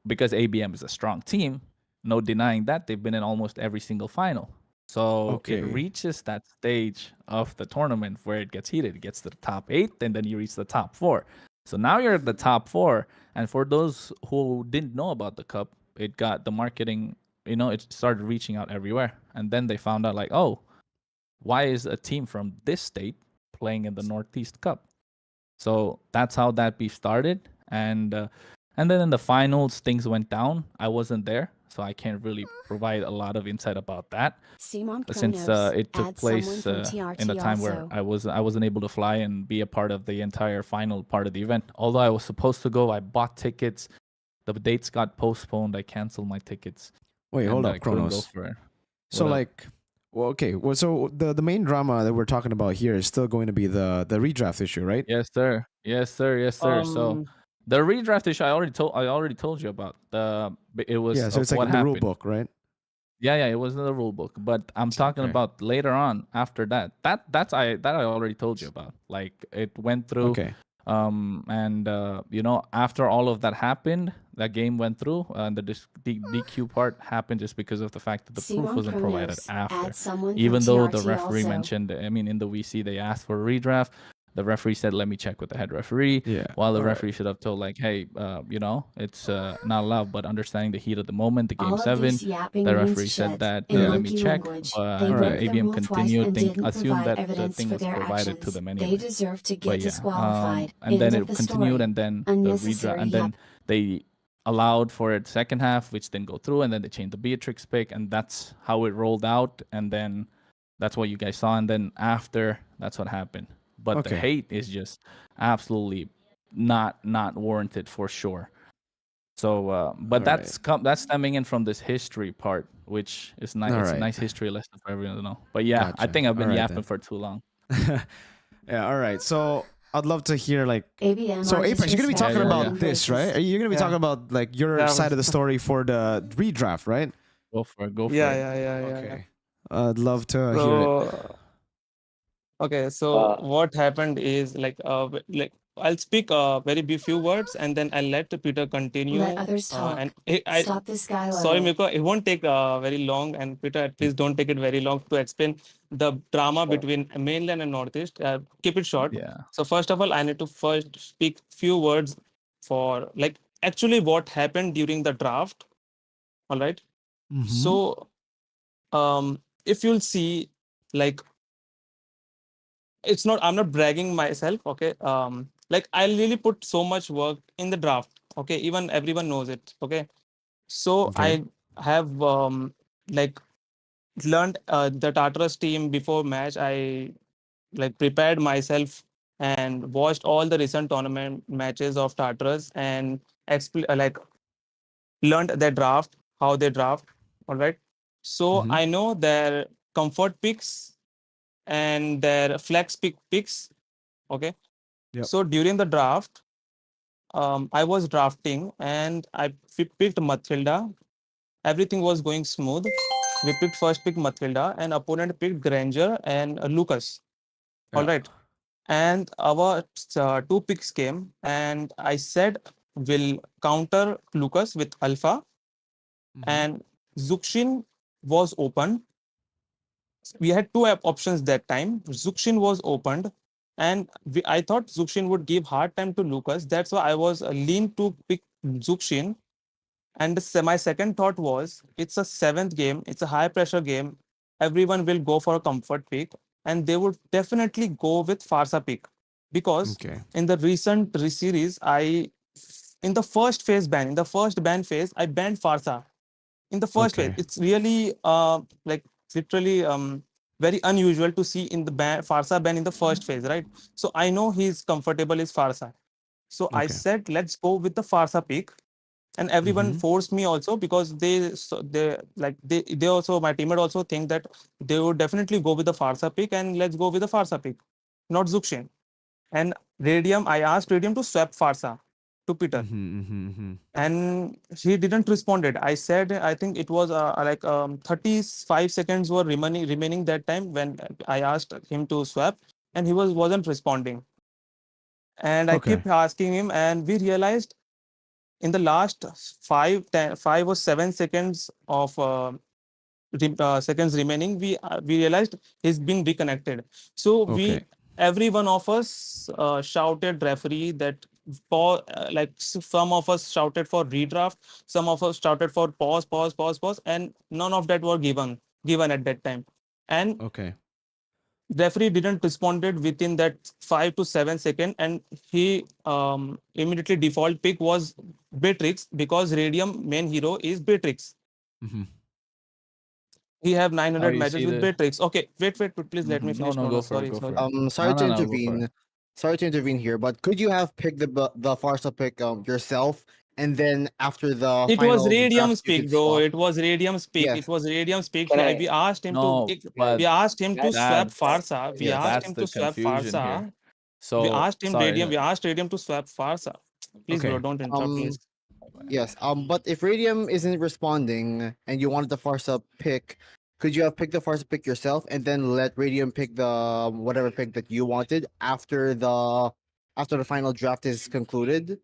because ABM is a strong team, no denying that, they've been in almost every single final. So it reaches that stage of the tournament where it gets heated. It gets to the top 8, and then you reach the top 4. So now you're at the top 4. And for those who didn't know about the cup, it got the marketing, it started reaching out everywhere. And then they found out, like, oh, why is a team from this state playing in the Northeast Cup? So that's how that beef started. And then in the finals, things went down. I wasn't there, so I can't really provide a lot of insight about that. Since it took place in a time where I wasn't able to fly and be a part of the entire final part of the event. Although I was supposed to go, I bought tickets. The dates got postponed. I canceled my tickets. Wait, hold up, Kronos. So so the main drama that we're talking about here is still going to be the redraft issue, right? Yes, sir. So the redraft issue I already told you about. It was so it's like in the rule book, right? Yeah, it was in the rule book. But I'm talking about later on after that. That I already told you about. Like it went through. And after all of that happened, that game went through, and the DQ part happened just because of the fact that the proof wasn't provided after. Even though the referee mentioned, in the VC they asked for a redraft, the referee said, let me check with the head referee. While the referee should have told, like, hey, it's not allowed, but understanding the heat of the moment, the game 7, the referee said that, let me check. ABM continued, assumed that the thing was provided to them anyway. But and then it continued, and then the redraft, and then they allowed for it second half, which didn't go through, and then they changed the Beatrix pick, and that's how it rolled out, and then that's what you guys saw, and then after, that's what happened. But the hate is just absolutely not warranted for sure. So, but that's stemming in from this history part, which is nice. It's a nice history lesson for everyone to know. But yeah, I think I've been yapping for too long. Yeah, all right. So I'd love to hear, like, ABM so Apex, you're gonna be talking about this, this, right? You're gonna be talking about like your side of the story for the redraft, right? Go for it. Yeah. Okay. I'd love to hear it. Okay, so what happened is like I'll speak very few words, and then I'll let Peter continue. Let others talk. And Stop this guy. sorry, Mirko, it won't take very long. And Peter, please don't take it very long to explain the drama between mainland and northeast. Keep it short. Yeah. So first of all, I need to first speak few words for like actually what happened during the draft. All right. So if you'll see, like, it's not, I'm not bragging myself, okay? Like I really put so much work in the draft, okay? Even everyone knows it, okay? So Okay. I have like learned the Tartarus team before match. I like prepared myself and watched all the recent tournament matches of Tartarus and like learned their draft, how they draft. All right. So Mhm. I know their comfort picks and their flex picks. Okay. Yep. So during the draft, I was drafting and I picked Mathilda. Everything was going smooth. We picked first pick Mathilda and opponent picked Granger and Lucas. All Yeah. right. And our two picks came and I said we'll counter Lucas with Alpha, Mhm. and Zuxin was open. We had two options that time. Zuxin was opened, and I thought Zuxin would give hard time to Lucas. That's why I was lean to pick Zuxin. And my second thought was, it's a seventh game, it's a high pressure game. Everyone will go for a comfort pick, and they would definitely go with Farsa pick because Okay. in the recent series, in the first phase ban, in the first ban phase, I banned Farsa in the first phase. Okay. It's really like literally very unusual to see in the Farsa ban in the first phase, right? So I know he's comfortable is Farsa. So I Okay. said, let's go with the Farsa pick, and everyone Mhm. forced me also because they also, my teammate also think that they would definitely go with the Farsa pick, and let's go with the Farsa pick, not Zuxin. And Radium, I asked Radium to swap Farsa to Peter, Mhm. Mhm. Mhm. and he didn't responded. I said, I think it was 35 seconds were remaining that time when I asked him to swap, and he wasn't responding. And I Okay. kept asking him, and we realized in the last 5 or 7 seconds of seconds remaining, we realized he's been reconnected. So Okay. every one of us shouted referee that like some of us shouted for redraft, some of us shouted for pause, and none of that were given at that time. And Okay. referee didn't responded within that 5 to 7 seconds, and he immediately default pick was Beatrix because Radium main hero is Beatrix. Mhm. He have Oh, 900 you matches see with the. Beatrix. Okay, wait, please let me No, finish. no, No, go for it, sorry, go for sorry. it. Sorry No, to no, no, go for it. intervene. Sorry to intervene here, but could you have picked the Farsa pick yourself, and then after the It was final draft Radium's you pick, could bro. swap? It was Radium's pick. It Yes. was Radium's pick. Can I, We asked him to. No, but We asked him to guys, swap that's Farsa. We Yes. asked that's him the to swap confusion here. Farsa. We So asked him sorry. Radium. We asked Radium to swap Farsa. Please, bro, Okay. don't interrupt, Um. please. Yes. But if Radium isn't responding and you wanted the Farsa pick, could you have picked the Farsa pick yourself and then let Radium pick the whatever pick that you wanted after the final draft is concluded?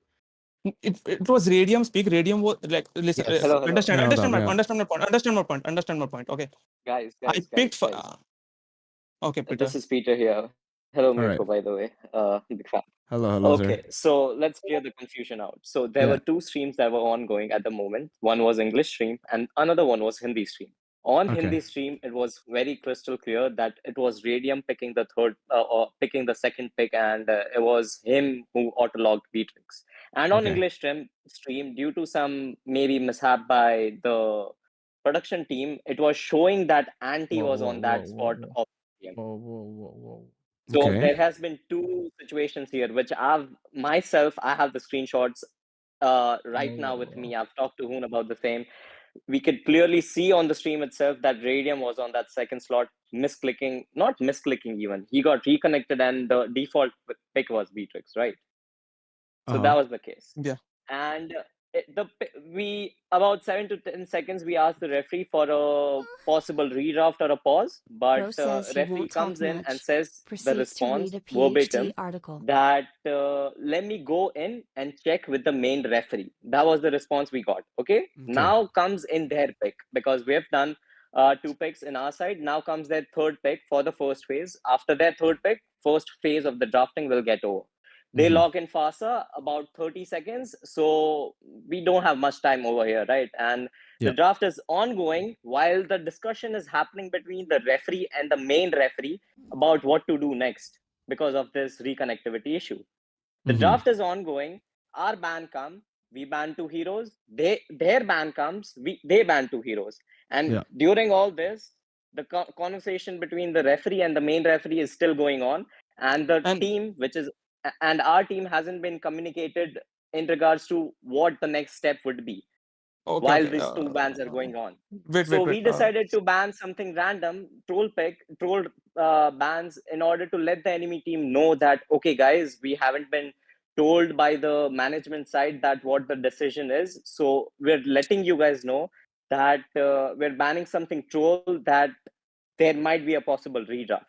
It was Radium's pick. Radium was like, listen, Yes. hello. Yeah. Hold up. Yeah. understand my point. Okay, Guys, I guys, guys, picked. guys. Okay, Peter. This is Peter here. Hello, All right. Mirko, by the way. Big fan. Hello. Hello, sir. Okay, so let's clear the confusion out. So there Yeah. were two streams that were ongoing at the moment. One was English stream and another one was Hindi stream. On Okay. Hindi stream, it was very crystal clear that it was Radium picking the or picking the second pick, and it was him who auto-logged Beatrix. And on Okay. English stream, due to some maybe mishap by the production team, it was showing that Anti Whoa, was whoa, on whoa, that whoa, spot whoa, of the game. whoa. So Okay. there has been two situations here, which I have the screenshots right now with me. I've talked to Hoon about the same. We could clearly see on the stream itself that Radium was on that second slot, not misclicking even. He got reconnected and the default pick was Beatrix, right? So that Uh-huh. was the case. Yeah. And we about 7 to 10 seconds we asked the referee for a possible redraft or a pause, but Bro says he referee won't talk comes in and much. says the Proceeds to read response a PhD verbatim article. that let me go in and check with the main referee. That was the response we got. Okay, Okay. now comes in their pick, because we have done two picks in our side. Now comes their third pick for the first phase. After their third pick, first phase of the drafting will get over. They Mhm. lock in FASA about 30 seconds, so we don't have much time over here, right? And the Yep. draft is ongoing while the discussion is happening between the referee and the main referee about what to do next. because of this reconnectivity issue. The draft is ongoing. Our ban come, we ban 2 heroes. Their ban comes, they ban 2 heroes. And during all this, the conversation between the referee and the main referee is still going on, and the team, and our team hasn't been communicated in regards to what the next step would be while these 2 bans are going on. So we decided to ban something random, troll bans, in order to let the enemy team know that, okay guys, we haven't been told by the management side that what the decision is, so we're letting you guys know that we're banning something troll, that there might be a possible redraft,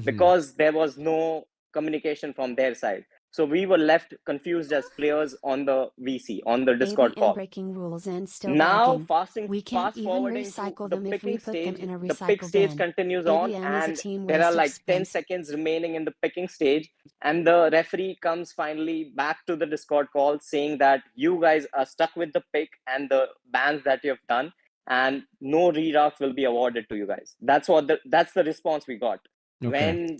because there was no communication from their side. So we were left confused as players on the VC, on the Discord call. Breaking rules and still Now, lagging. We can't fast even forwarding recycle to them the if we picking put stage, them in a the pick recycle stage bin. continues on, ABM is a and team there are waste of like 10 spent. seconds remaining in the picking stage, and the referee comes finally back to the Discord call saying that you guys are stuck with the pick and the bans that you have done, and no redraft will be awarded to you guys. That's the response we got. When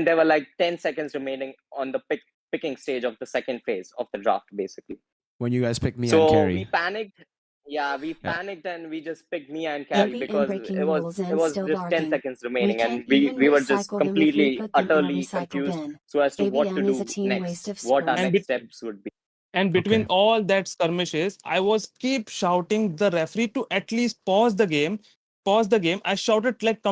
there were like 10 seconds remaining on the picking stage of the second phase of the draft, basically. When you guys picked me so and carry. we panicked. We panicked and we just picked me and carry, because it was just 10 seconds remaining, and we were just completely, utterly confused so as to what to do next, what our next steps would be. And between all that skirmishes, I was keep shouting the referee to at least pause the game. I shouted like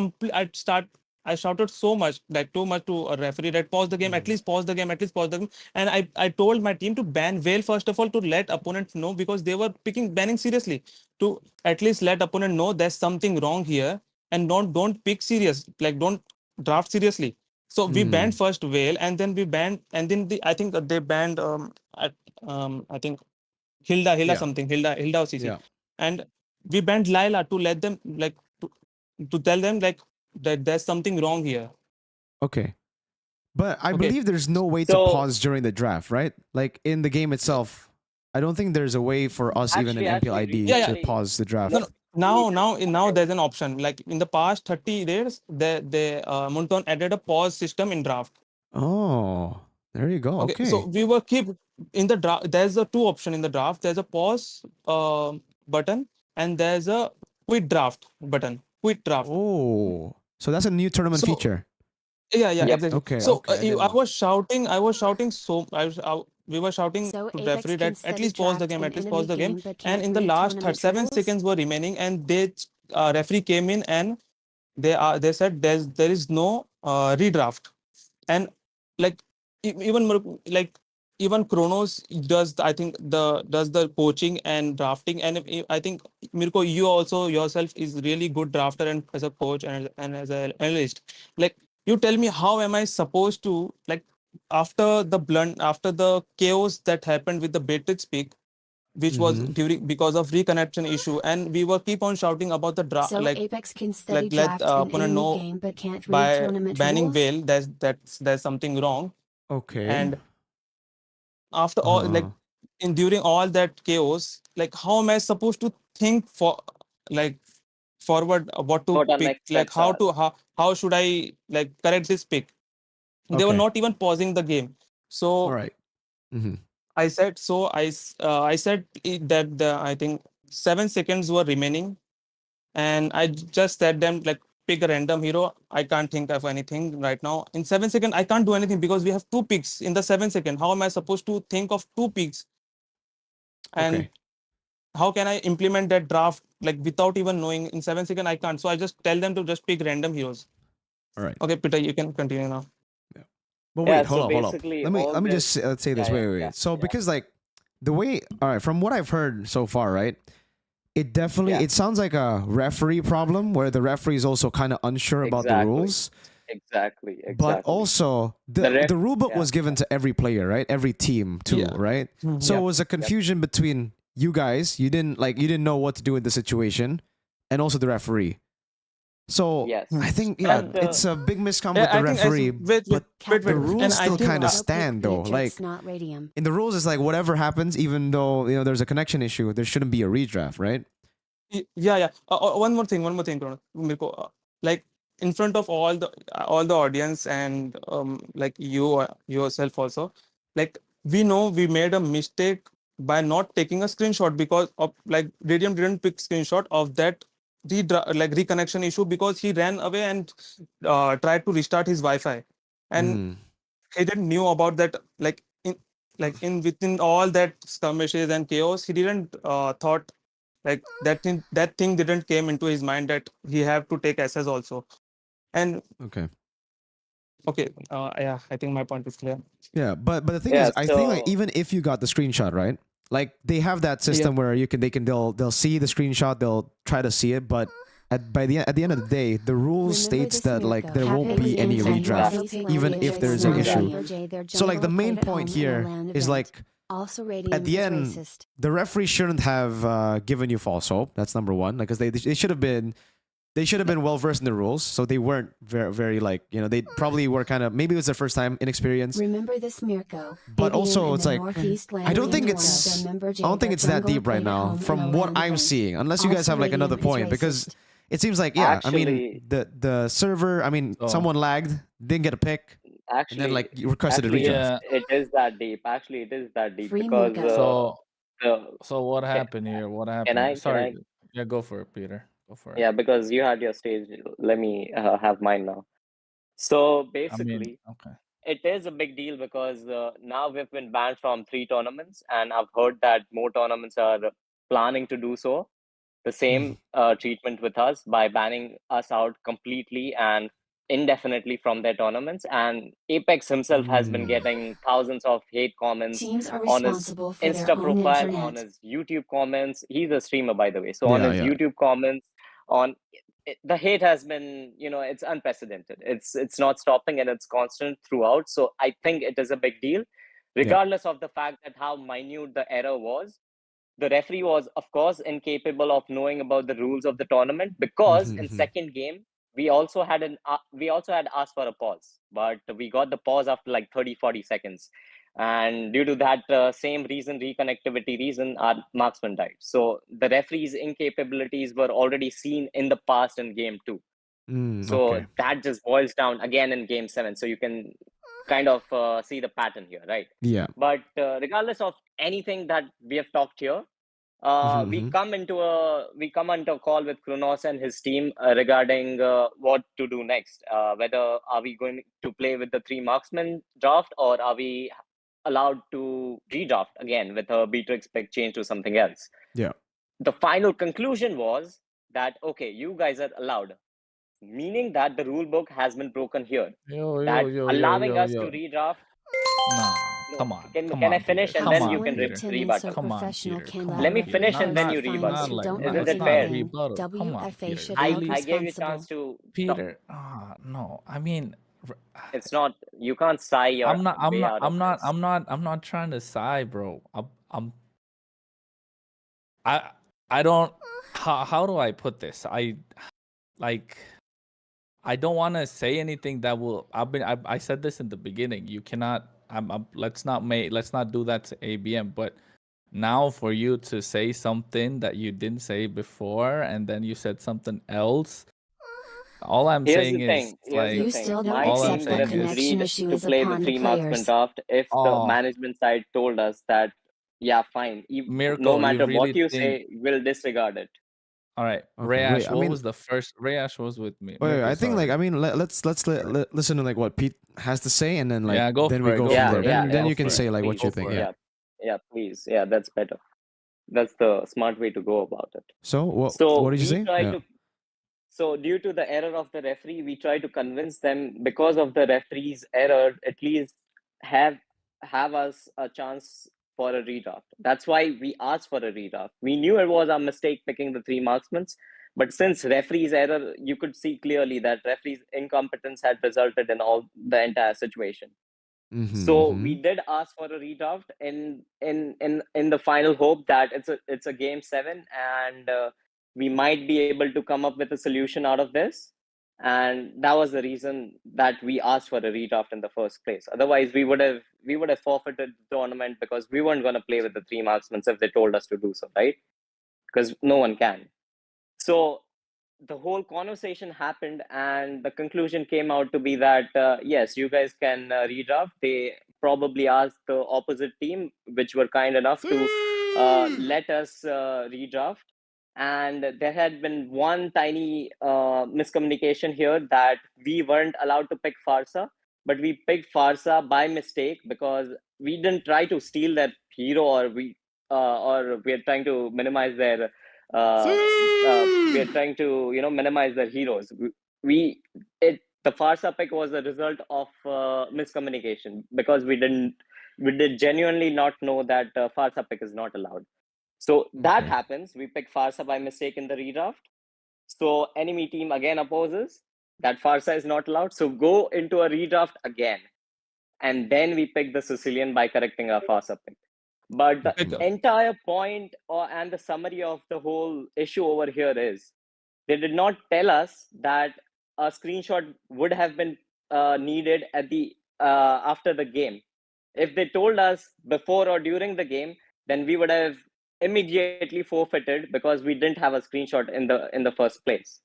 I shouted so much, like too much to a referee, that pause the game, at least pause the game, at least pause the game. And I told my team to ban Whale first of all, to let opponents know, because they were banning seriously, to at least let opponent know there's something wrong here, and don't pick serious, like don't draft seriously. So we banned first Whale, and then we banned, and then I think they banned I think Hilda something, Hilda OCC, and we banned Laila to let them like to tell them like that there's something wrong here. Okay. But I believe there's no way to pause during the draft, right? Like in the game itself, I don't think there's a way for us, even in MPLID, to pause the draft. Now there's an option. Like in the past 30 days, the Munton added a pause system in draft. Oh, there you go. Okay. So we were keep in the draft. There's a 2 option in the draft. There's a pause button, and there's a quit draft button. Quit draft. Oh, so that's a new tournament feature. Yeah, exactly. Okay. So I was shouting. So we were shouting to referee that at least pause the game, And in the last 7 seconds were remaining, and they referee came in, and they said there is no redraft, and like even Kronos does the coaching and drafting, and I think Mirko, you also yourself is really good drafter and as a coach and as an analyst. Like, you tell me, how am I supposed to, like, after the chaos that happened with the Beatrix pick, which was because of reconnection issue, and we were keep on shouting about the draft, so Apex can steady let draft an opponent enemy know game, but can't read by tournament banning rules? Whale there's something wrong. Okay. And after all, like during all that chaos, like, how am I supposed to think forward what to pick, like how should I like correct this pick? They were not even pausing the game. So all right. I said that I think 7 seconds were remaining, and I just said them, like, pick a random hero. I can't think of anything right now. In 7 seconds, I can't do anything because we have 2 picks in the 7 second. How am I supposed to think of 2 picks? And how can I implement that draft, like, without even knowing? In 7 seconds, I can't. So I just tell them to just pick random heroes. All right. Okay, Peter, you can continue now. But wait, hold up. Let me just say this. Wait. So because like the way, all right, from what I've heard so far, right? It definitely it sounds like a referee problem where the referee is also kind of unsure about the rules. Exactly. But also the rule book was given to every player, right? Every team too, right? So it was a confusion between you guys. You didn't know what to do in the situation, and also the referee. So I think it's a big miscom with the referee, but the rules still kind of stand though. Like in the rules, it's like whatever happens, even though there's a connection issue, there shouldn't be a redraft, right? Yeah. One more thing, Mirko. Like, in front of all the audience and like you yourself also, like we know we made a mistake by not taking a screenshot because of like Radium didn't pick screenshot of that reconnection issue because he ran away and tried to restart his Wi-Fi, and he didn't knew about that in within all that skirmishes and chaos. He didn't thought like that thing didn't came into his mind that he have to take SS also. And Okay. Yeah, I think my point is clear. Yeah, but the thing is, I think like even if you got the screenshot, right? Like they have that system where they'll see the screenshot, they'll try to see it, but at the end of the day, the rules states that like there won't be any redraft, even if there's an issue. So like the main point here is like at the end, the referee shouldn't have given you false hope. That's number one, like because they should have been. They should have been well versed in the rules, so they weren't very like they probably were kind of maybe it was their first time inexperienced. Remember this, Mirko. But also it's like I don't think it's that deep right now from what I'm seeing, unless you guys have like another point, because it seems like I mean the server, I mean someone lagged, didn't get a pick, and then like you requested a redraft. It is that deep. Actually, it is that deep Free because Mirko. So what happened here? What happened? Sorry, yeah, go for it, Peter. Go for it. Yeah, because you had your stage. Let me have mine now. So basically, it is a big deal because now we've been banned from 3 tournaments, and I've heard that more tournaments are planning to do so. The same treatment with us by banning us out completely and indefinitely from their tournaments. And Apex himself has been getting thousands of hate comments on his Insta profile, on his YouTube comments. He's a streamer, by the way. So on his YouTube comments, the hate has been, it's unprecedented. It's not stopping and it's constant throughout. So I think it is a big deal, regardless of the fact that how minute the error was. The referee was, of course, incapable of knowing about the rules of the tournament because in second game we also had asked for a pause, but we got the pause after like 30-40 seconds, and due to that same reason, reconnectivity reason, our marksman died. So the referee's incapabilities were already seen in the past in game 2. So that just boils down again in game 7. So you can kind of see the pattern here, right? Yeah. But regardless of anything that we have talked here, we come into a call with Kronos and his team regarding what to do next. Whether are we going to play with the 3 marksman draft, or are we allowed to redraft again with a Beatrix pick change to something else? Yeah. The final conclusion was that okay, you guys are allowed, meaning that the rule book has been broken here. Allowing us to redraft. No, come on. Can I finish and then you can rebut? Come on, Peter. Let me finish and then you rebut. Isn't it fair? Come on, Peter. I gave you a chance to. Peter, no. I mean, it's not. You can't sigh your. I'm not trying to sigh, bro. I don't. How do I put this? I don't want to say anything that will. I said this in the beginning. You cannot. Let's not do that to ABM. But now for you to say something that you didn't say before, and then you said something else. All I'm saying is like you still don't all I'm accept saying that connection issue to is play the upon 3 the marksman players. draft. If the management side told us that, yeah, fine, Mirko, no matter you what really you think... say, we'll disregard it. All right, Rayash, what was the first? Rayash was with me. Wait, I think like I mean let's listen to like what Pete has to say, and then like then we go from there. Then you can say like what you think. Yeah, please. Yeah, that's better. That's the smart way to go about it. So what did you say? So due to the error of the referee, we try to convince them because of the referee's error, at least have us a chance for a redraft. That's why we asked for a redraft. We knew it was our mistake picking the 3 marksmen, but since referee's error, you could see clearly that referee's incompetence had resulted in all the entire situation. So we did ask for a redraft in the final hope that it's a game 7 and we might be able to come up with a solution out of this. And that was the reason that we asked for a redraft in the first place. Otherwise, we would have forfeited the tournament because we weren't going to play with the 3 marksmen if they told us to do so, right? Because no one can. So the whole conversation happened, and the conclusion came out to be that yes, you guys can redraft. They probably asked the opposite team, which were kind enough to let us redraft. And there had been one tiny miscommunication here, that we weren't allowed to pick Farsa, but we picked Farsa by mistake, because we didn't try to steal that hero, or we're trying to minimize their we're trying to minimize their heroes. The Farsa pick was a result of miscommunication, because we did genuinely not know that Farsa pick is not allowed. So that happens. We pick Farsa by mistake in the redraft. So enemy team again opposes. That Farsa is not allowed. So go into a redraft again. And then we pick the Sicilian by correcting our Farsa pick. But the entire point and the summary of the whole issue over here is, they did not tell us that a screenshot would have been needed at the after the game. If they told us before or during the game, then we would have immediately forfeited, because we didn't have a screenshot in the first place.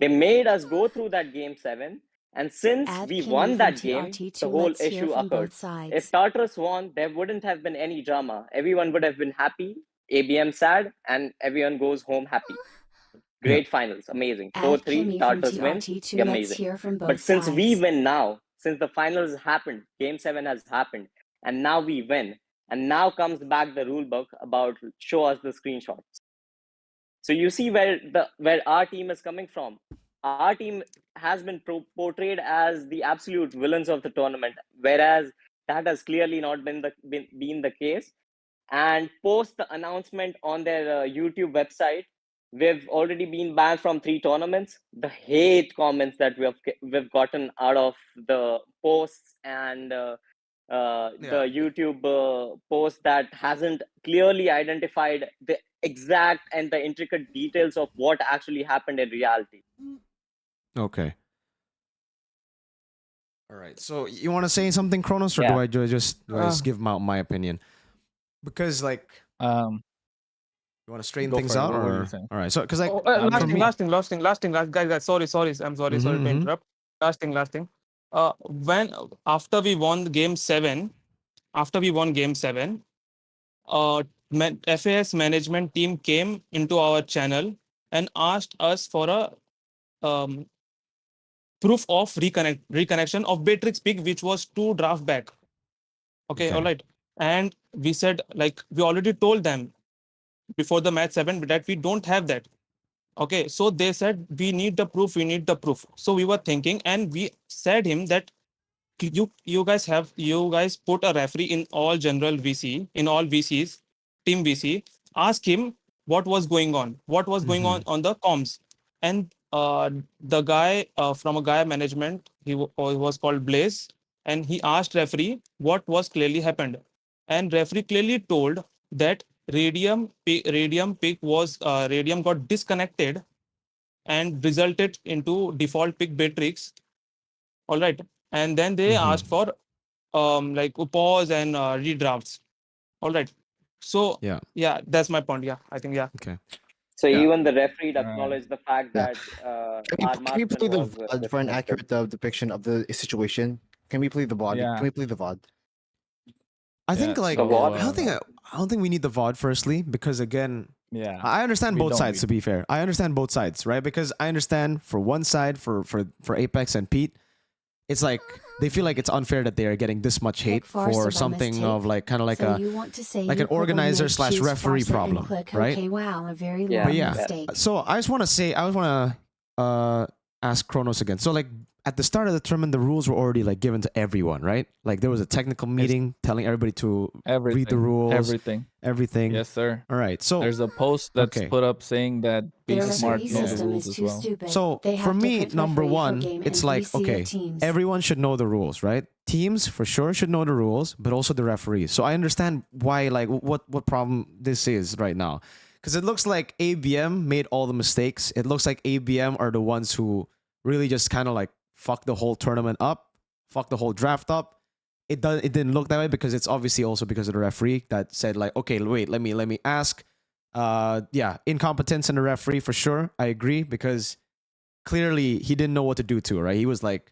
They made us go through that game 7, and since we won that game, the whole issue occurred. If Tartarus won, there wouldn't have been any drama. Everyone would have been happy, ABM sad, and everyone goes home happy. Great finals, amazing. 4-3, Tartarus wins, amazing. But since we win now, since the finals happened, game 7 has happened, and now we win, and now comes back the rule book about show us the screenshots. So you see where our team is coming from. Our team has been portrayed as the absolute villains of the tournament, whereas that has clearly not been the case. And post the announcement on their YouTube website, we've already been banned from 3 tournaments. The hate comments that we've gotten out of the posts and the YouTube post that hasn't clearly identified the exact and the intricate details of what actually happened in reality. Okay. All right. So you want to say something, Kronos, or do I just give my opinion? Because like, you want to straighten things out, or all right? So because like, last thing, guys, sorry, I'm sorry to interrupt. Last thing. After we won game 7, FAS management team came into our channel and asked us for a proof of reconnection of Beatrix pick, which was 2 draft back. Okay, all right. And we said, like, we already told them before the match 7 that we don't have that. Okay, so they said we need the proof. So we were thinking, and we said him that you guys put a referee in all general VC, in all VCs, team VC. Ask him what was going on, on the comms. And the guy from a guy management, he was called Blaze, and he asked referee what was clearly happened, and referee clearly told that Radium pick was Radium got disconnected and resulted into default pick Beatrix. All right, and then they asked for like pause and redrafts. All right, so yeah, that's my point. Yeah, I think okay. So even the referee acknowledged the fact that can we play the VOD for an accurate depiction of the situation? Can we play the VOD? Yeah. Can we play the VOD? I think like I don't think we need the VOD firstly, because again, I understand both sides. To be fair, I understand both sides, right? Because I understand for one side, for Apex and Pete, it's like they feel like it's unfair that they are getting this much hate for something of like kind of like an organizer / referee problem, right? Okay, wow, a very But long yeah, mistake. so I just want to ask Kronos again. So like at the start of the tournament, the rules were already like given to everyone, right? Like there was a technical meeting telling everybody to read the rules, everything. Yes, sir. All right. So there's a post that's put up saying that Be Smart knows the rules as well. So for me, number one, it's like, okay, everyone should know the rules, right? Teams for sure should know the rules, but also the referees. So I understand why, like, what problem this is right now. Because it looks like ABM made all the mistakes. It looks like ABM are the ones who really just kind of like fuck the whole tournament up, fuck the whole draft up. It didn't look that way, because it's obviously also because of the referee that said like, okay, wait, let me ask. Yeah, incompetence in the referee for sure. I agree, because clearly he didn't know what to do to, right? He was like,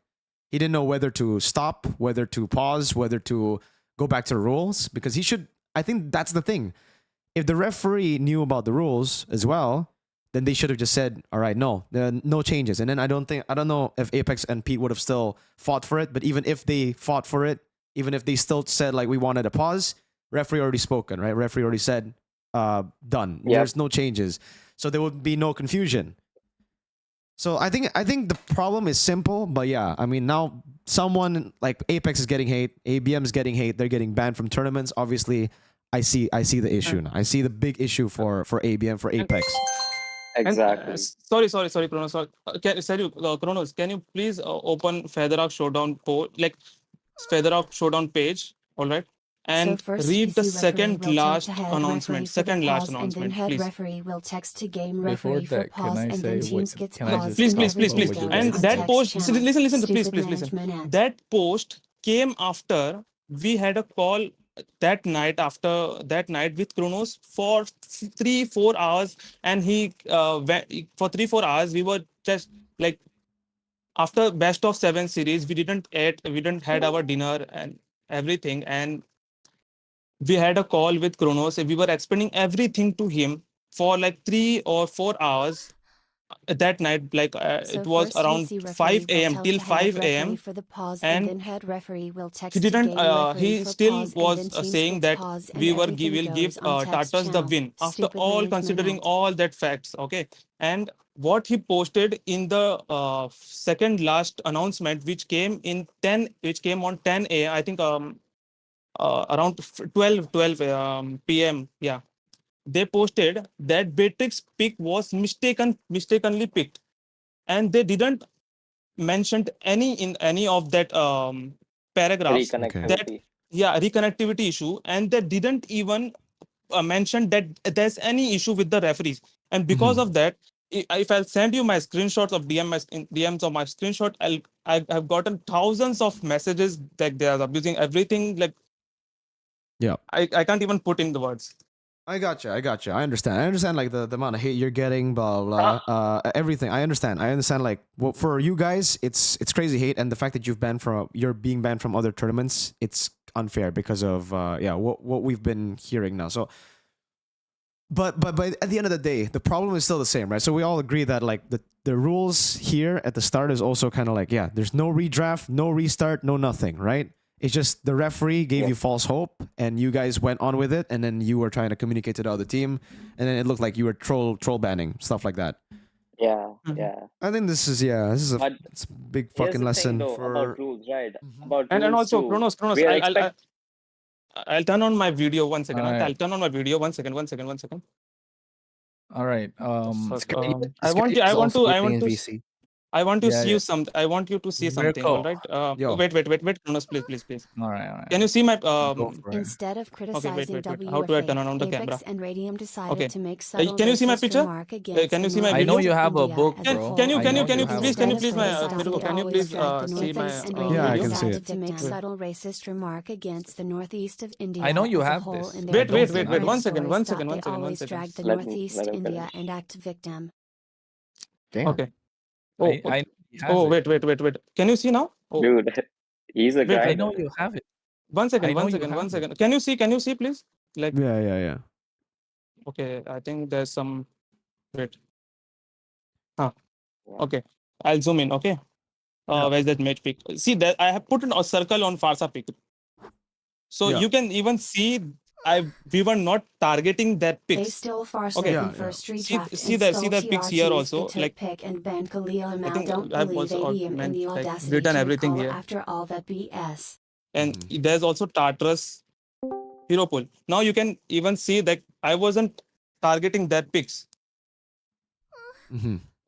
he didn't know whether to stop, whether to pause, whether to go back to the rules, because he should, I think that's the thing. If the referee knew about the rules as well, then they should have just said, all right, no, there are no changes. And then I don't know if Apex and Pete would have still fought for it, but even if they fought for it, even if they still said like we wanted a pause, referee already spoken, right? Referee already said, done. Yep. There's no changes. So there would be no confusion. So I think the problem is simple, but yeah, I mean, now someone like Apex is getting hate, ABM is getting hate, they're getting banned from tournaments. Obviously, I see the issue now. I see the big issue for ABM, for Apex. Exactly. Sorry, Kronos. Kronos, can you please open FatRat Showdown FatRat Showdown page, all right? And first read the PC referee second will talk last to head announcement. referee for the Second last pause, and then announcement, head please. referee will text to game Before referee for that, can pause, I and say then what- teams gets can I pause. just and Please. everything what you goes And on that text post, channel. listen, please. Stupid management at. That post came after we had a call that night with Kronos for 3-4 hours, and he for 3-4 hours we were just like, after best of 7 series, we didn't had our dinner and everything, and we had a call with Kronos, and we were explaining everything to him for like 3 or 4 hours that night. Like it was first around PC referee 5 will a.m. tell till to head 5 referee a.m. for the pause, and then head referee will text he to didn't game referee he for still pause, was and then teams saying gets that pause, and we will everything give goes on text Tartarus the channel. win after Stupid all management considering at. all that facts. Okay, and what he posted in the second last announcement, which came on 10 a.m. I think around 12 p.m. Yeah, they posted that Beatrix pick was mistakenly picked, and they didn't mentioned any in any of that paragraphs that Reconnectivity. reconnectivity issue, and they didn't even mention that there's any issue with the referees. And because of that, if I'll send you my screenshots of DMs of my screenshot, I've gotten thousands of messages that they are abusing everything. Like, Yeah. I can't even put in the words. I got you. I understand like the amount of hate you're getting, blah blah, everything. I understand like, well, for you guys, it's crazy hate, and the fact that you're being banned from other tournaments, it's unfair because of what we've been hearing now. So, but at the end of the day, the problem is still the same, right? So we all agree that like the rules here at the start is also kind of like, there's no redraft, no restart, no nothing, right? It's just the referee gave you false hope, and you guys went on with it, and then you were trying to communicate to the other team, and then it looked like you were troll banning, stuff like that. Yeah. I think this is it's a big Here's fucking the lesson thing, though, for about rules, right? About And rules also, too. Kronos, We are I'll turn on my video 1 second. Alright. I'll turn on my video 1 second. 1 second. All right. I want to Yeah, see yeah. I want you to see something. Mirko. All right. Yo. Wait, Kronos, please. All right. Can you see my Go for it. Instead of criticizing wait. How do I turn on the Apex camera? and Radium decided Okay. to make subtle Can you see my racist picture? remark against Can you the see my I know video? you have a India book, as a bro. whole. Can you I know please have a please book. Mirko, can you please see my and Yeah, I Radium can see decided it. to make Wait. subtle racist remark against the northeast of India I know you as a have whole this. in I their don't Wait. deny One it. second. stories that they One always second. drag the let him northeast finish. India and act victim. Damn. Okay. I Wait. Can you see now? Oh, Dude, he's a wait. I grinder. know you have it. One second. I know you have One it. second. Can you see, please? Like, Yeah. okay. I think there's some. Wait. Yeah. Okay. I'll zoom in. Okay. Where's that match pick? See that I have put a circle on Farsa pick. So Yeah. you can even see we were not targeting that They picks. still Farsa Okay. in first redraft See that picks here TRTs also. they took Like, pick and ban Khalil I Amal think don't I've believe also ADM in the like audacity written to everything recall here. after all that BS. And there's also Tartarus hero pool. Now you can even see that I wasn't targeting that picks.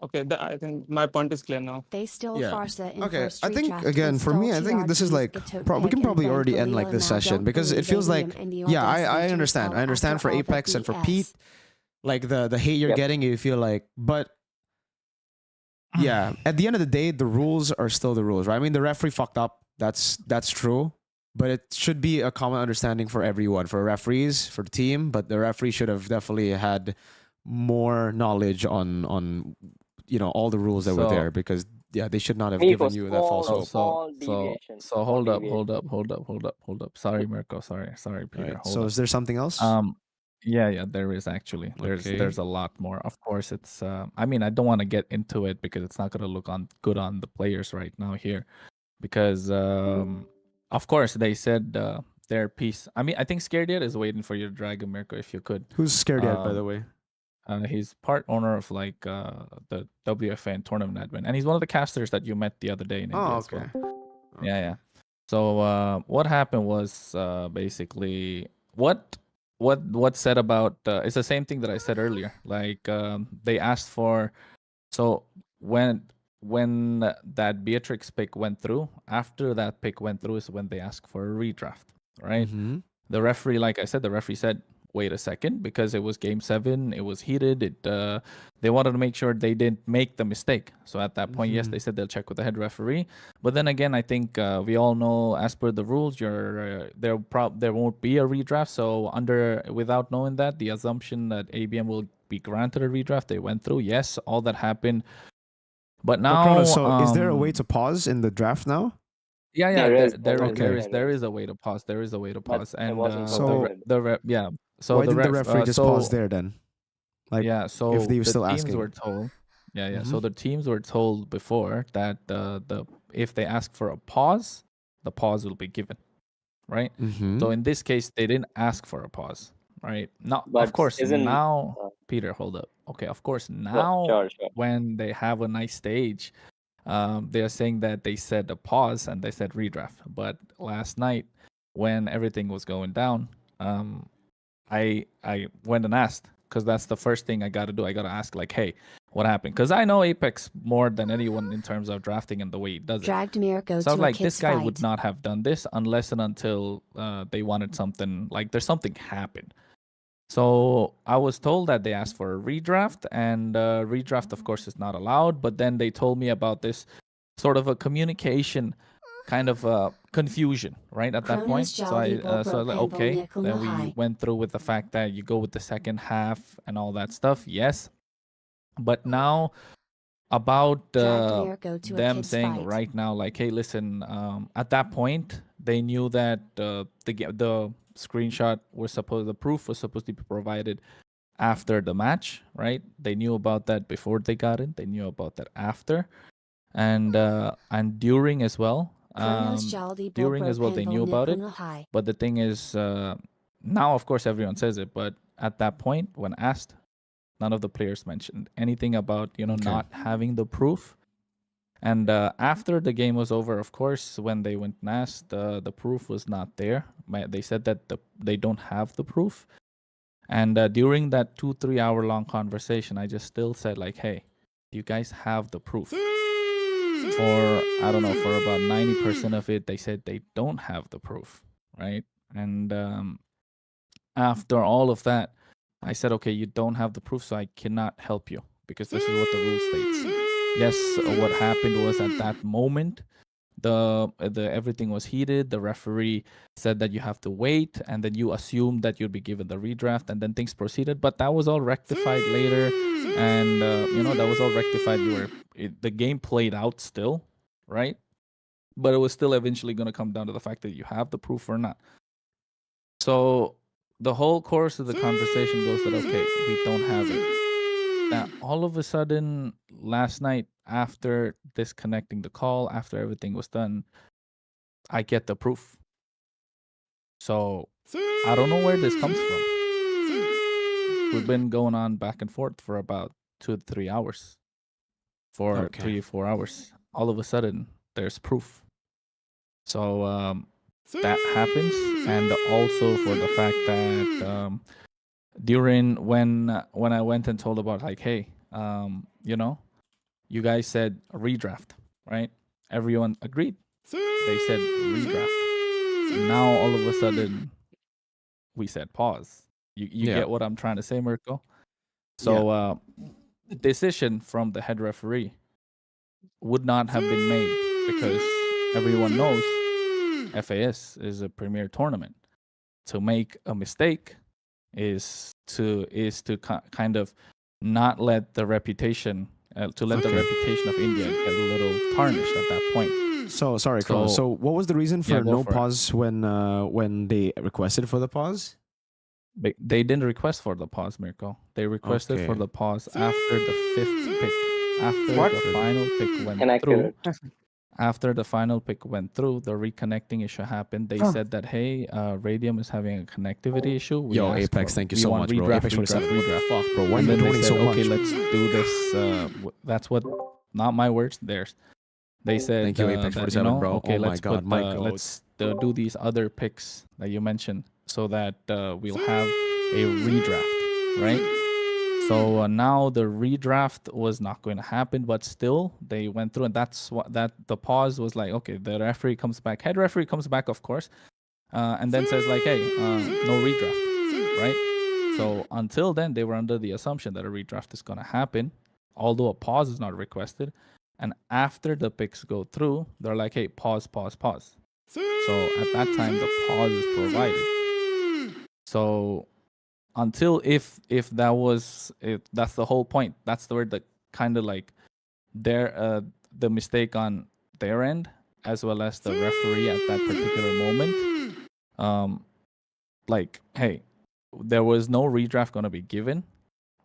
Okay, I think my point is clear now. They still Yeah. Farsa in Okay, first I think redraft again and for me, I stole think this is TRTs like that took we pick can and probably ban already end Khalil like this Amal session don't because it believe feels like ADM in the I audacity to understand. recall I understand after for all Apex that and for BS. Pete, like the hate you're Yep. getting, you feel like, but yeah, at the end of the day, the rules are still the rules, right? I mean, the referee fucked up. That's true, but it should be a common understanding for everyone, for referees, for the team. But the referee should have definitely had more knowledge on all the rules that were there, because they should not have given you that false hope. Deviation. Hold up. Sorry, Mirko. Sorry, Peter. Right. So is there something else? Yeah, there is actually. There's a lot more. Of course, it's. I mean, I don't want to get into it because it's not gonna look good on the players right now here, because of course they said their piece. I mean, I think Scared Yet is waiting for your Dragon, Mirko, if you could. Who's Scared Yet, by the way? He's part owner of like the WFN tournament admin, and he's one of the casters that you met the other day in India. Oh, as well. okay. Yeah. So what happened was basically what said about it's the same thing that I said earlier. Like they asked for, so when that Beatrix pick went through, after that pick went through is when they asked for a redraft, right? Mm-hmm. The referee, like I said, the referee said, wait a second, because it was game 7, it was heated. They wanted to make sure they didn't make the mistake. So at that point, yes, they said they'll check with the head referee. But then again, I think we all know, as per the rules, there won't be a redraft. So without knowing that, the assumption that ABM will be granted a redraft, they went through. Yes, all that happened. But now, so is there a way to pause in the draft now? Yeah, There is a way to pause. There is a way to pause, and So So why didn't the referee just pause there then? Like, so if they were the still teams asking. were told, So the teams were told before that if they ask for a pause, the pause will be given, right? Mm-hmm. So in this case, they didn't ask for a pause, right? Now, But of course, isn't- now Peter, hold up. Okay, of course, now Sure. when they have a nice stage, they are saying that they said a pause and they said redraft. But last night, when everything was going down, I went and asked, because that's the first thing I got to do. I got to ask, like, hey, what happened? Because I know Apex more than anyone in terms of drafting and the way he does it. Dragged Mirko So I was to a like, this kid's guy fight. would not have done this unless and until they wanted something, like there's something happened. So I was told that they asked for a redraft, and redraft, of course, is not allowed. But then they told me about this sort of a communication kind of confusion, right, at that point. So I was like, okay. Then we went through with the fact that you go with the second half and all that stuff. Yes. But now about them saying right now, like, hey, listen, at that point, they knew that the screenshot the proof was supposed to be provided after the match, right? They knew about that before they got in. They knew about that after, and during as well. During as well, they knew about it. But the thing is, now of course everyone says it, but at that point, when asked, none of the players mentioned anything about not having the proof. And after the game was over, of course, when they went and asked, the proof was not there. They said that they don't have the proof. And during that 2-3 hour long conversation, I just still said, like, hey, do you guys have the proof? For, I don't know, for about 90% of it, they said they don't have the proof, right? And after all of that, I said, okay, you don't have the proof, so I cannot help you because this is what the rule states. Yes, what happened was at that moment, the everything was heated. The referee said that you have to wait, and then you assumed that you'd be given the redraft, and then things proceeded. But that was all rectified later, and that was all rectified. The game played out still, right? But it was still eventually going to come down to the fact that you have the proof or not. So the whole course of the conversation goes that, okay, we don't have it. Now, all of a sudden, last night, after disconnecting the call, after everything was done, I get the proof. So I don't know where this comes from. We've been going on back and forth for about 2 to 3 hours. For 3 or 4 hours. All of a sudden, there's proof. So that happens. And also for the fact that during when I went and told about, like, hey, you guys said redraft, right? Everyone agreed. They said redraft. Now all of a sudden we said pause. You get what I'm trying to say, Mirko? So the decision from the head referee would not have been made because everyone knows FAS is a premier tournament. To make a mistake is to kind of not let the reputation to let the reputation of India get a little tarnished at that point. So sorry, Carlos. So what was the reason for go no for it. pause when they requested for the pause? They didn't request for the pause, Mirko. They requested for Okay. the pause after the 5th pick. After What? the final pick went Inaccurate. through. After the final pick went through, the reconnecting issue happened. They said that, hey, Radium is having a connectivity issue. We Yo, asked Apex, for- thank you we so want much, bro. redraft, Apex redraft, 47. What the redraft. fuck, bro? Why are And you then they donating said, so much? okay, let's do this. That's what, not my words, theirs. They said, Thank you, Apex that, 47, bro. okay, Oh my let's God, put, my God. let's do these other picks that you mentioned so that we'll have a redraft, right? So now the redraft was not going to happen, but still they went through, and that's what the pause was like. Okay, the referee comes back, head referee comes back, of course, and then says like, hey, no redraft, right? So until then, they were under the assumption that a redraft is going to happen, although a pause is not requested. And after the picks go through, they're like, hey, pause, pause, pause. So at that time, the pause is provided. So until if that's the whole point. That's the word that kind of like the mistake on their end as well as the referee at that particular moment. Like, hey, there was no redraft going to be given,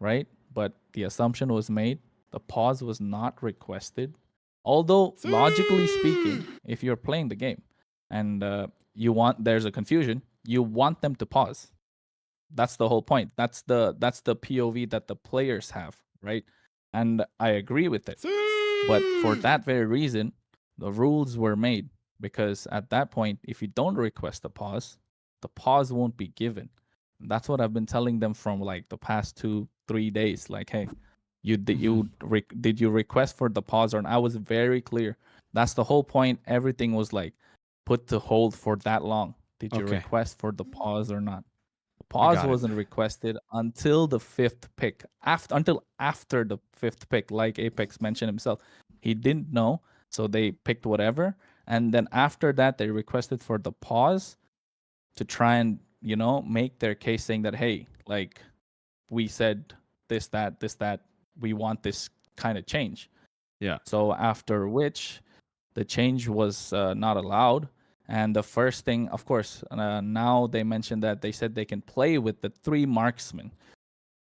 right? But the assumption was made. The pause was not requested. Although logically speaking, if you're playing the game and there's a confusion, you want them to pause. That's the whole point. That's the POV that the players have, right? And I agree with it. But for that very reason, the rules were made because at that point, if you don't request a pause, the pause won't be given. And that's what I've been telling them from like the past 2-3 days. Like, hey, did you request for the pause? Or I was very clear. That's the whole point. Everything was like put to hold for that long. Did you request for the pause or not? Pause wasn't requested until the 5th pick. Until after the 5th pick, like Apex mentioned himself, he didn't know, so they picked whatever. And then after that, they requested for the pause to try and make their case, saying that, hey, like we said this, that, we want this kind of change. Yeah. So after which, the change was not allowed. And the first thing, of course, now they mentioned that they said they can play with the 3 marksmen.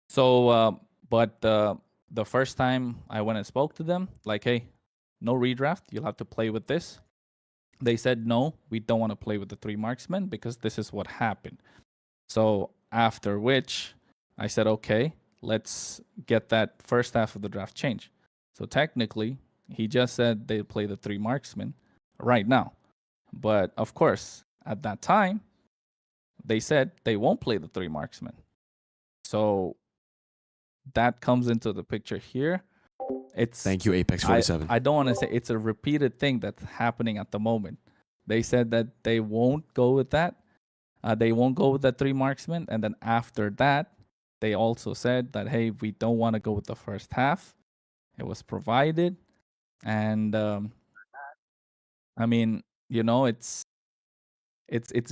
So, but the first time I went and spoke to them, like, hey, no redraft, you'll have to play with this. They said, no, we don't want to play with the 3 marksmen because this is what happened. So after which, I said, okay, let's get that first half of the draft changed. So technically, he just said they play the 3 marksmen right now. But of course, at that time, they said they won't play the 3 marksmen. So that comes into the picture here. Thank you, Apex 47. I don't want to say it's a repeated thing that's happening at the moment. They said that they won't go with that. They won't go with the 3 marksmen. And then after that, they also said that, hey, we don't want to go with the first half. It was provided. And I mean, it's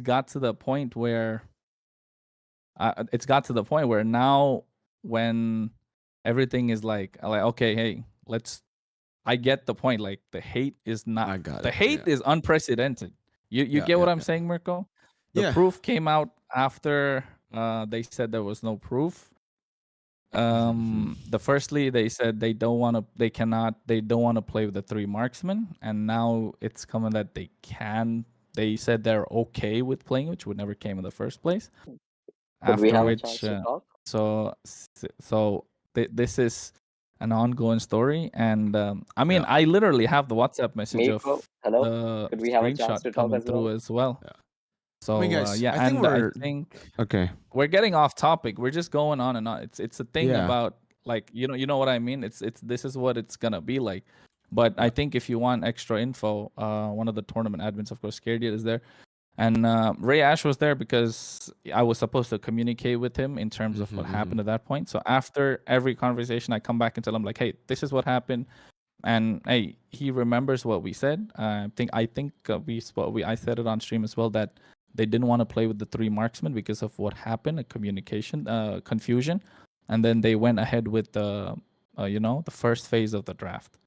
got to the point where now when everything is like okay, hey, I get the point. Like the hate is not is unprecedented. You get what I'm saying, Mirko? The proof came out after they said there was no proof. Firstly they said they don't want to play with the 3 marksmen, and now it's coming that they can. They said they're okay with playing, which would never came in the first place. Could we After have a which, chance to talk? This is an ongoing story, and I mean, I literally have the WhatsApp message Mirko, of hello? the Could we have a chance screenshot to talk coming as well? through as well. Yeah. So I mean, guys, yeah, I think I think okay. we're getting off topic. We're just going on and on. It's a thing Yeah. about like you know what I mean. It's this is what it's gonna be like. But I think if you want extra info, one of the tournament admins, of course, Slaydit is there, and Ray Ash was there because I was supposed to communicate with him in terms of what happened at that point. So after every conversation, I come back and tell him like, hey, this is what happened, and hey, he remembers what we said. I think I said it on stream as well that they didn't want to play with the 3 marksmen because of what happened, a communication confusion, and then they went ahead with the the first phase of the draft.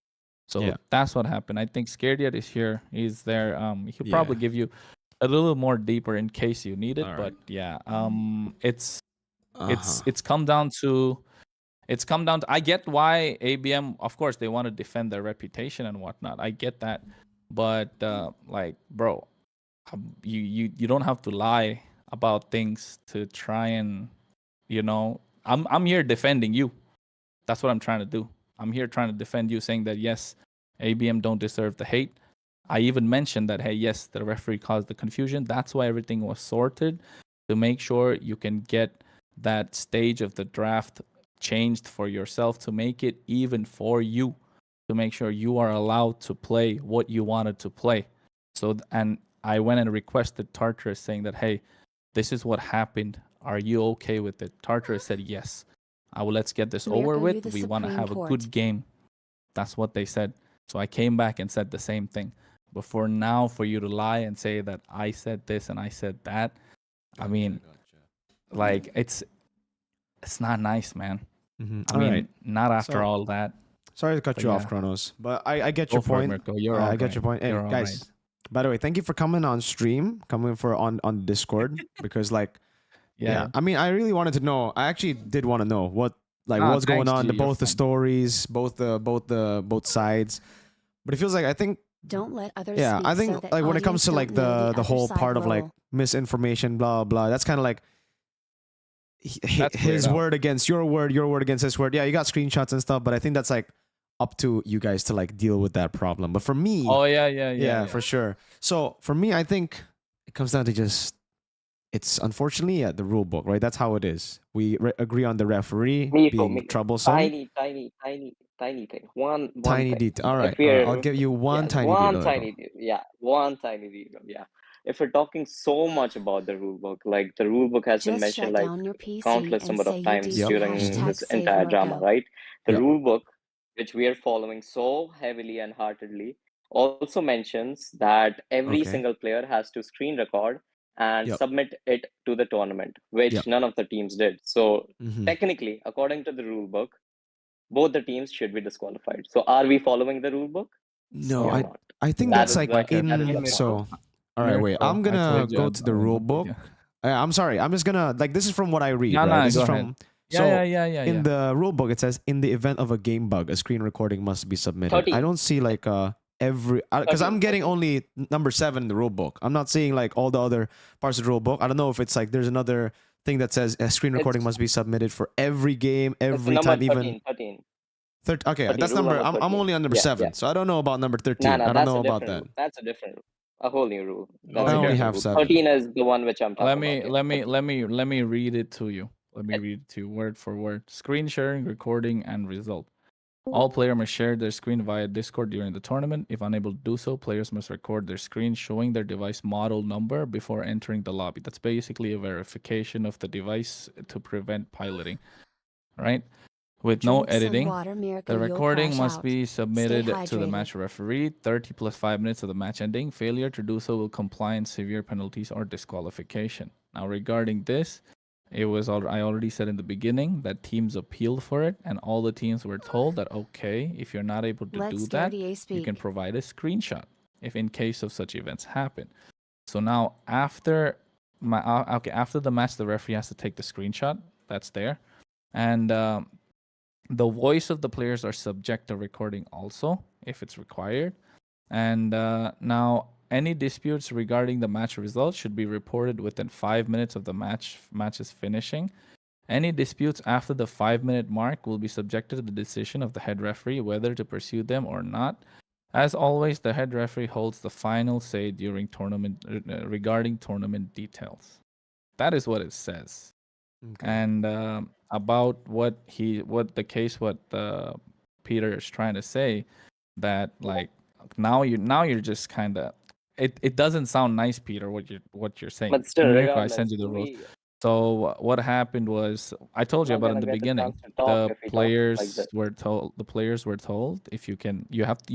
So that's what happened. I think Scared Yet is here. He's there. He'll probably give you a little more deeper in case you need it. But yeah, it's come down to I get why ABM, of course, they want to defend their reputation and whatnot. I get that, but like, bro, you don't have to lie about things to try and, I'm here defending you. That's what I'm trying to do. I'm here trying to defend you, saying that yes, ABM don't deserve the hate. I even mentioned that, hey, yes, the referee caused the confusion. That's why everything was sorted, to make sure you can get that stage of the draft changed for yourself, to make it even for you, to make sure you are allowed to play what you wanted to play. So, and I went and requested Tartarus, saying that, hey, this is what happened. Are you okay with it? Tartarus said yes. Let's get this over with. We want to have a good game. That's what they said. So I came back and said the same thing. But for now, for you to lie and say that I said this and I said that, I mean, like, it's not nice, man. I mean, not after all that. Sorry to cut you off, Kronos, but I get your point. Mirko. You're I get your point. Hey, guys, by the way, thank you for coming on stream, coming for on Discord, because like, I mean, I really wanted to know. I actually did want to know what's going on, both the stories, both sides. But it feels like, I think, don't let others yeah, speak, I think so that like when it comes to like audience don't know the whole other part of side like role. misinformation, blah blah, that's kind of like That's his cleared word against your word against his word. Yeah, you got screenshots and stuff, but I think that's like up to you guys to like deal with that problem. But for me, yeah, for sure. So for me, I think it comes down to just, it's unfortunately the rule book, right? That's how it is. We agree on the referee being troublesome. Tiny thing. One tiny thing. detail. All right, If we're, I'll give you one tiny one detail. tiny detail. Yeah, one tiny detail. Yeah. If we're talking so much about the rule book, like the rule book has been Just mentioned shut like down your PC countless and number say of you times do during hashtag this save entire drama, Mirko. right? The rule book, which we are following so heavily and heartedly, also mentions that every single player has to screen record and submit it to the tournament, which none of the teams did. So technically, according to the rule book, both the teams should be disqualified. So are we following the rule book? No, or not? I think That that's is like that is the point. so. All right, wait. I'm gonna go to the rule book. I'm sorry. I'm just gonna like, this is from what I read. Right? This is from. In the rule book, it says, in the event of a game bug, a screen recording must be submitted. 13. I don't see like every, because I'm getting only number 7 in the rule book. I'm not seeing like all the other parts of the rule book. I don't know if it's like there's another thing that says a screen recording must be submitted for every game, every time, 13, even 13. Okay, 13, that's rule number. number I'm 13. only on number 7, so I don't know about number 13. Nah, I don't that's know a about different that. rule. That's a different rule. A whole new rule. That's I a only different have rule. 7. 13 is the one which I'm talking about. Let me read it to you. Let me read it to you word for word. Screen sharing, recording, and result. All players must share their screen via Discord during the tournament. If unable to do so, players must record their screen showing their device model number before entering the lobby. That's basically a verification of the device to prevent piloting, right? With no editing, the recording must be submitted to the match referee 30 plus 5 minutes of the match ending. Failure to do so will comply in severe penalties or disqualification. Now, regarding this, I already said in the beginning that teams appealed for it, and all the teams were told that, okay, if you're not able to do that, you can provide a screenshot if in case of such events happen. So now after the match, the referee has to take the screenshot. That's there. And the voice of the players are subject to recording also, if it's required. And now any disputes regarding the match results should be reported within 5 minutes of the match's finishing. Any disputes after the 5-minute mark will be subjected to the decision of the head referee whether to pursue them or not. As always, the head referee holds the final say during tournament regarding tournament details. That is what it says. And about what Peter is trying to say, that like now you're just kind of, it doesn't sound nice, Peter, what you're saying. But still, Mirko, I sent regardless, you the rules. So what happened was, I told you not about in gonna the get a beginning. chance to talk The if we talk like players this. were told if you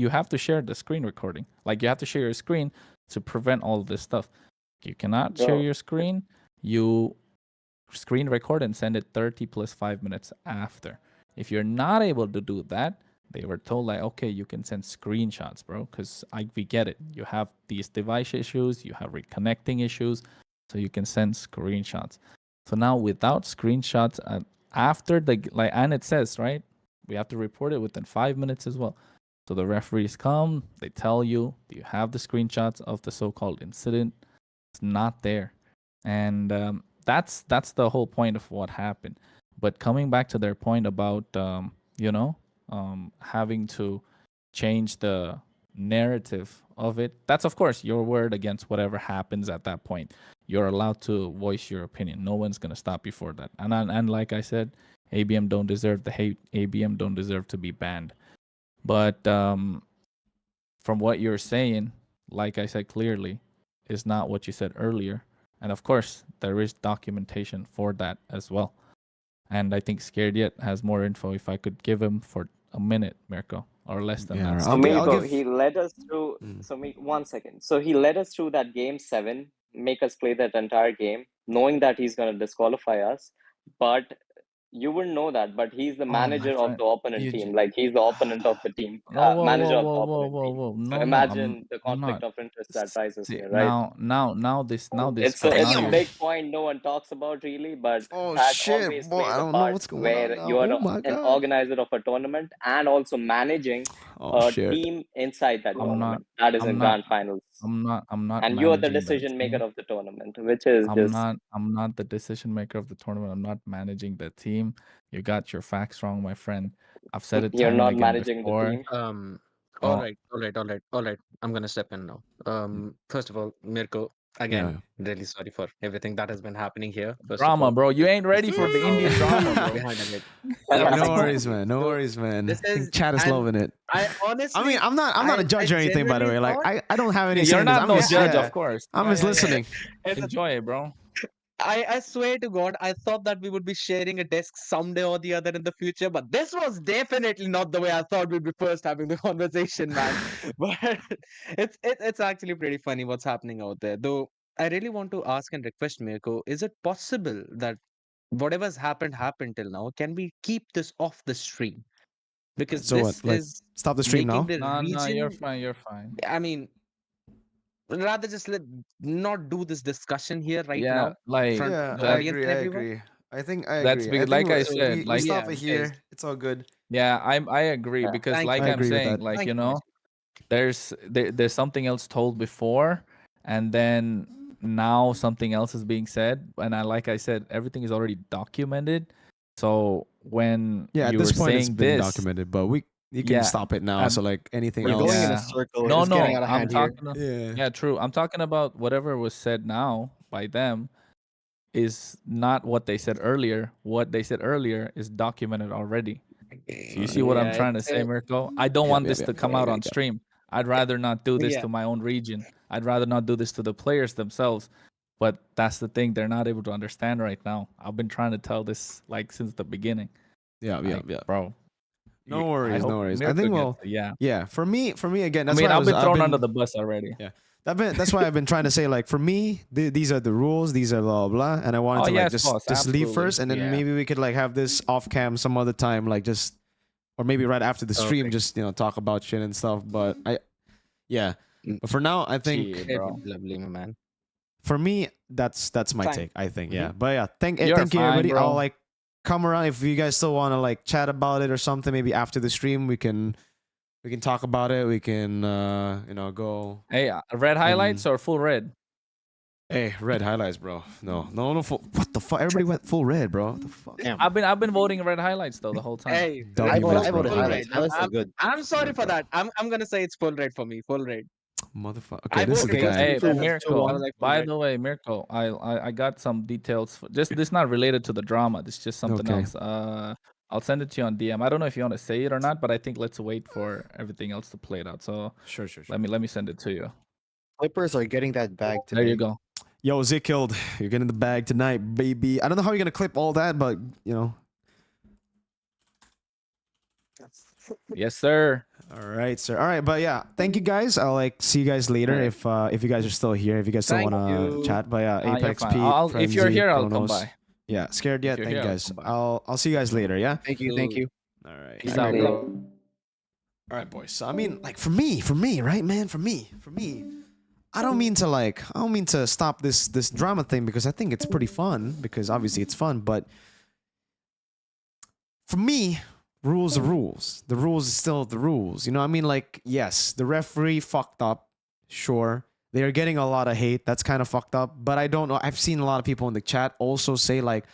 have to share the screen recording. Like, you have to share your screen to prevent all of this stuff. You cannot share your screen. You screen record and send it 30 plus 5 minutes after. If you're not able to do that, they were told like, okay, you can send screenshots, bro, because we get it. You have these device issues, you have reconnecting issues, so you can send screenshots. So now without screenshots, after the and it says right, we have to report it within 5 minutes as well. So the referees come, they tell you, do you have the screenshots of the so-called incident? It's not there, and that's the whole point of what happened. But coming back to their point about having to change the narrative of it, that's of course your word against whatever happens at that point. You're allowed to voice your opinion. No one's gonna stop you for that. And like I said, ABM don't deserve the hate. ABM don't deserve to be banned. But from what you're saying, like I said clearly, is not what you said earlier. And of course, there is documentation for that as well. And I think Scared Yet has more info. If I could give him for a minute, Mirko, or less than that. So Mirko, he led us through. So 1 second. So he led us through that game 7, make us play that entire game, knowing that he's gonna disqualify us. But you wouldn't know that. But he's the manager of the opponent team. Like he's the opponent of the team, manager of the opponent team. So imagine the conflict of interest that rises here, right? Now this. It's a big point no one talks about really, but that always plays a part where you are an organizer of a tournament and also managing a team inside that tournament. That is in grand finals. I'm not. And you are the decision maker of the tournament, which is I'm not the decision maker of the tournament. I'm not managing the team. You got your facts wrong, my friend. I've said it. You're not managing before. the team. All right. I'm gonna step in now. First of all, Mirko, again, really sorry for everything that has been happening here. Drama, bro. You ain't ready for the Indian drama, bro. No worries, man. No worries, man. Chat is loving it. I honestly, I mean, I'm not a judge or anything, by the way. Like, I don't have any. You're not I'm no just, judge, of course. I'm just listening. Enjoy it, bro. I swear to God, I thought that we would be sharing a desk someday or the other in the future, but this was definitely not the way I thought we'd be first having the conversation, man. But it's actually pretty funny what's happening out there. Though I really want to ask and request Mirko, is it possible that whatever's happened till now, can we keep this off the stream? Because so this what? Like, is stop the stream now? No, you're fine. You're fine. I mean, rather just not do this discussion here right Yeah, now. like I agree. I think I agree. That's because, like I said, we stop it here. It's all good. Yeah, I agree because, like I'm saying, like there's something else told before, and then now something else is being said, and like I said, everything is already documented. So when at you this were point it's saying been this, documented, but you can stop it now. So like anything else, We're going in a circle. No, it's getting out of I'm hand talking. Yeah, true. I'm talking about whatever was said now by them is not what they said earlier. What they said earlier is documented already. So you see what I'm trying to say, Mirko? I don't want this to come out on stream. I'd rather not do this to my own region. I'd rather not do this to the players themselves. But that's the thing they're not able to understand right now. I've been trying to tell this like since the beginning. Yeah, bro. No worries. I think For me again. That's I mean, why I've been thrown under the bus already. Yeah. That's why I've been trying to say, like, for me, these are the rules, these are blah blah, and I wanted to just leave first, and then maybe we could like have this off cam some other time, like just, or maybe right after the stream, just talk about shit and stuff. But but for now, I think lovely, my man. For me, that's my take. I think, But thank you, fine, everybody. bro. I'll like come around if you guys still want to like chat about it or something. Maybe after the stream, we can talk about it. We can go. Hey, red highlights or full red? Hey, red highlights, bro. No full. What the fuck? Everybody went full red, bro. What the fuck? Damn. I've been voting red highlights though the whole time. Hey, I voted bro. highlights. Highlights are good. I'm sorry for that. I'm gonna say it's full red for me. Full red. Motherfucker. Okay, this is the guy. Hey, Mirko. By the way, Mirko, I got some details. This is not related to the drama. This is just something else. I'll send it to you on DM. I don't know if you want to say it or not, but I think let's wait for everything else to play it out. So sure. Let me send it to you. Clippers are getting that bag today. There you go. Yo, Zikilled, you're getting the bag tonight, baby. I don't know how you're gonna clip all that, but Yes, sir. All right, sir. All right, but thank you guys. I'll like see you guys later if you guys are still here. If you guys still want to chat, but Apex P. If you're here, I'll come by. Yeah, Scared Yet. Thank you guys. I'll see you guys later. Yeah. Thank you. All right. Peace out, bro. All right, boys. So I mean, like for me, right, man, for me. I don't mean to stop this drama thing because I think it's pretty fun because obviously it's fun, but for me, rules are rules. The rules is still the rules. You know what I mean? Like, yes, the referee fucked up. Sure. They are getting a lot of hate. That's kind of fucked up. But I don't know. I've seen a lot of people in the chat also say like,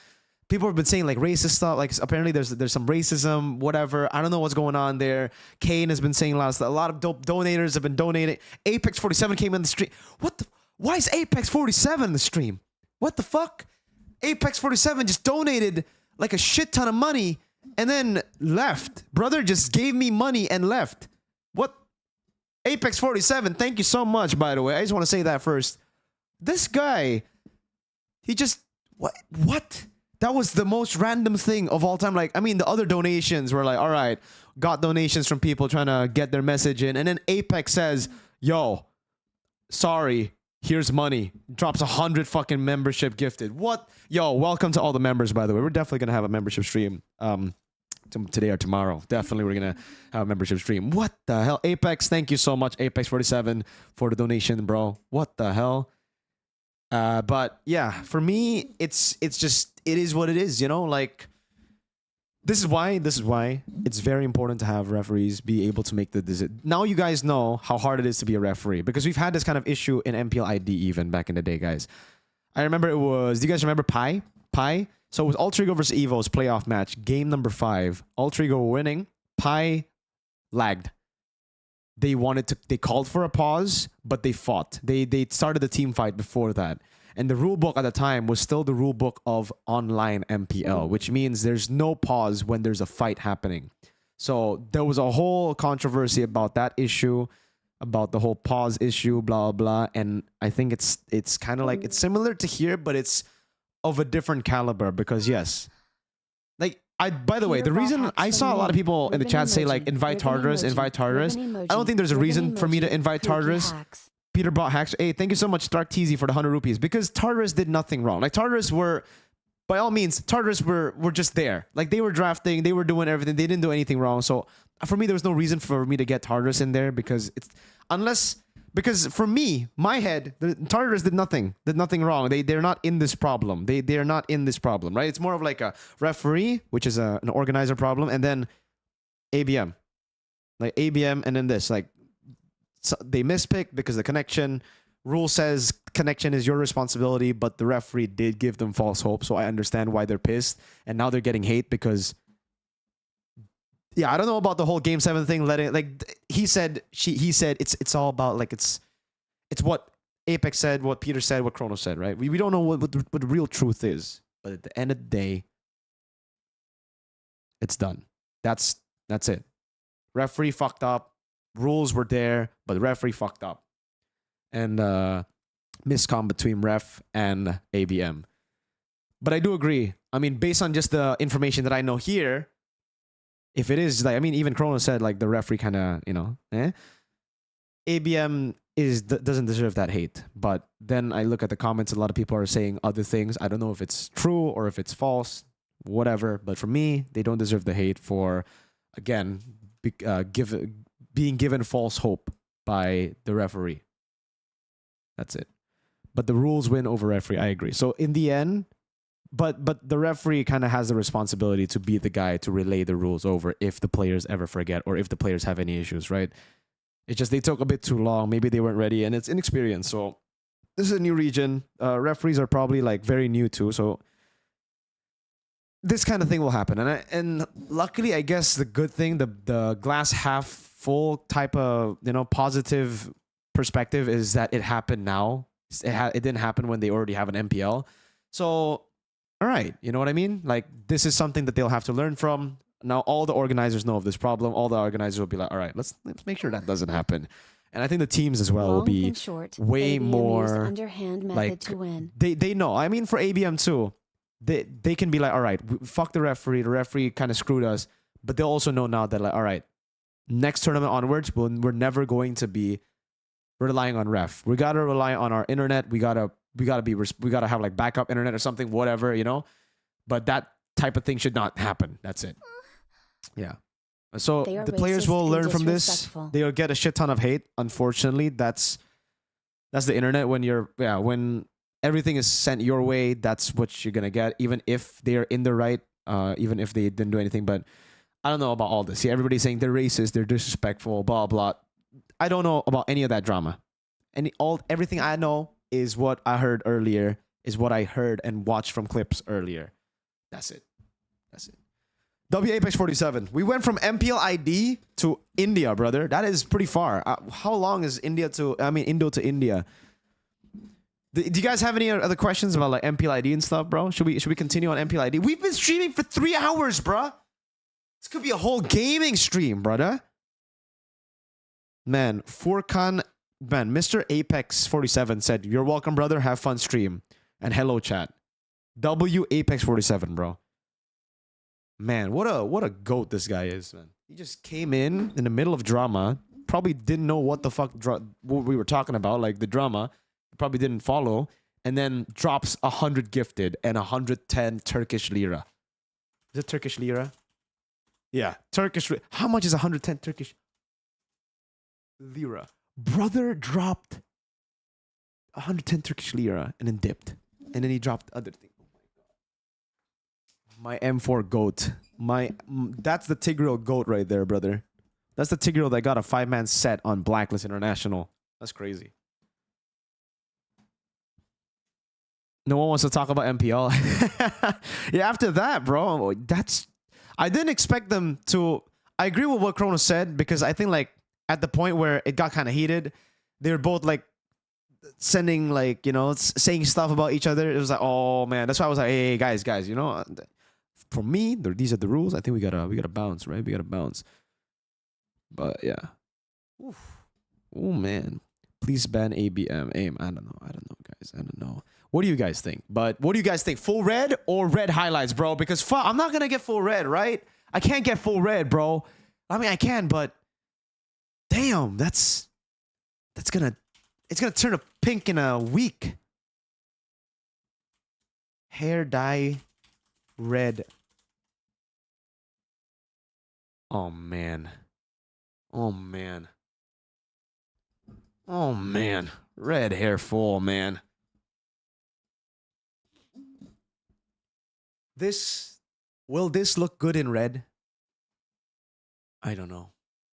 people have been saying like racist stuff. Like apparently there's some racism, whatever. I don't know what's going on there. Kane has been saying a lot of stuff. A lot of donators have been donating. Apex 47 came in the stream. Why is Apex 47 in the stream? What the fuck? Apex 47 just donated like a shit ton of money and then left. Brother just gave me money and left. What? Apex 47, thank you so much, by the way. I just want to say that first. This guy, he just... What? That was the most random thing of all time. Like, I mean, the other donations were like, all right, got donations from people trying to get their message in. And then Apex says, yo, sorry, here's money. Drops 100 fucking membership gifted. What? Yo, welcome to all the members, by the way. We're definitely going to have a membership stream today or tomorrow. Definitely we're going to have a membership stream. What the hell? Apex, thank you so much, Apex 47, for the donation, bro. What the hell? But yeah, for me, it's just, it is what it is, you know, like this is why it's very important to have referees be able to make the decision. Now you guys know how hard it is to be a referee because we've had this kind of issue in MPL ID even back in the day, guys. I remember it was, do you guys remember Pi? So it was Ultrigo versus EVOS playoff match, game number 5. Ultrigo winning, Pi lagged. They called for a pause, but they fought. They started the team fight before that. And the rule book at the time was still the rule book of online MPL, which means there's no pause when there's a fight happening. So there was a whole controversy about that issue, about the whole pause issue, blah, blah. And I think it's kind of like, it's similar to here, but it's of a different caliber because yes, like, by the way, the reason I saw a lot of people in the chat say like invite Tartarus. I don't think there's a reason for me to invite Tartarus. Peter bought hacks. Hey, thank you so much, Stark Teasy, for the 100 rupees because Tartarus did nothing wrong. Like Tartarus were, by all means, Tartarus were just there. Like they were drafting, they were doing everything. They didn't do anything wrong. So for me, there was no reason for me to get Tartarus in there because because for me, my head, the Tartarus did nothing wrong. They're not in this problem. They're not in this problem, right? It's more of like a referee, which is an organizer problem, and then ABM, like ABM, and then this, like so they mispicked because the connection rule says connection is your responsibility, but the referee did give them false hope. So I understand why they're pissed, and now they're getting hate because. Yeah, I don't know about the whole Game 7 thing. He said it's all about like it's what Apex said, what Peter said, what Chrono said, right? We don't know what the real truth is, but at the end of the day, it's done. That's it. Referee fucked up. Rules were there, but the referee fucked up, and miscom between ref and ABM. But I do agree. I mean, based on just the information that I know here. If it is like, I mean, even Chrono said like the referee kind of, you know, ABM doesn't deserve that hate. But then I look at the comments, a lot of people are saying other things. I don't know if it's true or if it's false, whatever. But for me, they don't deserve the hate for, again, being given false hope by the referee. That's it. But the rules win over referee. I agree. So in the end. But the referee kind of has the responsibility to be the guy to relay the rules over if the players ever forget or if the players have any issues, right? It's just they took a bit too long. Maybe they weren't ready and it's inexperience. So this is a new region. Referees are probably like very new too. So this kind of thing will happen. And luckily, I guess the good thing, the glass half full type of, you know, positive perspective is that it happened now. It didn't happen when they already have an MPL. So... all right, you know what I mean? Like, this is something that they'll have to learn from. Now, all the organizers know of this problem. All the organizers will be like, all right, let's make sure that doesn't happen. And I think the teams as well will be way more like, they know. I mean, for ABM too, they can be like, all right, fuck the referee. The referee kind of screwed us. But they'll also know now that, like, all right, next tournament onwards, we're never going to be relying on ref. We got to rely on our internet. We gotta have like backup internet or something, whatever, you know. But that type of thing should not happen. That's it. Yeah. So They are the players racist will and learn from this. disrespectful. They'll get a shit ton of hate. Unfortunately, that's the internet. When everything is sent your way, that's what you're gonna get. Even if they're in the right, even if they didn't do anything. But I don't know about all this. See, everybody's saying they're racist, they're disrespectful, blah blah. I don't know about any of that drama. Everything I know is what I heard earlier, is what I heard and watched from clips earlier. That's it. That's it. W Apex 47. We went from MPL ID to India, brother. That is pretty far. How long is Indo to India? Do you guys have any other questions about like MPL ID and stuff, bro? Should we continue on MPL ID? We've been streaming for 3 hours, bro. This could be a whole gaming stream, brother. Man, Mr. Apex 47 said, "You're welcome, brother. Have fun stream." And hello, chat. W Apex 47, bro. Man, what a goat this guy is, man. He just came in the middle of drama. Probably didn't know what the fuck what we were talking about, like the drama. Probably didn't follow. And then drops 100 gifted and 110 Turkish lira. Is it Turkish lira? Yeah, Turkish. How much is 110 Turkish lira? Brother dropped 110 Turkish lira and then dipped. And then he dropped other things. My M4 goat. That's the Tigreal goat right there, brother. That's the Tigreal that got a 5-man set on Blacklist International. That's crazy. No one wants to talk about MPL. Yeah, after that, bro, I didn't expect them to. I agree with what Chrono said, because I think like at the point where it got kind of heated, they were both like sending like, you know, saying stuff about each other. It was like, oh man, that's why I was like, hey guys, you know, for me, these are the rules. I think we gotta bounce, right? We gotta bounce. But yeah. Oh man, please ban ABM aim. I don't know, guys. I don't know. What do you guys think? But what do you guys think? Full red or red highlights, bro? Because I'm not gonna get full red, right? I can't get full red, bro. I mean, I can, but damn, it's gonna turn to pink in a week. Hair dye red. Oh man. Oh man. Oh man. Red hair full, man. Will this look good in red? I don't know.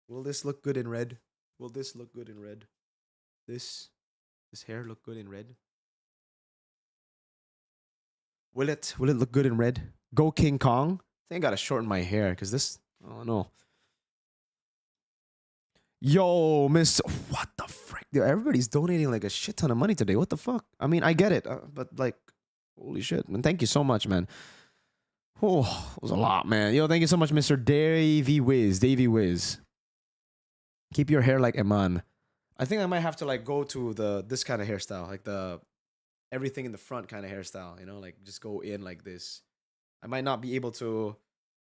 Will this look good in red? Will this look good in red? This hair look good in red? Will it look good in red? Go King Kong. I think I gotta shorten my hair because this. Oh no. Yo, Miss. What the frick? Dude, everybody's donating like a shit ton of money today. What the fuck? I mean, I get it, but like, holy shit, man! Thank you so much, man. Oh, it was a lot, man. Yo, thank you so much, Mr. Davy Wiz. Keep your hair like Eman. I think I might have to like go to this kind of hairstyle, like the everything in the front kind of hairstyle, you know, like just go in like this. I might not be able to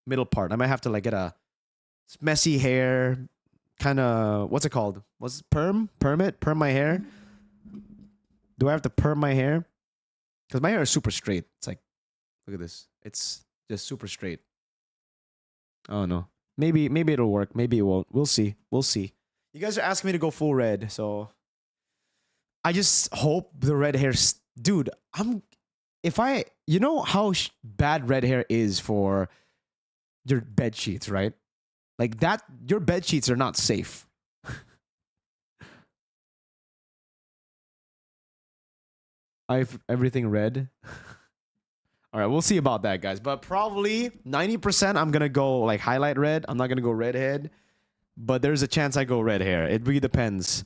middle part. I might have to like get a messy hair, kind of, what's it called? What's perm my hair? Do I have to perm my hair? Because my hair is super straight. It's like, look at this. It's just super straight. Oh no. Maybe it'll work. Maybe it won't. We'll see. You guys are asking me to go full red, so I just hope the red hair, dude. You know how bad red hair is for your bed sheets, right? Like that, your bed sheets are not safe. I have everything red. All right, we'll see about that, guys. But probably 90% I'm going to go like highlight red. I'm not going to go redhead. But there's a chance I go red hair. It really depends.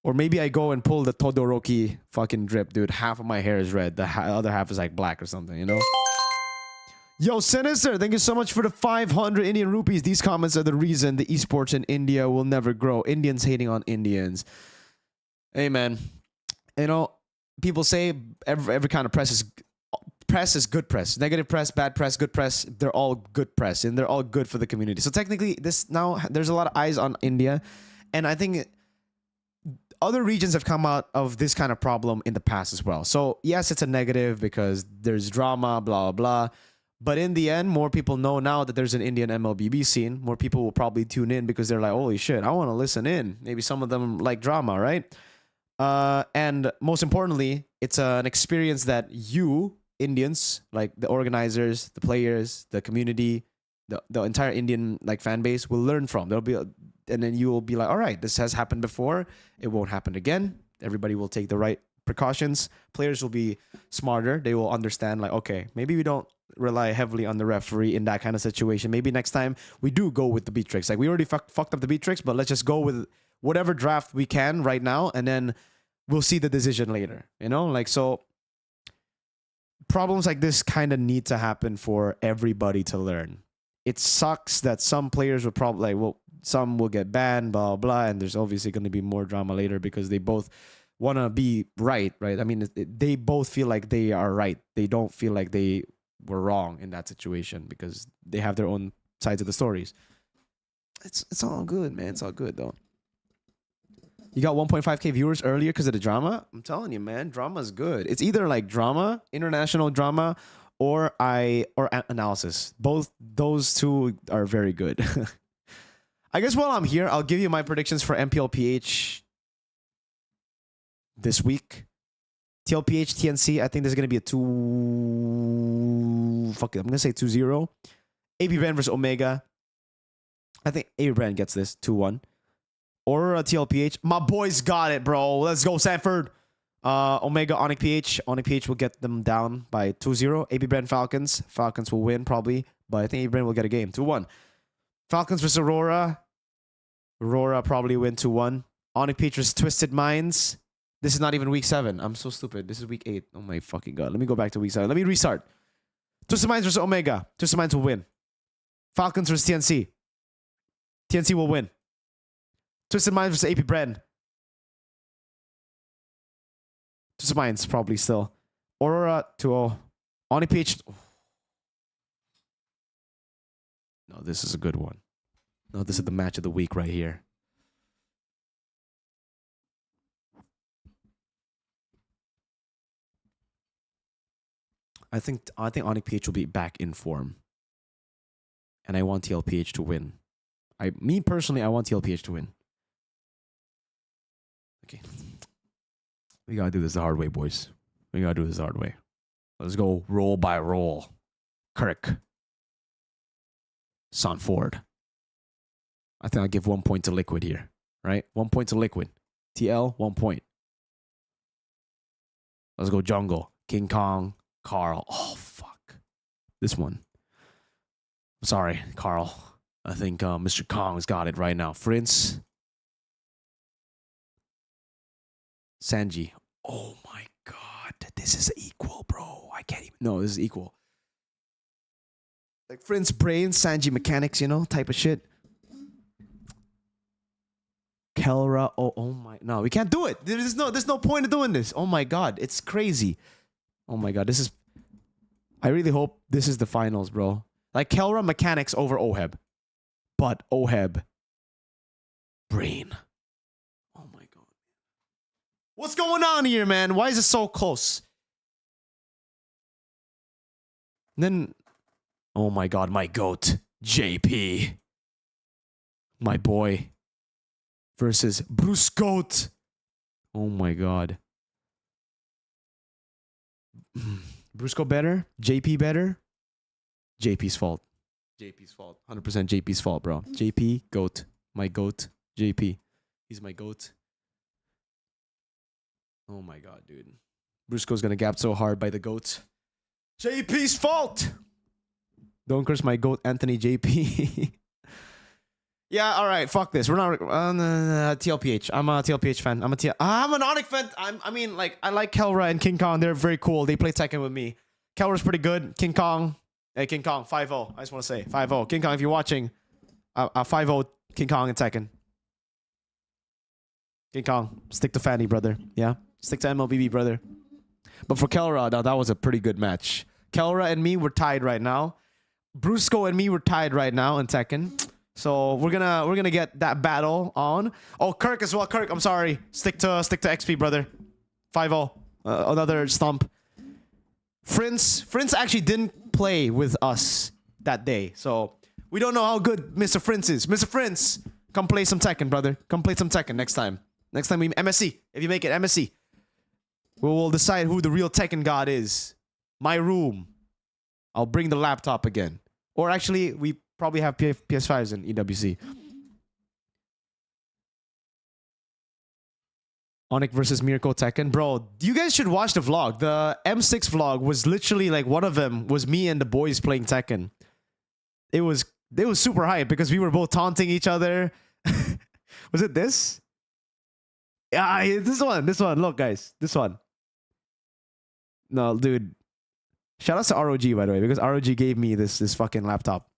Or maybe I go and pull the Todoroki fucking drip, dude. Half of my hair is red. The other half is like black or something, you know? Yo, Sinister, thank you so much for the 500 Indian rupees. These comments are the reason the esports in India will never grow. Indians hating on Indians. Hey, man. You know, people say every kind of press is good press. Negative press, bad press, good press. They're all good press, and they're all good for the community. So technically, there's a lot of eyes on India, and I think other regions have come out of this kind of problem in the past as well. So yes, it's a negative because there's drama, blah blah blah. But in the end, more people know now that there's an Indian MLBB scene. More people will probably tune in because they're like, holy shit, I want to listen in. Maybe some of them like drama, right? And most importantly, it's an experience that you, Indians, like the organizers, the players, the community, the entire Indian like fan base will learn from. There'll be and then you will be like, all right, this has happened before. It won't happen again. Everybody will take the right precautions. Players will be smarter. They will understand like, okay, maybe we don't rely heavily on the referee in that kind of situation. Maybe next time we do go with the beat tricks. Like we already fucked up the beat tricks, but let's just go with whatever draft we can right now, and then we'll see the decision later. You know, like so. Problems like this kind of need to happen for everybody to learn. It sucks that some players will probably like, well, some will get banned, blah blah, and there's obviously going to be more drama later because they both want to be right. I mean, they both feel like they are right. They don't feel like they were wrong in that situation because they have their own sides of the stories. It's all good, man. It's all good though. You got 1.5K viewers earlier because of the drama. I'm telling you, man, drama is good. It's either like drama, international drama, or analysis. Both those two are very good. I guess while I'm here, I'll give you my predictions for MPLPH this week. TLPH, TNC, I think there's going to be a 2... Fuck it, I'm going to say 2-0. AB Brand versus Omega. I think AB Brand gets this, 2-1. Aurora TLPH. My boys got it, bro. Let's go, Sanford. Omega Onyx PH. Onyx PH will get them down by 2-0. AB Brand Falcons. Falcons will win, probably. But I think AB Brand will get a game. 2-1. Falcons versus Aurora. Aurora probably win 2-1. Onyx PH versus Twisted Minds. This is not even week 7. I'm so stupid. This is week 8. Oh my fucking god. Let me go back to week 7. Let me restart. Twisted Minds versus Omega. Twisted Minds will win. Falcons versus TNC. TNC will win. Twisted Minds versus AP Brand. Twisted Minds probably still. Aurora 2-0. Oni PH. No, this is a good one. No, this is the match of the week right here. I think Onyx PH will be back in form. And I want TLPH to win. Me personally, I want TLPH to win. Okay. We gotta do this the hard way, boys. We gotta do this the hard way. Let's go roll by roll. Kirk. Sanford. I think I'll give 1 point to Liquid here. Right? 1 point to Liquid. TL, 1 point. Let's go Jungle. King Kong. Carl. Oh, fuck. This one. Sorry, Carl. I think Mr. Kong's got it right now. Prince. Sanji. Oh my god. This is equal, bro. I can't even... No, this is equal. Like Prince Brains, Sanji Mechanics, you know, type of shit. Kelra. Oh my... No, we can't do it. There's no point of doing this. Oh my god. It's crazy. Oh my god. This is... I really hope this is the finals, bro. Like Kelra Mechanics over Oheb. But Oheb... Brain. Oh my god. What's going on here, man? Why is it so close? And then... Oh my god, my goat. JP. My boy. Versus Bruce Goat. Oh my god. Brusco better? JP better? JP's fault. JP's fault. 100% JP's fault, bro. JP, goat. My goat. JP. He's my goat. Oh my god, dude. Brusco's gonna gap so hard by the goat. JP's fault! Don't curse my goat, Anthony JP. Yeah, alright, fuck this. We're not... TLPH. I'm a TLPH fan. I'm an Onyx fan. I mean, like, I like Kelra and King Kong. They're very cool. They play Tekken with me. Kelra's pretty good. King Kong. Hey, King Kong, 5-0. I just want to say, 5-0. King Kong, if you're watching, 5-0 King Kong and Tekken. King Kong, stick to Fanny, brother. Yeah? Stick to MLBB, brother. But for Kelra, that was a pretty good match. Kelra and me, we're tied right now. Brusco and me, we're tied right now in Tekken. So we're gonna get that battle on. Oh, Kirk as well. Kirk, I'm sorry. Stick to XP, brother. 5-0. Another stump. Prince actually didn't play with us that day. So we don't know how good Mr. Prince is. Mr. Prince, come play some Tekken, brother. Come play some Tekken next time. Next time we MSC. If you make it MSC, we'll decide who the real Tekken god is. My room. I'll bring the laptop again. Or actually, we probably have PS5s in EWC. Onyx versus Mirko Tekken. Bro, you guys should watch the vlog. The M6 vlog was literally like one of them was me and the boys playing Tekken. It was super hype because we were both taunting each other. Was it this? Yeah, this one. Look, guys. This one. No, dude. Shout out to ROG, by the way, because ROG gave me this fucking laptop.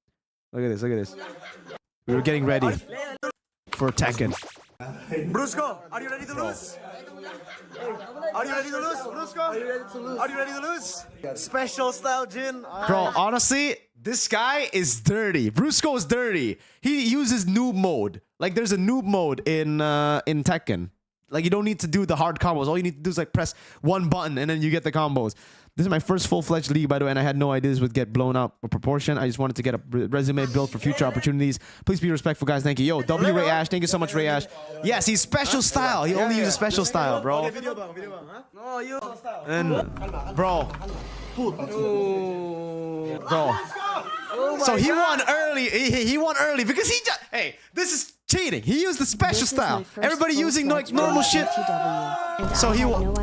Look at this. We were getting ready for Tekken. Brusco, are you ready to lose? Are you ready to lose, Brusco? Are you ready to lose? Special style Jin. Bro, honestly, this guy is dirty. Brusco is dirty. He uses noob mode. Like, there's a noob mode in Tekken. Like, you don't need to do the hard combos. All you need to do is like press one button and then you get the combos. This is my first full-fledged league, by the way, and I had no idea this would get blown up of proportion. I just wanted to get a resume built for future opportunities. Please be respectful, guys. Thank you. Yo, W Ray Ash. Thank you so much, Ray Ash. Yes, he's special style. He only uses special style, bro. And, bro. So he won early. He won early because he just... Hey, this is cheating. He used the special style. Everybody using like normal shit. So he won.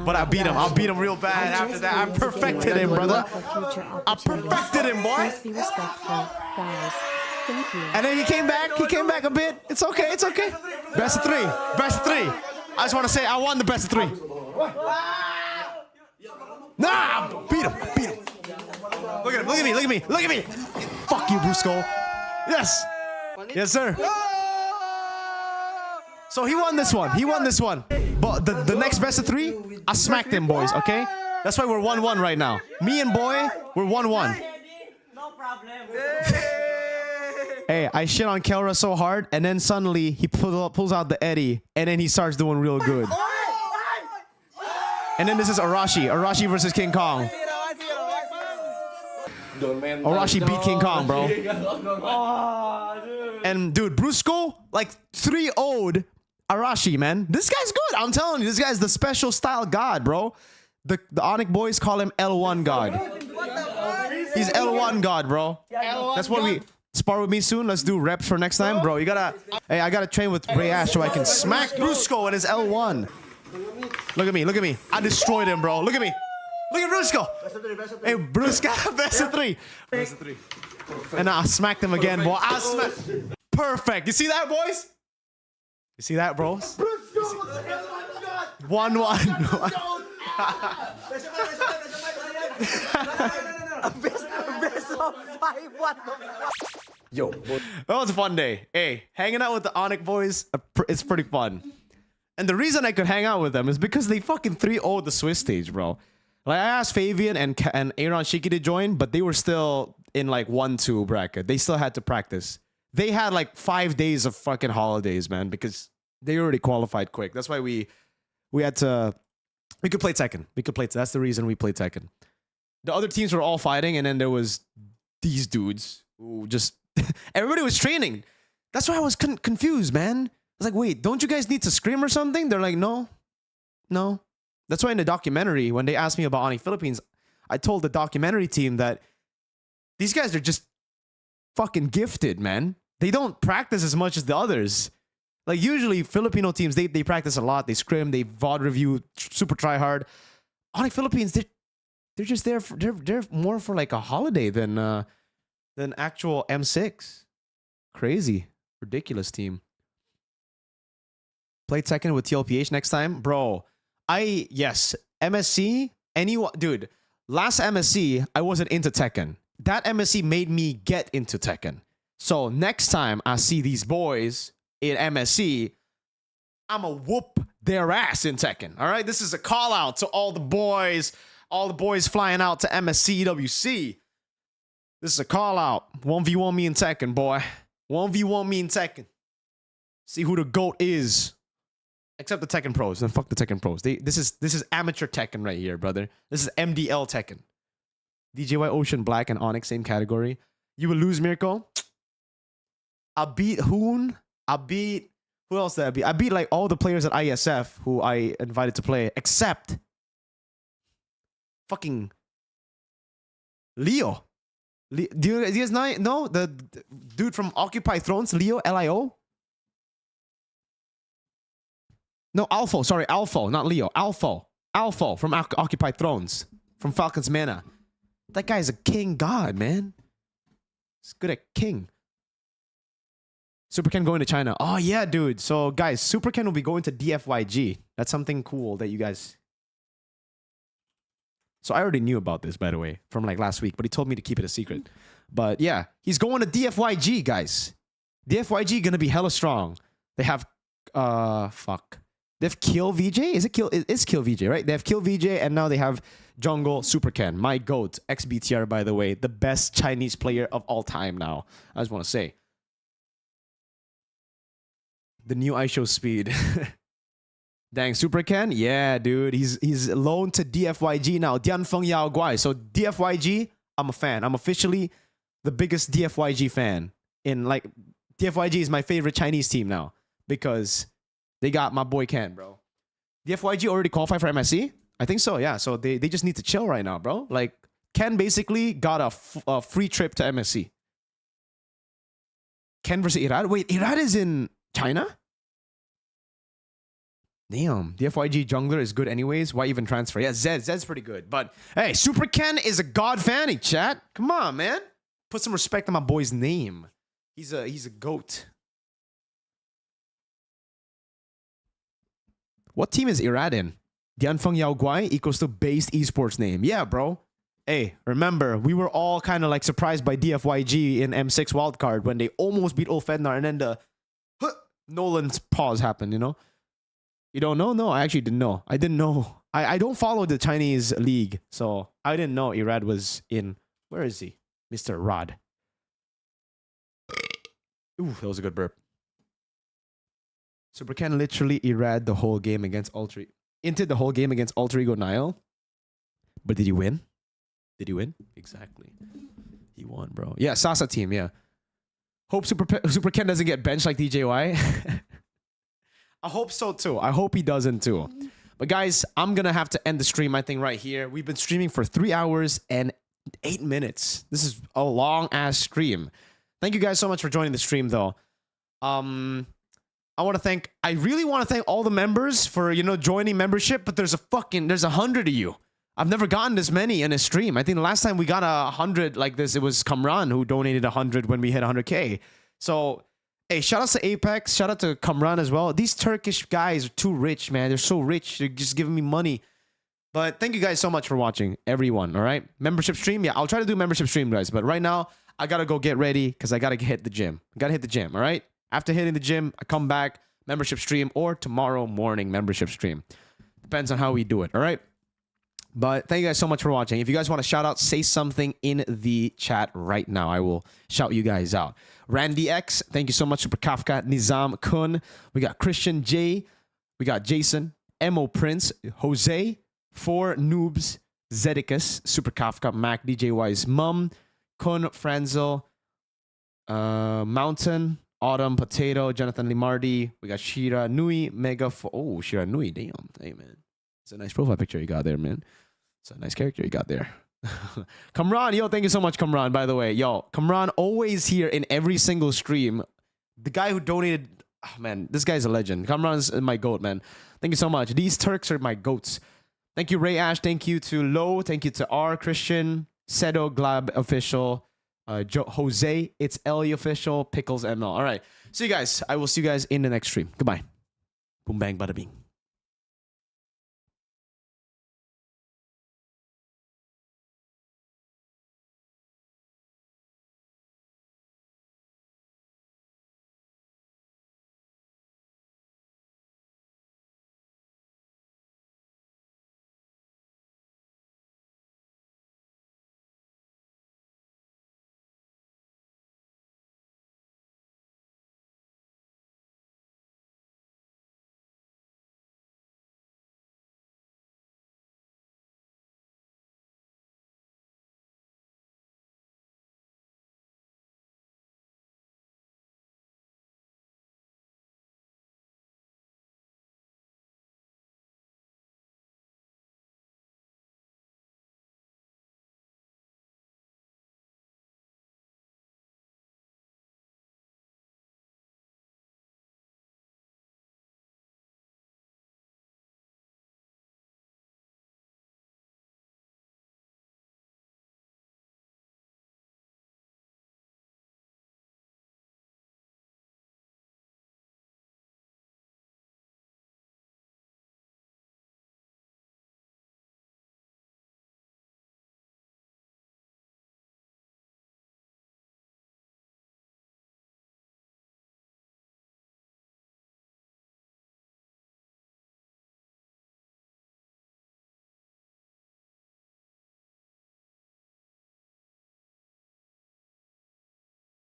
But I beat him. I'll beat him real bad after that. I perfected him, brother. I perfected him, boy. And then he came back. He came back a bit. It's okay. It's okay. Best of three. Best of three. I just want to say I won the best of three. Nah, beat him. Beat him. Look at him. Look at me. Look at me. Look at me. Fuck you, Brusco. Yes. Yes, sir. So he won this one. He won this one. But the next best of three, I smacked him, boys, okay? That's why we're 1-1 right now. Me and boy, we're 1-1. No problem. Hey, I shit on Kelra so hard, and then suddenly he pulls out the Eddie, and then he starts doing real good. And then this is Arashi. Arashi versus King Kong. Arashi beat King Kong, bro. And dude, Brusco like 3-0'd Arashi, man. This guy's good. I'm telling you, this guy's the special style god, bro. The Onyx boys call him L1 god. He's L1 god, bro. That's what we spar with me soon. Let's do reps for next time, bro. You gotta. Hey, I gotta train with Ray Ash so I can smack Brusco and his L1. Look at me. Look at me. I destroyed him, bro. Look at me. Look at Brusco. Hey, Brusco, best of three. Best of three. And I smacked him again, boy. I smacked. Perfect. You see that, boys? You see that, bros? 1-1. Yo, that was a fun day. Hey, hanging out with the Onyx boys, it's pretty fun. And the reason I could hang out with them is because they fucking 3-0'd the Swiss stage, bro. Like, I asked Fabian and Aaron Shiki to join, but they were still in like 1-2 bracket. They still had to practice. They had like 5 days of fucking holidays, man, because they already qualified quick. That's why we had to... We could play Tekken. That's the reason we played Tekken. The other teams were all fighting, and then there was these dudes who just... Everybody was training. That's why I was confused, man. I was like, wait, don't you guys need to scrim or something? They're like, no. That's why in the documentary, when they asked me about Onyx Philippines, I told the documentary team that these guys are just fucking gifted, man. They don't practice as much as the others. Like, usually Filipino teams, they practice a lot. They scrim, they VOD review, super try hard. Onyx Philippines, they're just there for, they're more for like a holiday than actual M6. Crazy. Ridiculous team. Play Tekken with TLPH next time? Bro, yes, MSC, anyone, dude, last MSC, I wasn't into Tekken. That MSC made me get into Tekken. So next time I see these boys in MSC, I'ma whoop their ass in Tekken. All right, this is a call out to all the boys flying out to MSC WC. This is a call out. 1v1 me in Tekken, boy. 1v1 me in Tekken. See who the GOAT is. Except the Tekken pros. Then fuck the Tekken pros. This is amateur Tekken right here, brother. This is MDL Tekken. DJY, Ocean, Black, and Onyx, same category. You will lose, Mirko. I beat Hoon. I beat... Who else did I beat? I beat like all the players at ISF who I invited to play, except... fucking... Leo. Do you guys know? The dude from Occupy Thrones, Leo, L-I-O? No, Alpha. Sorry, Alpha, not Leo. Alpha. Alpha from Occupy Thrones. From Falcon's Mana. That guy's a king god, man. He's good at king. Super Ken going to China. Oh, yeah, dude. So, guys, Super Ken will be going to DFYG. That's something cool that you guys... So, I already knew about this, by the way, from like last week. But he told me to keep it a secret. But, yeah. He's going to DFYG, guys. DFYG gonna be hella strong. They have... fuck. They have Kill VJ? It's Kill VJ, right? They have Kill VJ, and now they have Jungle Super Ken. My GOAT. XBTR, by the way. The best Chinese player of all time now. I just want to say. The new ISO speed. Dang, Super Ken? Yeah, dude. He's loaned to DFYG now. Dianfeng Yao Guai. So DFYG, I'm a fan. I'm officially the biggest DFYG fan. DFYG is my favorite Chinese team now. Because they got my boy Ken, bro. DFYG already qualified for MSC? I think so, yeah. So they just need to chill right now, bro. Like, Ken basically got a free trip to MSC. Ken versus Irad? Wait, Irad is in China? Damn. DFYG jungler is good anyways. Why even transfer? Yeah, Zed's pretty good. But, hey, Super Ken is a god fanny, chat. Come on, man. Put some respect on my boy's name. He's a goat. What team is Irad in? Dianfeng Yao Guai equals to based esports name. Yeah, bro. Hey, remember, we were all kind of like surprised by DFYG in M6 wildcard when they almost beat Ulfednar and then the Nolan's pause happened, you know? You don't know? No, I actually didn't know. I didn't know. I don't follow the Chinese league, so I didn't know Irad was in... Where is he? Mr. Rod. Ooh, that was a good burp. Super Ken literally Irad the whole game against Ultra... Into the whole game against Alter Ego Nile. But did he win? Did he win? Exactly. He won, bro. Yeah, Sasa team, yeah. Hope Super Ken doesn't get benched like DJY. I hope so too. I hope he doesn't too. But guys, I'm going to have to end the stream, I think, right here. We've been streaming for 3 hours and 8 minutes. This is a long-ass stream. Thank you guys so much for joining the stream, though. I really want to thank all the members for, joining membership, but there's 100 of you. I've never gotten this many in a stream. I think the last time we got 100 like this, it was Kamran who donated 100 when we hit 100K. So, hey, shout out to Apex. Shout out to Kamran as well. These Turkish guys are too rich, man. They're so rich. They're just giving me money. But thank you guys so much for watching, everyone, all right? Membership stream? Yeah, I'll try to do membership stream, guys. But right now, I got to go get ready because I got to hit the gym. I got to hit the gym, all right? After hitting the gym, I come back, membership stream, or tomorrow morning membership stream. Depends on how we do it, all right? But thank you guys so much for watching. If you guys want to shout out, say something in the chat right now. I will shout you guys out. Randy X, thank you so much. Super Kafka, Nizam Kun. We got Christian J. We got Jason, Mo Prince, Jose, 4 Noobs, Zedicus, Super Kafka, Mac, DJY's Mum, Kun, Franzel, Mountain, Autumn, Potato, Jonathan Limardi. We got Shira Nui, Mega. Oh, Shira Nui, damn. Hey, man. It's a nice profile picture you got there, man. It's a nice character you got there. Kamran, yo, thank you so much, Kamran, by the way. Yo, Kamran always here in every single stream. The guy who donated, oh, man, this guy's a legend. Kamran's my goat, man. Thank you so much. These Turks are my goats. Thank you, Ray Ash. Thank you to Lo. Thank you to R. Christian, Sedo, Glab Official, Jose, It's Ellie Official, Pickles ML. All right. See you guys. I will see you guys in the next stream. Goodbye. Boom, bang, bada bing.